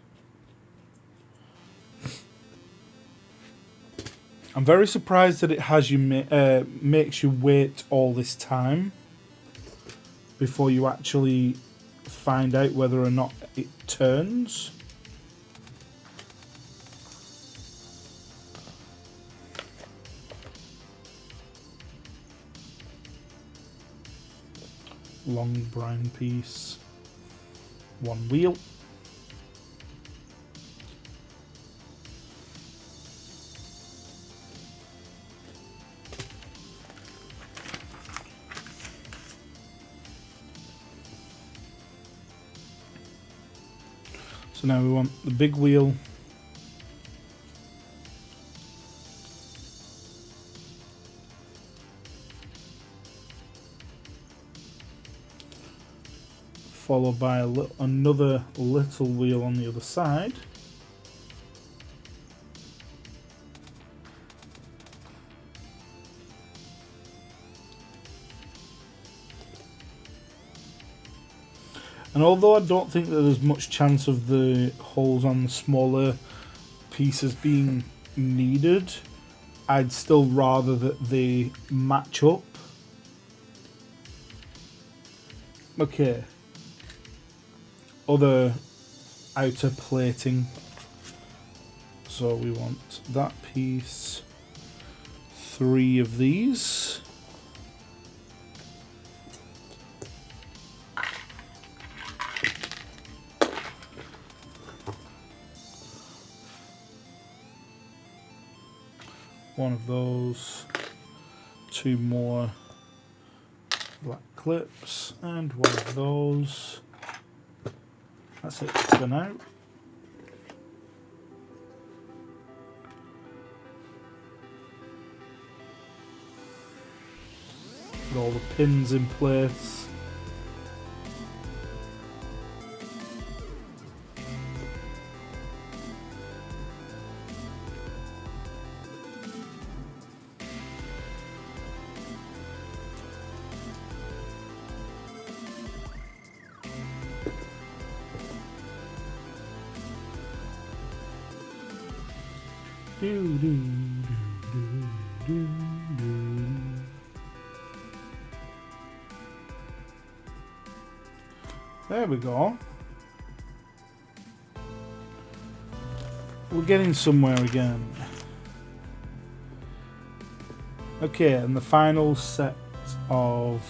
I'm very surprised that it has you makes you wait all this time before you actually find out whether or not it turns. Long brown piece, one wheel. So now we want the big wheel followed by another little wheel on the other side. And although I don't think that there's much chance of the holes on the smaller pieces being needed, I'd still rather that they match up. Okay. Other outer plating. So we want that piece, 3 of these. One of those, 2 more black clips, and 1 of those. That's it for now. Put all the pins in place. There we go. We're getting somewhere again. Okay, and the final set of...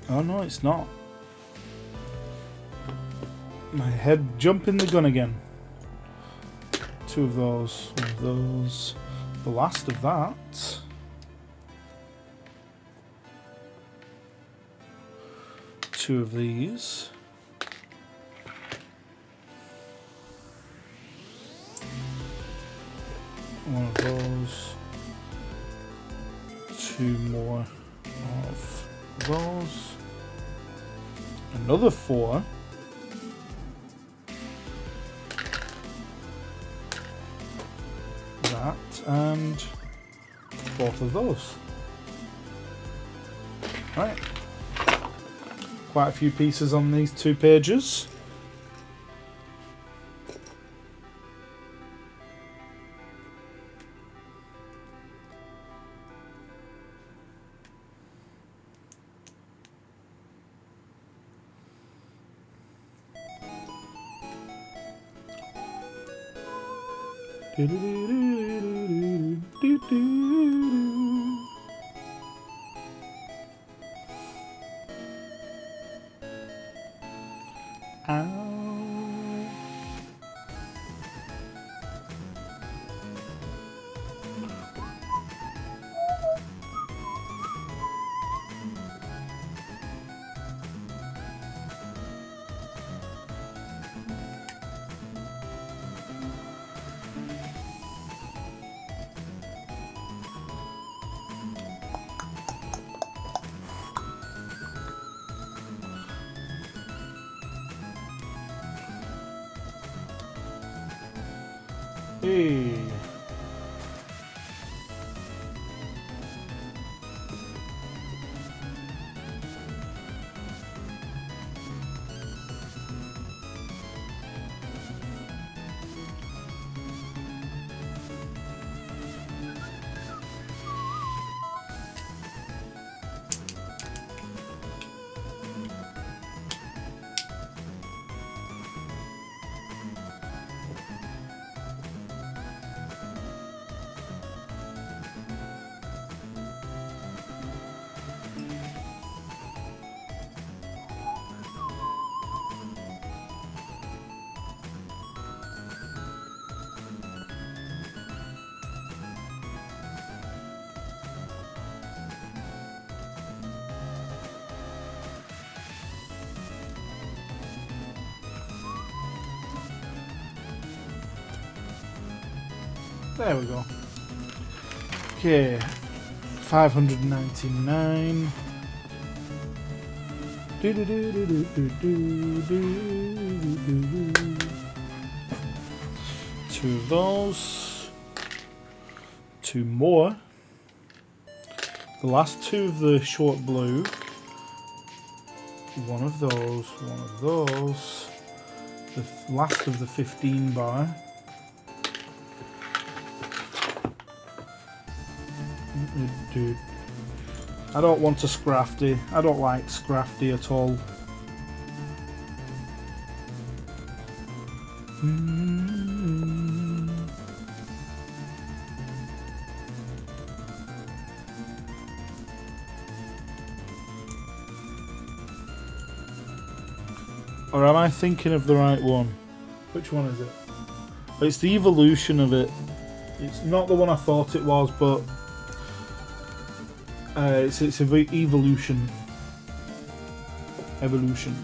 Oh no, it's not. My head jumping the gun again. 2 of those, 1 of those, the last of that. Two of these. One of those. 2 more of those. Another 4. That and both of those. Right. Quite a few pieces on these 2 pages. Hey. There we go. Okay, 599. Two of those. Two more. The last two of the short blue. One of those. One of those. The last of the 15 bar. Dude, I don't want a Scrafty. I don't like Scrafty at all. Or am I thinking of the right one? Which one is it? It's the evolution of it. It's not the one I thought it was, but it's evolution. Evolution.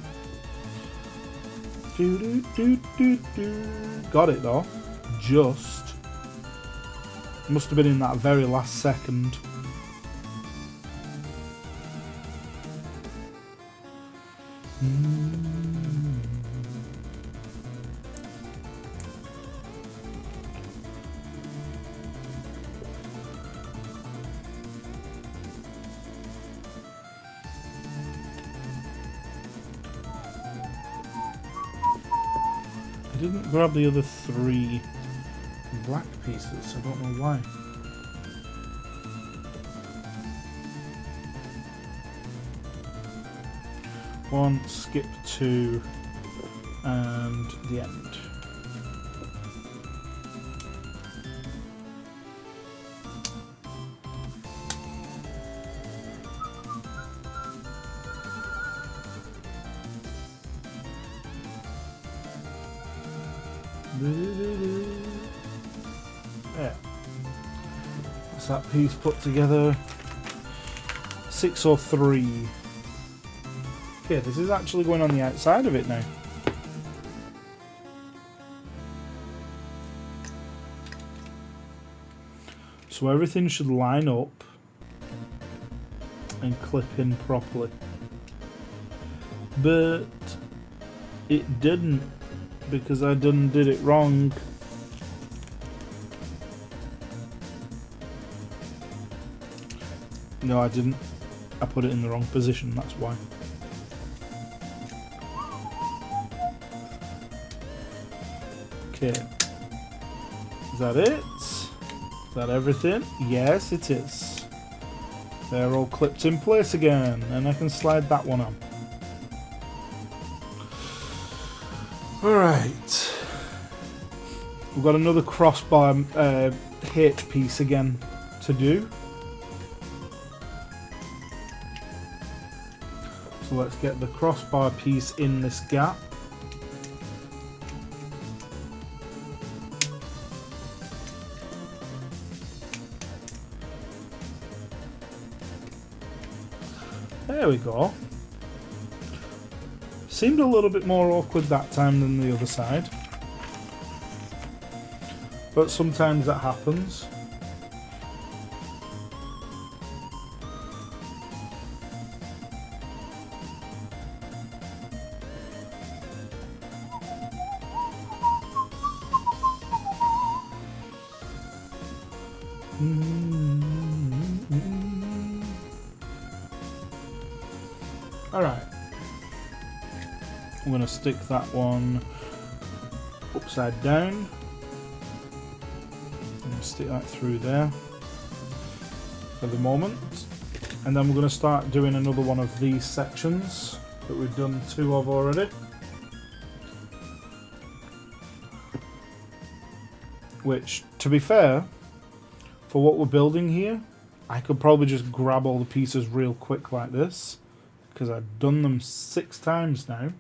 Got it though. Just. Must have been in that very last second. I didn't grab the other 3 black pieces, I don't know why. One, skip 2, and the end. There. That's that piece put together. 603. Okay, this is actually going on the outside of it now. So everything should line up and clip in properly. But it didn't, because I did it wrong. No, I didn't. I put it in the wrong position, that's why. Okay. Is that it? Is that everything? Yes, it is. They're all clipped in place again, and I can slide that one on. Alright. We've got another crossbar H piece again to do. So let's get the crossbar piece in this gap. There we go. Seemed a little bit more awkward that time than the other side. But sometimes that happens. Alright. I'm going to stick that one upside down. I'm going to stick that through there for the moment. And then we're going to start doing another one of these sections that we've done 2 of already. Which, to be fair, for what we're building here, I could probably just grab all the pieces real quick like this, because I've done them 6 times now.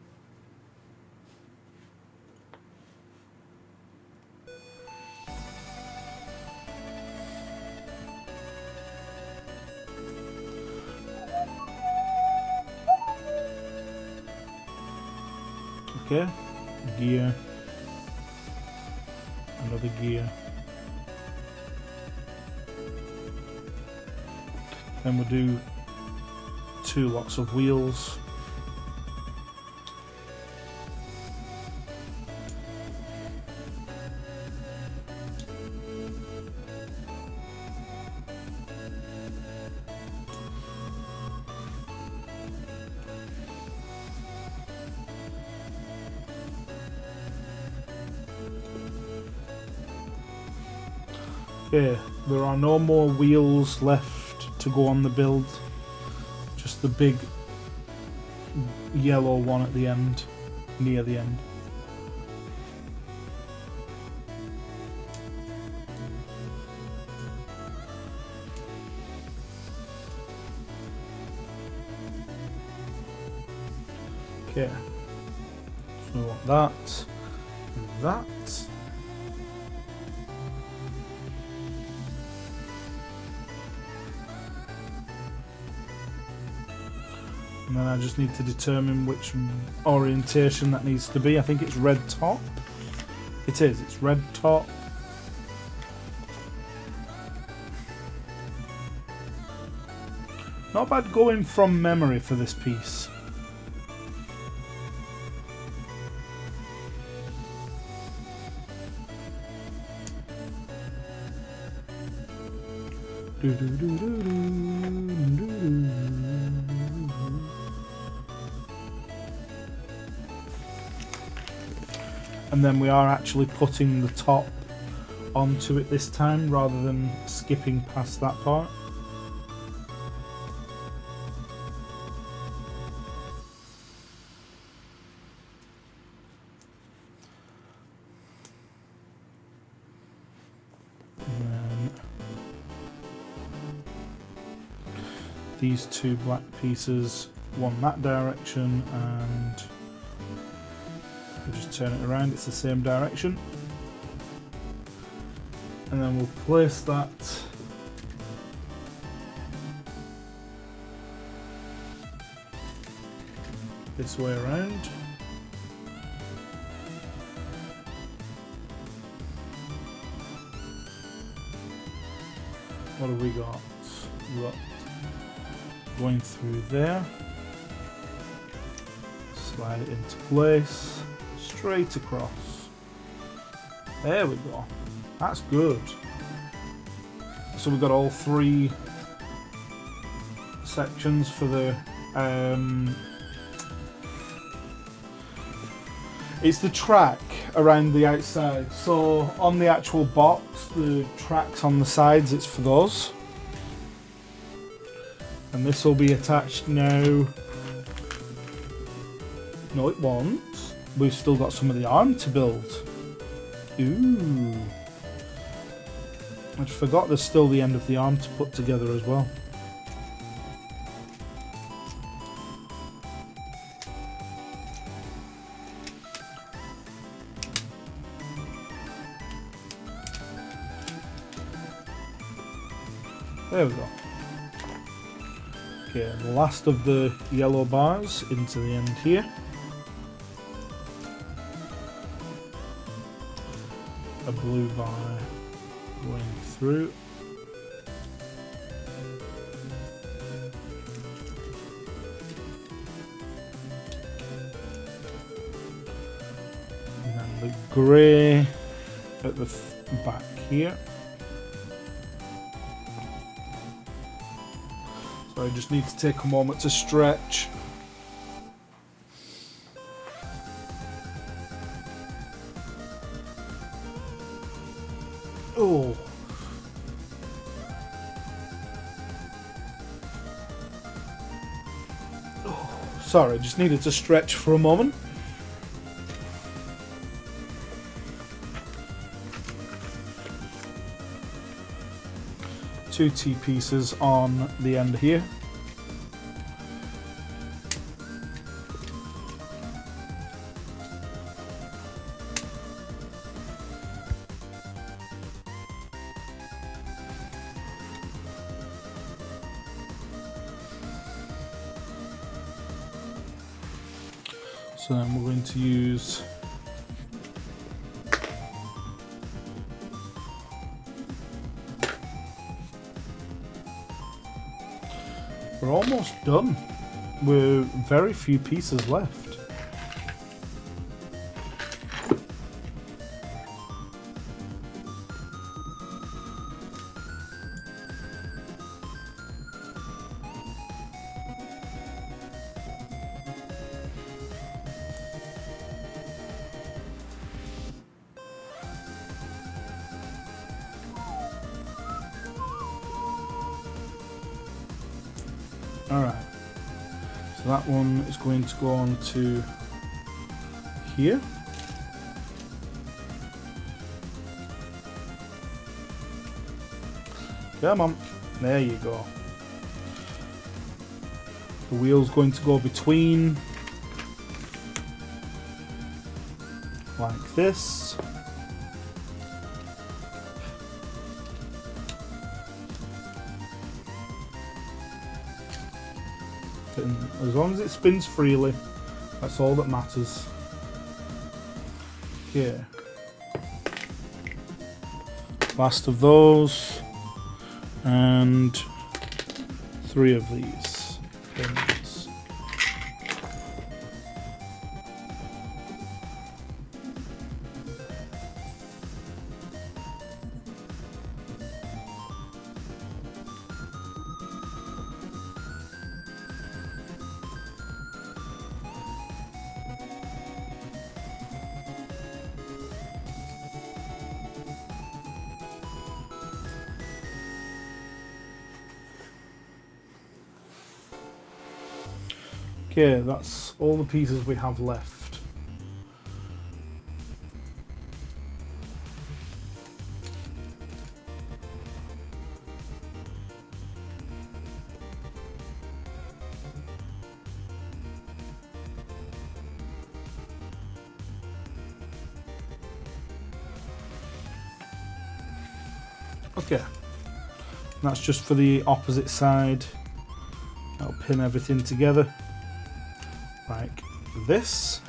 Okay, gear, another gear. Then we'll do 2 lots of wheels. Okay, there are no more wheels left to go on the build. Just the big yellow one at the end, near the end. Okay, so we want that, that. And then I just need to determine which orientation that needs to be. I think it's red top. It is, it's red top. Not bad going from memory for this piece. And then we are actually putting the top onto it this time rather than skipping past that part. And then these 2 black pieces, one that direction, and we'll just turn it around, it's the same direction. And then we'll place that this way around. What have we got? We've got going through there. Slide it into place. Straight across. There we go. That's good. So we've got all 3 sections for the it's the track around the outside. So on the actual box, the tracks on the sides, it's for those. And this will be attached now. No, it won't. We've still got some of the arm to build. Ooh. I forgot there's still the end of the arm to put together as well. There we go. Okay, the last of the yellow bars into the end here. A blue bar going through. And then the grey at the back here. So I just need to take a moment to stretch. Oh. Sorry, just needed to stretch for a moment. Two T-pieces on the end here. So then we're going to use we're almost done with very few pieces left. Alright, so that one is going to go on to here. Come on, there you go. The wheel's going to go between, like this. And as long as it spins freely, that's all that matters. Okay. Last of those, and 3 of these pins. Okay, that's all the pieces we have left. Okay, that's just for the opposite side. I'll pin everything together like this.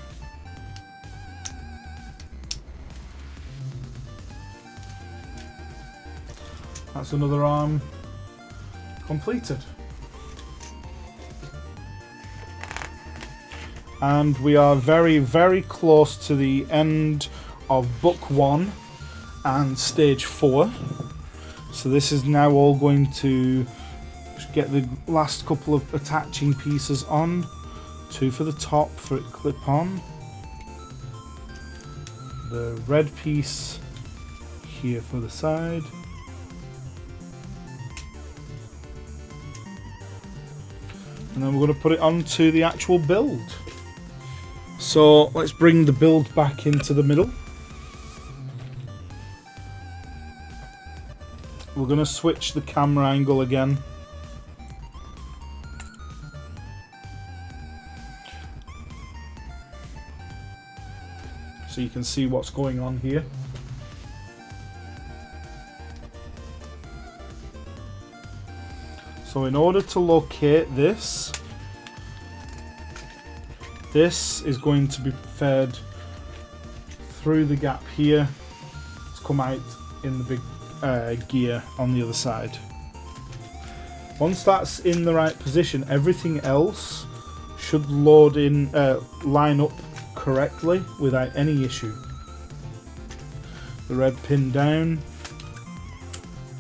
That's another arm completed. And we are very, very close to the end of book 1 and stage 4. So this is now all going to get the last couple of attaching pieces on. 2 for the top for it clip on. The red piece here for the side. And then we're going to put it onto the actual build. So let's bring the build back into the middle. We're going to switch the camera angle again. So you can see what's going on here. So in order to locate this, this is going to be fed through the gap here to come out in the big gear on the other side. Once that's in the right position, everything else should load in, line up correctly without any issue. The red pin down,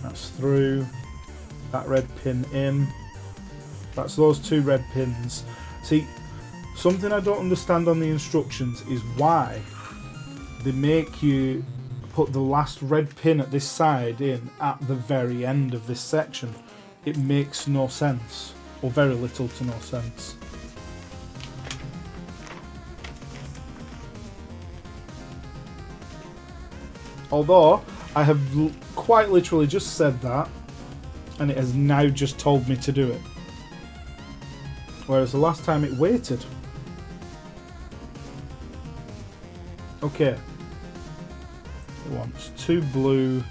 that's through, that red pin in, That's those 2 red pins. See, something I don't understand on the instructions is why they make you put the last red pin at this side in at the very end of this section. It makes no sense, or very little to no sense. Although, I have quite literally just said that, and it has now just told me to do it. Whereas the last time it waited. Okay. It wants 2 blue.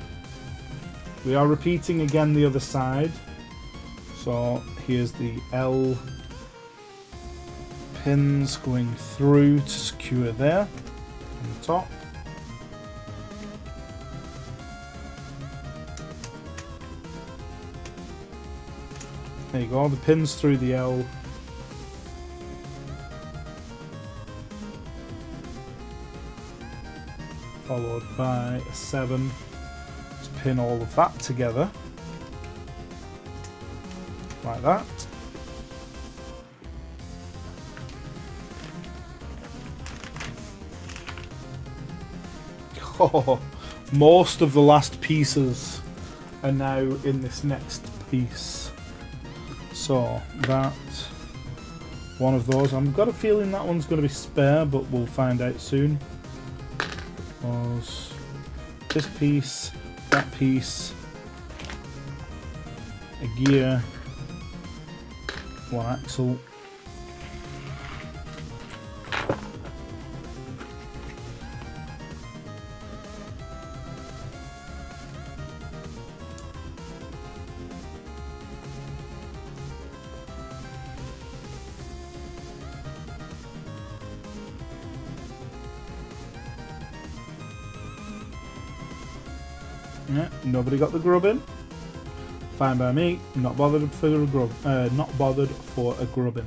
We are repeating again the other side. So here's the L pins going through to secure there on the top. There you go, the pins through the L. Followed by a 7 to pin all of that together. Like that. Oh, most of the last pieces are now in this next piece. So that one of those, I've got a feeling that one's going to be spare, but we'll find out soon. Was this piece, that piece, a gear, 1 axle. Yeah, nobody got the grubbing. Fine by me. Not bothered for a not bothered for a grubbing.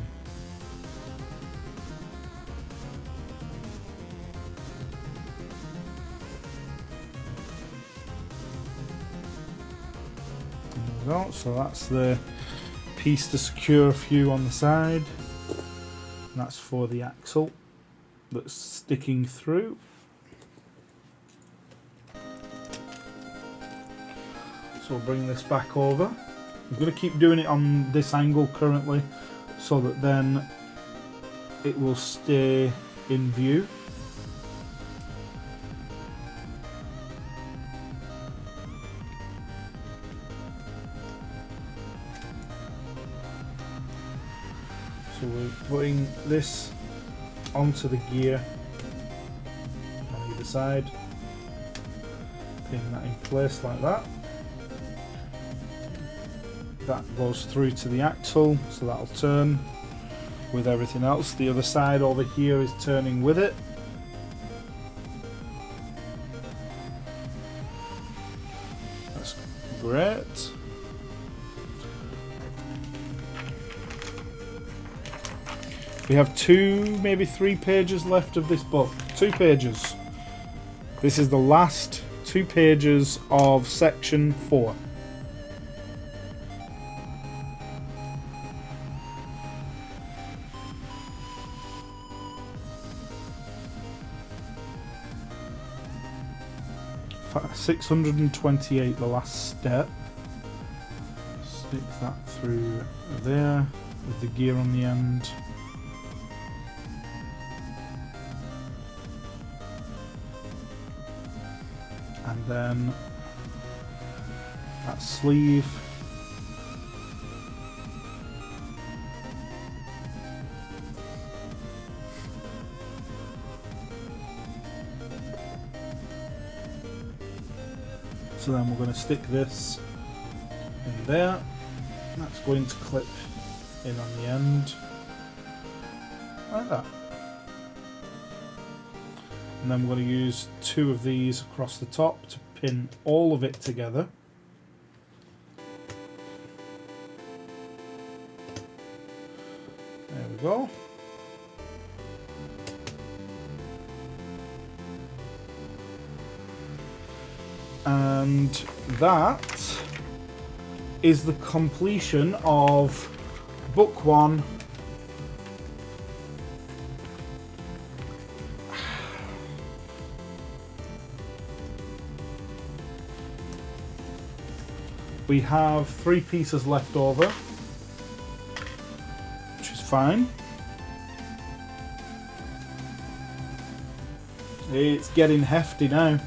There we go. So that's the piece to secure a few on the side. And that's for the axle that's sticking through. So we'll bring this back over. I'm going to keep doing it on this angle currently so that then it will stay in view. So we're putting this onto the gear on either side, pinning that in place like that. That goes through to the axle, so that'll turn with everything else. The other side over here is turning with it. That's great. We have 2, maybe 3 pages left of this book. 2 pages. This is the last 2 pages of section 4. $628, the last step. Stick that through there with the gear on the end. And then that sleeve. So then we're going to stick this in there. That's going to clip in on the end, like that. And then we're going to use 2 of these across the top to pin all of it together. There we go. And that is the completion of book 1. We have 3 pieces left over, which is fine. It's getting hefty now.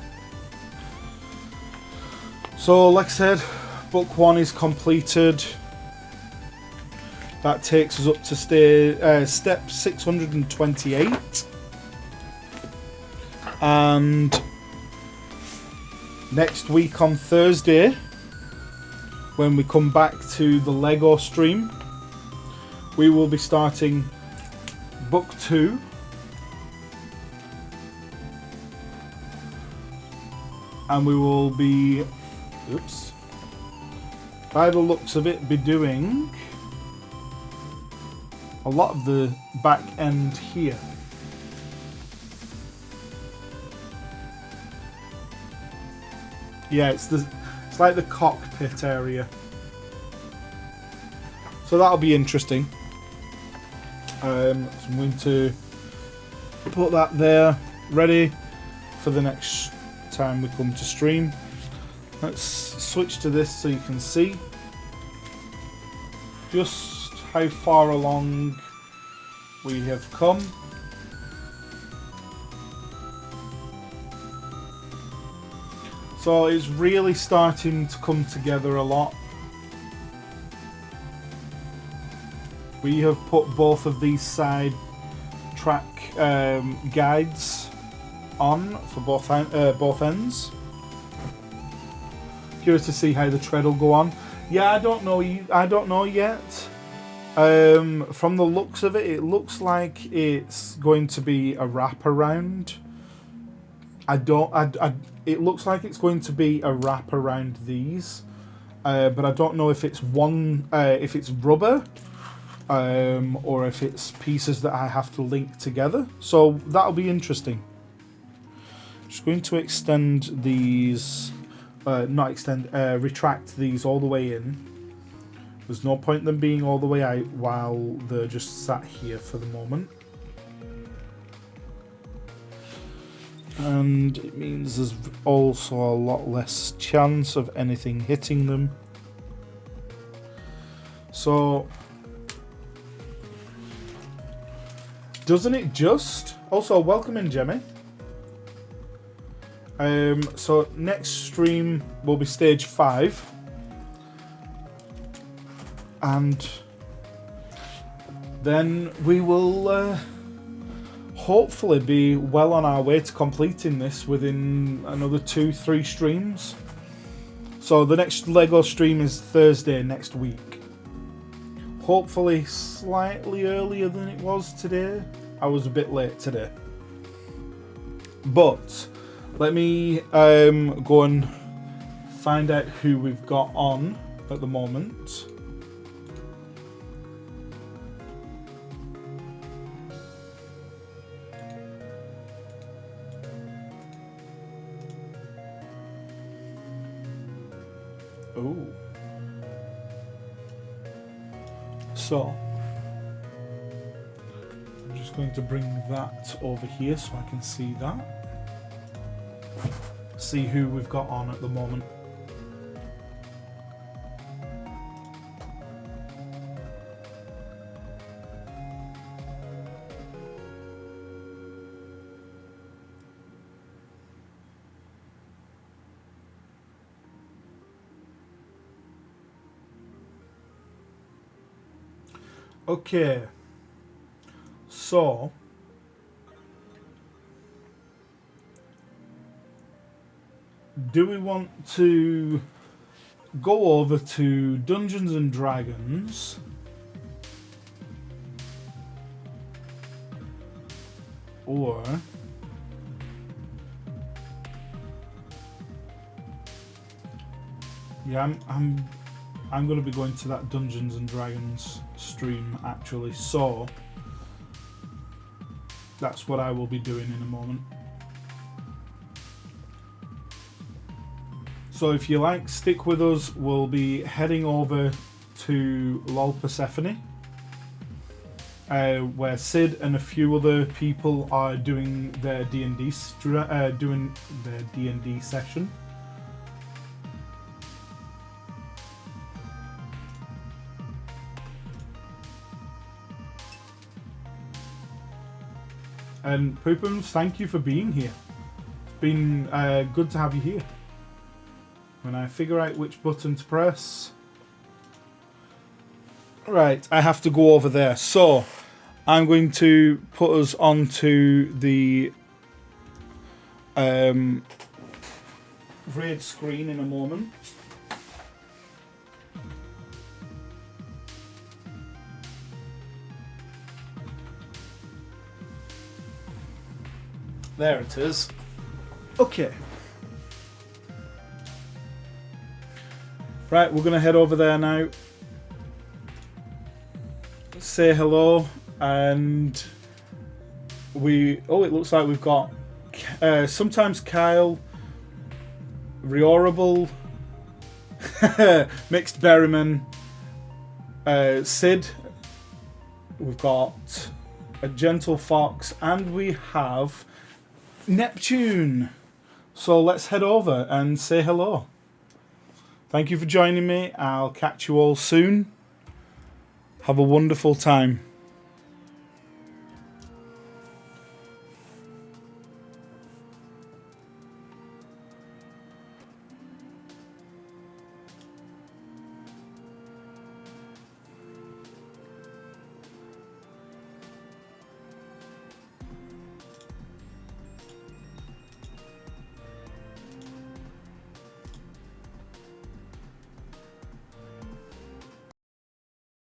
So, like I said, book 1 is completed. That takes us up to step 628. And next week on Thursday, when we come back to the Lego stream, we will be starting book 2. And we will be, oops, by the looks of it, be doing a lot of the back end here. Yeah, it's like the cockpit area. So that'll be interesting. So I'm going to put that there, ready for the next time we come to stream. Let's switch to this so you can see just how far along we have come. So it's really starting to come together a lot. We have put both of these side track guides on for both ends. Curious to see how the tread will go on. Yeah, I don't know yet. From the looks of it, it looks like it's going to be a wraparound. It looks like it's going to be a wrap around these, but I don't know if it's if it's rubber, or if it's pieces that I have to link together. So that'll be interesting. Just going to extend these, retract these all the way in. There's no point in them being all the way out while they're just sat here for the moment. And it means there's also a lot less chance of anything hitting them. So, doesn't it just? Also, welcome in, Jemmy. So next stream will be stage 5, and then we will hopefully be well on our way to completing this within another 2-3 streams. So the next Lego stream is Thursday next week. Hopefully slightly earlier than it was today. I was a bit late today. But let me go and find out who we've got on at the moment. Oh. So, I'm just going to bring that over here so I can see that. See who we've got on at the moment. Okay, so do we want to go over to Dungeons and Dragons or yeah, I'm going to be going to that Dungeons and Dragons stream actually, so that's what I will be doing in a moment. So if you like, stick with us. We'll be heading over to LOL Persephone where Sid and a few other people are doing their D&D doing their D&D session. And Poopums, thank you for being here. It's been good to have you here. When I figure out which button to press. Right, I have to go over there. So, I'm going to put us onto the raid screen in a moment. There it is. Okay. Right, we're going to head over there now. Say hello, and it looks like we've got sometimes Kyle, Riorable, Mixed Berryman, Sid, we've got a Gentle Fox, and we have Neptune. So let's head over and say hello. Thank you for joining me. I'll catch you all soon. Have a wonderful time.